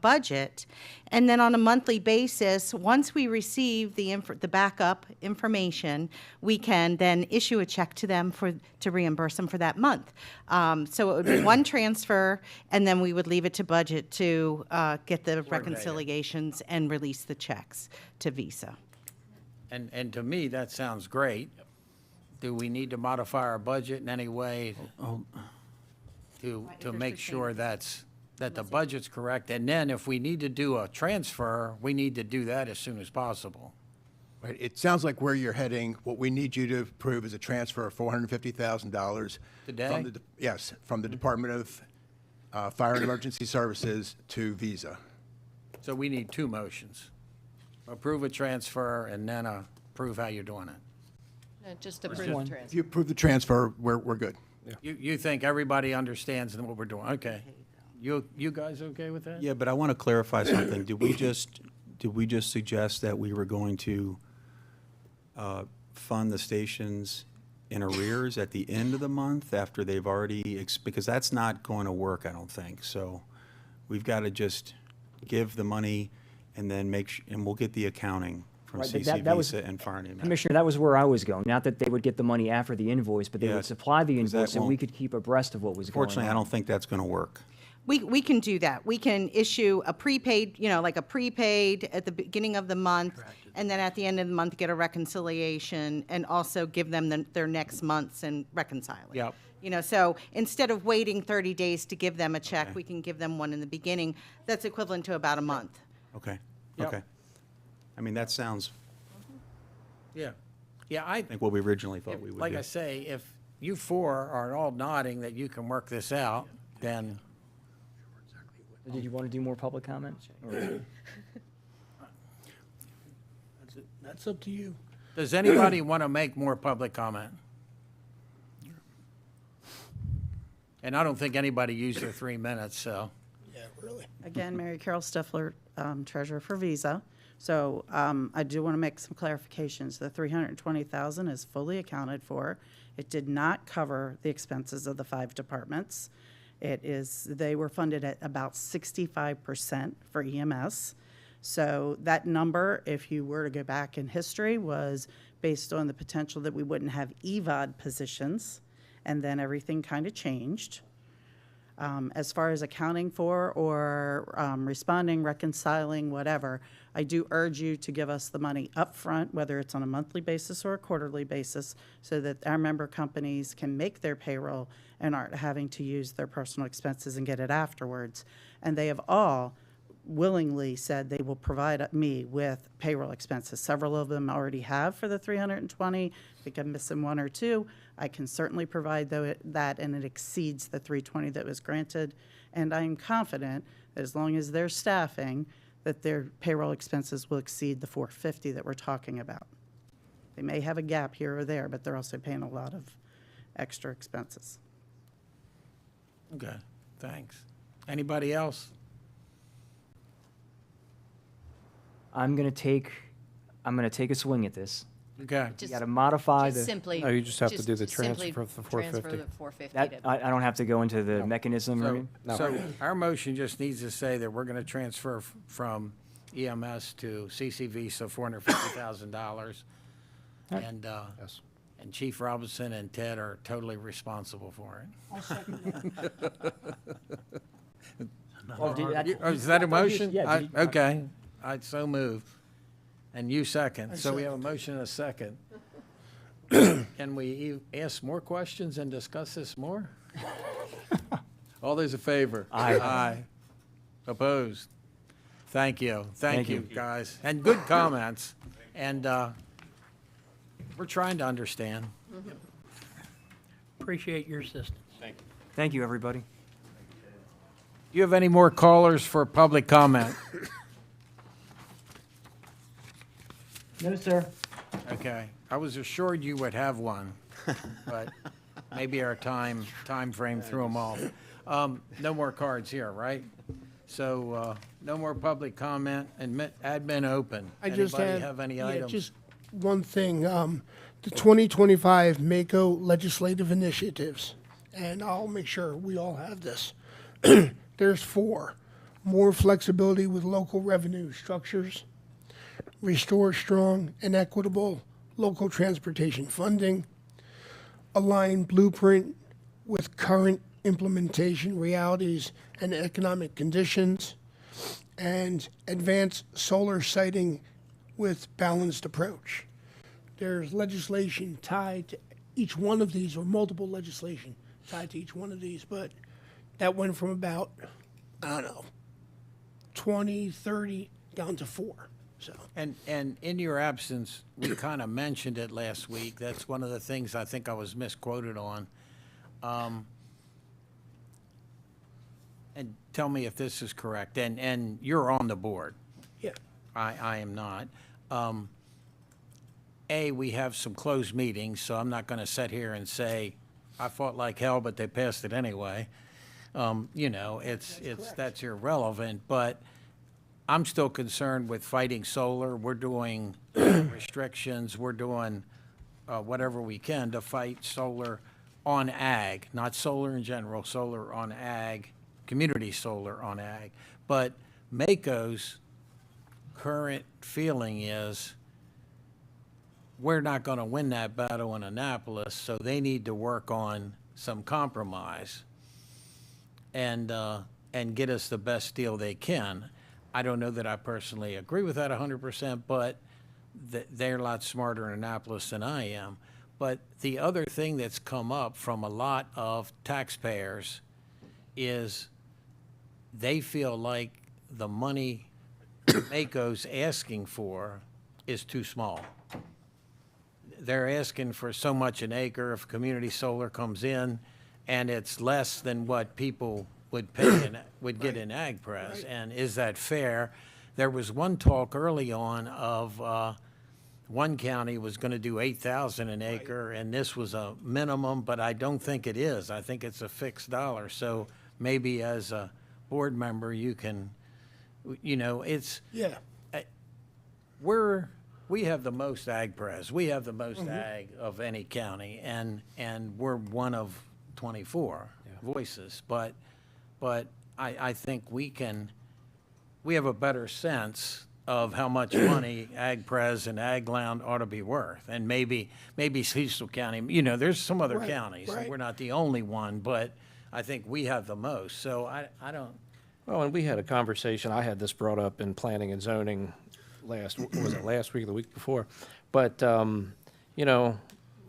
budget, and then on a monthly basis, once we receive the backup information, we can then issue a check to them to reimburse them for that month. So it would be one transfer, and then we would leave it to budget to get the reconciliations and release the checks to Visa. And to me, that sounds great. Do we need to modify our budget in any way to make sure that the budget's correct? And then if we need to do a transfer, we need to do that as soon as possible. Right, it sounds like where you're heading, what we need you to approve is a transfer of $450,000. Today? Yes, from the Department of Fire and Emergency Services to Visa. So we need two motions. Approve a transfer and then approve how you're doing it. No, just approve the transfer. If you approve the transfer, we're good. You think everybody understands what we're doing? Okay. You guys okay with that? Yeah, but I want to clarify something. Did we just suggest that we were going to fund the stations in arrears at the end of the month after they've already, because that's not going to work, I don't think. So we've got to just give the money and then and we'll get the accounting from Right, CC that was- Visa and Fire and EMS. Commissioner, that was where I was going. Not that they would get the money after the invoice, but they Yeah, would supply the 'cause that invoice and we won't- could keep abreast of what was going on. Fortunately, I don't think that's going to work. We can do that. We can issue a prepaid, like a prepaid at the beginning of the month, and then at the end of the month, get a reconciliation, and also give them their next months and reconcile it. Yep. So instead of waiting 30 days to give them a check, we can give them one in the beginning. That's equivalent to about a month. Okay, Yep. okay. I mean, that sounds, Yeah. Yeah, I I think what we originally thought we would do. like I say, if you four are all nodding that you can work this out, then Did you want to do more public comment? Or- That's up to you. does anybody want to make more public comment? And I don't think anybody used their 3 minutes, so. Yeah, really. Again, Mary Carol Stifler, Treasurer for Visa. So I do want to make some clarifications. The $320,000 is fully accounted for. It did not cover the expenses of the 5 departments. They were funded at about 65% for EMS. So that number, if you were to go back in history, was based on the potential that we wouldn't have EVOD positions, and then everything kind of changed. As far as accounting for or responding, reconciling, whatever, I do urge you to give us the money up front, whether it's on a monthly basis or a quarterly basis, so that our member companies can make their payroll and aren't having to use their personal expenses and get it afterwards. And they have all willingly said they will provide me with payroll expenses. Several of them already have for the 320. I think I'm missing one or two. I can certainly provide that, and it exceeds the 320 that was granted. And I'm confident that as long as they're staffing, that their payroll expenses will exceed the 450 that we're talking about. They may have a gap here or there, but they're also paying a lot of extra expenses. Okay, thanks. Anybody else? I'm gonna take a swing at this. Okay. You gotta modify Just the. simply. No, you just have to do the simply transfer of the Transfer 450. the 450 That, to. I don't have to go into the mechanism, So, right? No. so our motion just needs to say that we're going to transfer from EMS to CCV, so $450,000. And, Yes. and Chief Robinson and Ted are totally responsible for it. I'll second that. Oh, Is that a motion? Yeah. Okay, I so move. And you second. So we have a motion and a second. Can we ask more questions and discuss this more? All those in favor? Aye. Aye. Opposed? Thank you. Thank Thank you, you. guys. And good comments. And we're trying to understand. Appreciate your assistance. Thank you, everybody. Do you have any more callers for public comment? No, sir. Okay, I was assured you would have one, but maybe our time frame threw them off. No more cards here, right? So, no more public comment, and admin open. I just Anybody have any yeah, items? just one thing, the 2025 MACO legislative initiatives, and I'll make sure we all have this. There's 4. More flexibility with local revenue structures, restore strong and equitable local transportation funding, align blueprint with current implementation realities and economic conditions, and advance solar siting with balanced approach. There's legislation tied to each one of these, or multiple legislation tied to each one of these, but that went from about, I don't know, 20, 30, down to 4, so. And in your absence, we kind of mentioned it last week. That's one of the things I think I was misquoted on. And tell me if this is correct. And you're on the board. Yeah. I am not. We have some closed meetings, so I'm not going to sit here and say, I fought like hell, but they passed it anyway. That's irrelevant, but I'm still concerned with fighting solar. We're doing restrictions, we're doing whatever we can to fight solar on ag, not solar in general, solar on ag, community solar on ag. But MACO's current feeling is we're not going to win that battle in Annapolis, so they need to work on some compromise and get us the best deal they can. I don't know that I personally agree with that 100%, but they're a lot smarter in Annapolis than I am. But the other thing that's come up from a lot of taxpayers is they feel like the money MACO's asking for is too small. They're asking for so much an acre if community solar comes in, and it's less than what people would pay and would get in ag press. And is that fair? There was one talk early on of one county was going to do 8,000 an acre, and this was a minimum, but I don't think it is. I think it's a fixed dollar. So maybe as a board member, you can, it's Yeah. we have the most ag press. We have the most ag of any county, and we're one of 24 voices. But I think we have a better sense of how much money ag pres and ag land ought to be worth. And maybe Cecil County, there's some other Right, counties. right. We're not the only one, but I think we have the most. So I don't. Well, and we had a conversation, I had this brought up in planning and zoning was it last week or the week before? But,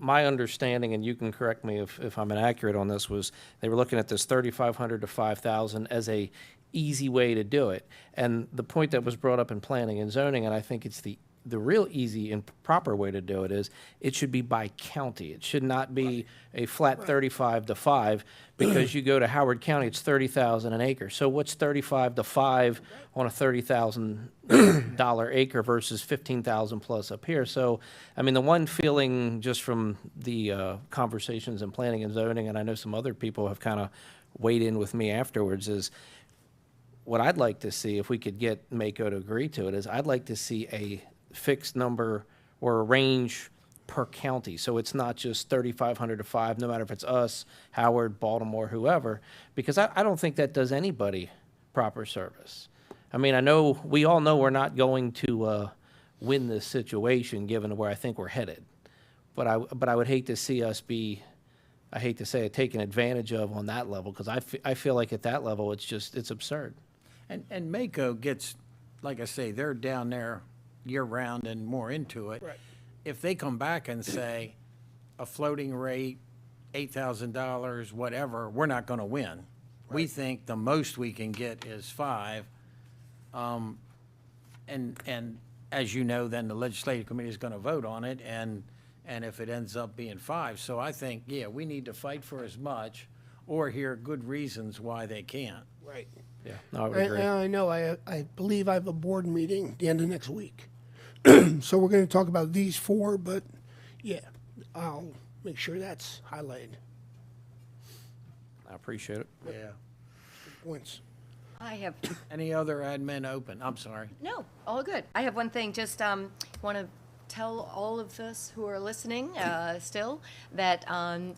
my understanding, and you can correct me if I'm inaccurate on this, was they were looking at this 3,500 to 5,000 as a easy way to do it. And the point that was brought up in planning and zoning, and I think it's the real easy and proper way to do it, is it should be by county. It should not be a flat 35 to 5, because you go to Howard County, it's 30,000 an acre. So what's 35 to 5 on a $30,000 acre versus 15,000 plus up here? So, I mean, the one feeling just from the conversations in planning and zoning, and I know some other people have kind of weighed in with me afterwards, is what I'd like to see, if we could get Mako to agree to it, is I'd like to see a fixed number or a range per county. So it's not just 3,500 to 5, no matter if it's us, Howard, Baltimore, whoever, because I don't think that does anybody proper service. I mean, we all know we're not going to win this situation given where I think we're headed. But I would hate to see us be, I hate to say it, taken advantage of on that level, because I feel like at that level it's absurd. And Mako gets, like I say, they're down there year-round and more into it. Right. If they come back and say a floating rate, $8,000, whatever, we're not going to win. We think the most we can get is 5. And as you know, then the legislative committee is going to vote on it, and if it ends up being 5. So I think, yeah, we need to fight for as much or hear good reasons why they can't. Right. Yeah, no, I would And agree. I know, I believe I have a board meeting the end of next week. So we're going to talk about these 4, but yeah, I'll make sure that's highlighted. I appreciate it. Yeah. Good points. I have, Any other admin open? I'm sorry. no, all good. I have one thing, just want to tell all of us who are listening still that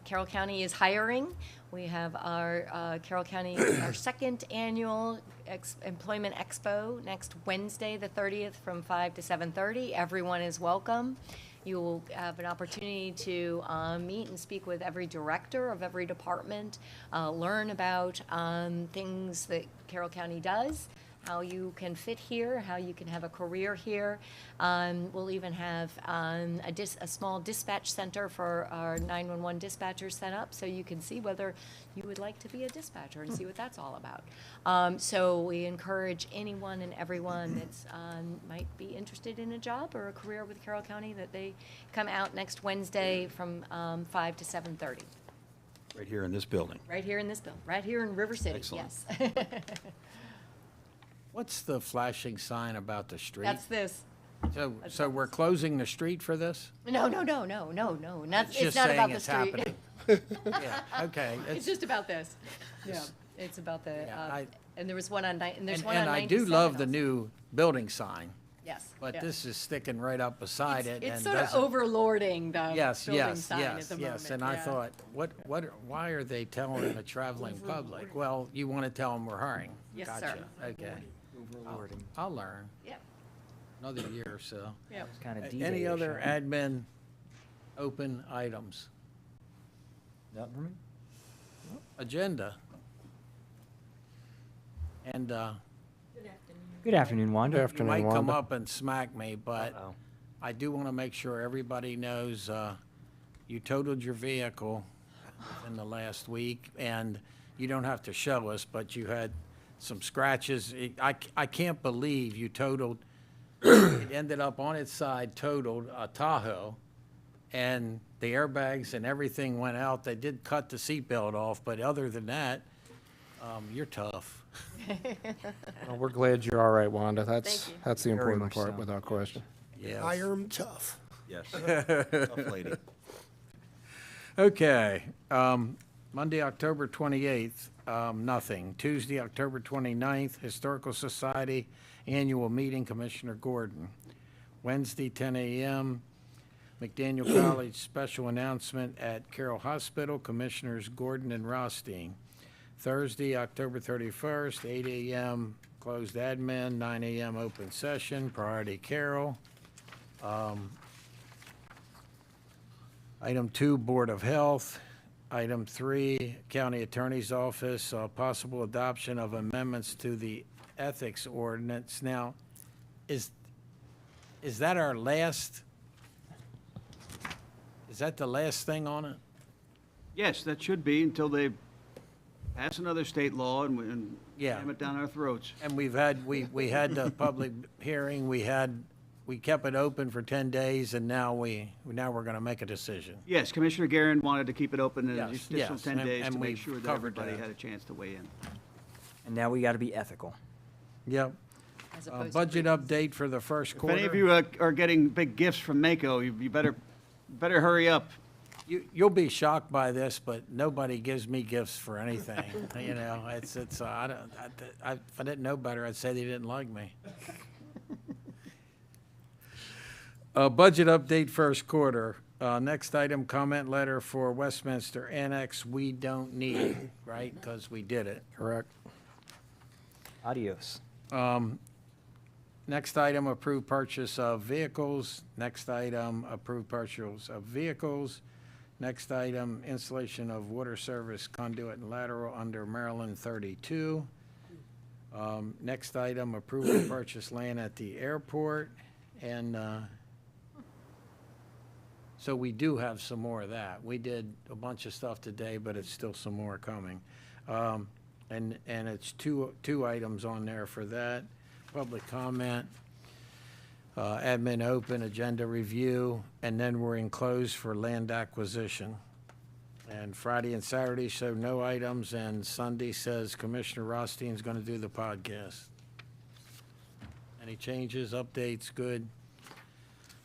Carroll County is hiring. We have our Carroll County, our second annual Employment Expo next Wednesday, the 30th, from 5 to 7:30. Everyone is welcome. You will have an opportunity to meet and speak with every director of every department, learn about things that Carroll County does, how you can fit here, how you can have a career here. We'll even have a small dispatch center for our 911 dispatchers set up, so you can see whether you would like to be a dispatcher and see what that's all about. So we encourage anyone and everyone that's might be interested in a job or a career with Carroll County that they come out next Wednesday from 5 to 7:30. Right here in this building. Right here in this bill, right here in River City, Excellent. yes. What's the flashing sign about the street? That's this. So we're closing the street for this? No. Not, It's it's just not saying about the it's street. happening. Yeah, okay. It's just about this. Yeah, it's about the, I- and there was one on, and there's And one on and I 97 do love the also. new building sign, Yes. but yeah. this is sticking right up beside it. It's and sort of doesn't- overlording the Yes, building yes, sign at yes, the yes. moment. And I yeah. thought, why are they telling the traveling public? Well, you want to tell them we're hiring. Yes, Gotcha. sir. Okay. Overlording. I'll learn. Yeah. Another year or so. Yeah. Kind of Any other admin open items? Nothing for me? Agenda. And Good afternoon, Wanda. Good you might afternoon, come Wanda. up and smack me, but Uh-oh. I do want to make sure everybody knows you totaled your vehicle in the last week, and you don't have to show us, but you had some scratches. I can't believe you totaled, it ended up on its side totaled a Tahoe, and the airbags and everything went out. They did cut the seatbelt off, but other than that, you're tough. Well, we're glad you're all right, Wanda. That's you. that's the Very important much part, so. without question. Yes. I am tough. Yes. Tough lady. Okay, Monday, October 28th, nothing. Tuesday, October 29th, Historical Society Annual Meeting, Commissioner Gordon. Wednesday, 10 a.m., McDaniel College Special Announcement at Carroll Hospital, Commissioners Gordon and Rothstein. Thursday, October 31st, 8 a.m., closed admin, 9 a.m. open session, Priority Carroll. Item 2, Board of Health. Item 3, County Attorney's Office, possible adoption of amendments to the ethics ordinance. Now, is that our last, is that the last thing on it? Yes, that should be until they pass another state law and Yeah. jam it down our throats. And we had the public hearing, we kept it open for 10 days, and now we're going to make a decision. Yes, Commissioner Guerin wanted to keep it open an Yes, additional yes, 10 and- days and to make we've sure that covered everybody that. had a chance to weigh in. And now we got to be ethical. Yep. As opposed to Budget update for the first If quarter. any of you are getting big gifts from Mako, you better hurry up. You'll be shocked by this, but nobody gives me gifts for anything. You know, if I didn't know better, I'd say they didn't like me. Budget update first quarter. Next item, comment letter for Westminster Annex. We don't need, right? Because we did it. Correct. Adios. Next item, approved purchase of vehicles. Next item, approved purchase of vehicles. Next item, installation of water service conduit and lateral under Maryland 32. Next item, approval to purchase land at the airport. And so we do have some more of that. We did a bunch of stuff today, but it's still some more coming. And it's two items on there for that. Public comment, admin open, agenda review, and then we're in close for land acquisition. And Friday and Saturday show no items, and Sunday says Commissioner Rothstein's going to do the podcast. Any changes, updates, good?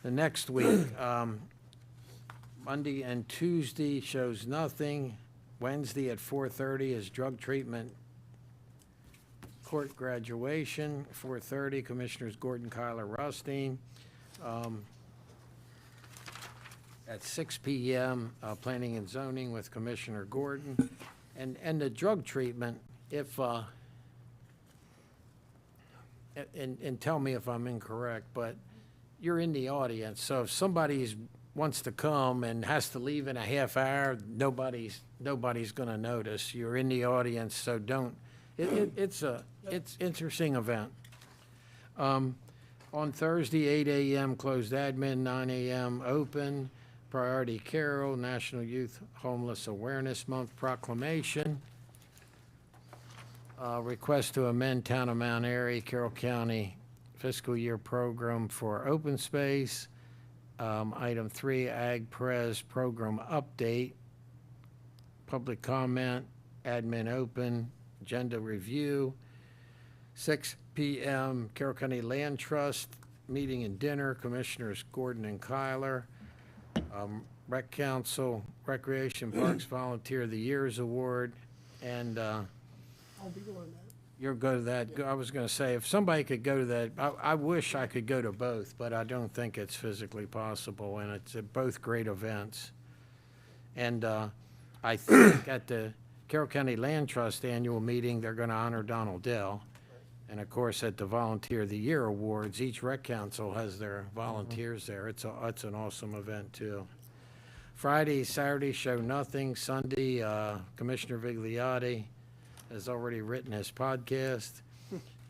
The next week, Monday and Tuesday shows nothing. Wednesday at 4:30 is drug treatment court graduation. 4:30, Commissioners Gordon, Kyler, Rothstein. At 6 p.m., Planning and Zoning with Commissioner Gordon. And the drug treatment, if, and tell me if I'm incorrect, but you're in the audience, so if somebody wants to come and has to leave in a half hour, nobody's going to notice. You're in the audience, so don't. It's interesting event. On Thursday, 8 a.m. closed admin, 9 a.m. open. Priority Carol, National Youth Homeless Awareness Month proclamation. Request to amend Town of Mount Airy, Carroll County fiscal year program for open space. Item 3, Ag Pres program update. Public comment, admin open, agenda review. 6 p.m., Carroll County Land Trust meeting and dinner, Commissioners Gordon and Kyler. Rec Council, Recreation Parks Volunteer of the Year's Award, and I'll be going to that. you'll go to that. I was going to say, if somebody could go to that, I wish I could go to both, but I don't think it's physically possible, and it's both great events. And I think at the Carroll County Land Trust annual meeting, they're going to honor Donald Dell. And of course, at the Volunteer of the Year Awards, each rec council has their volunteers there. It's an awesome event, too. Friday, Saturday show nothing. Sunday, Commissioner Vigliotti has already written his podcast.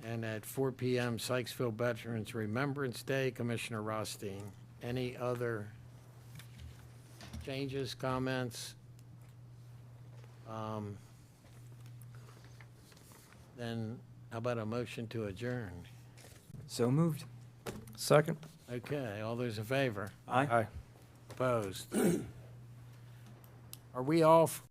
And at 4 p.m., Sykesville Veterans Remembrance Day, Commissioner Rothstein. Any other changes, comments? Then how about a motion to adjourn? So moved. Second. Okay, all those in favor? Aye. Opposed? Are we off?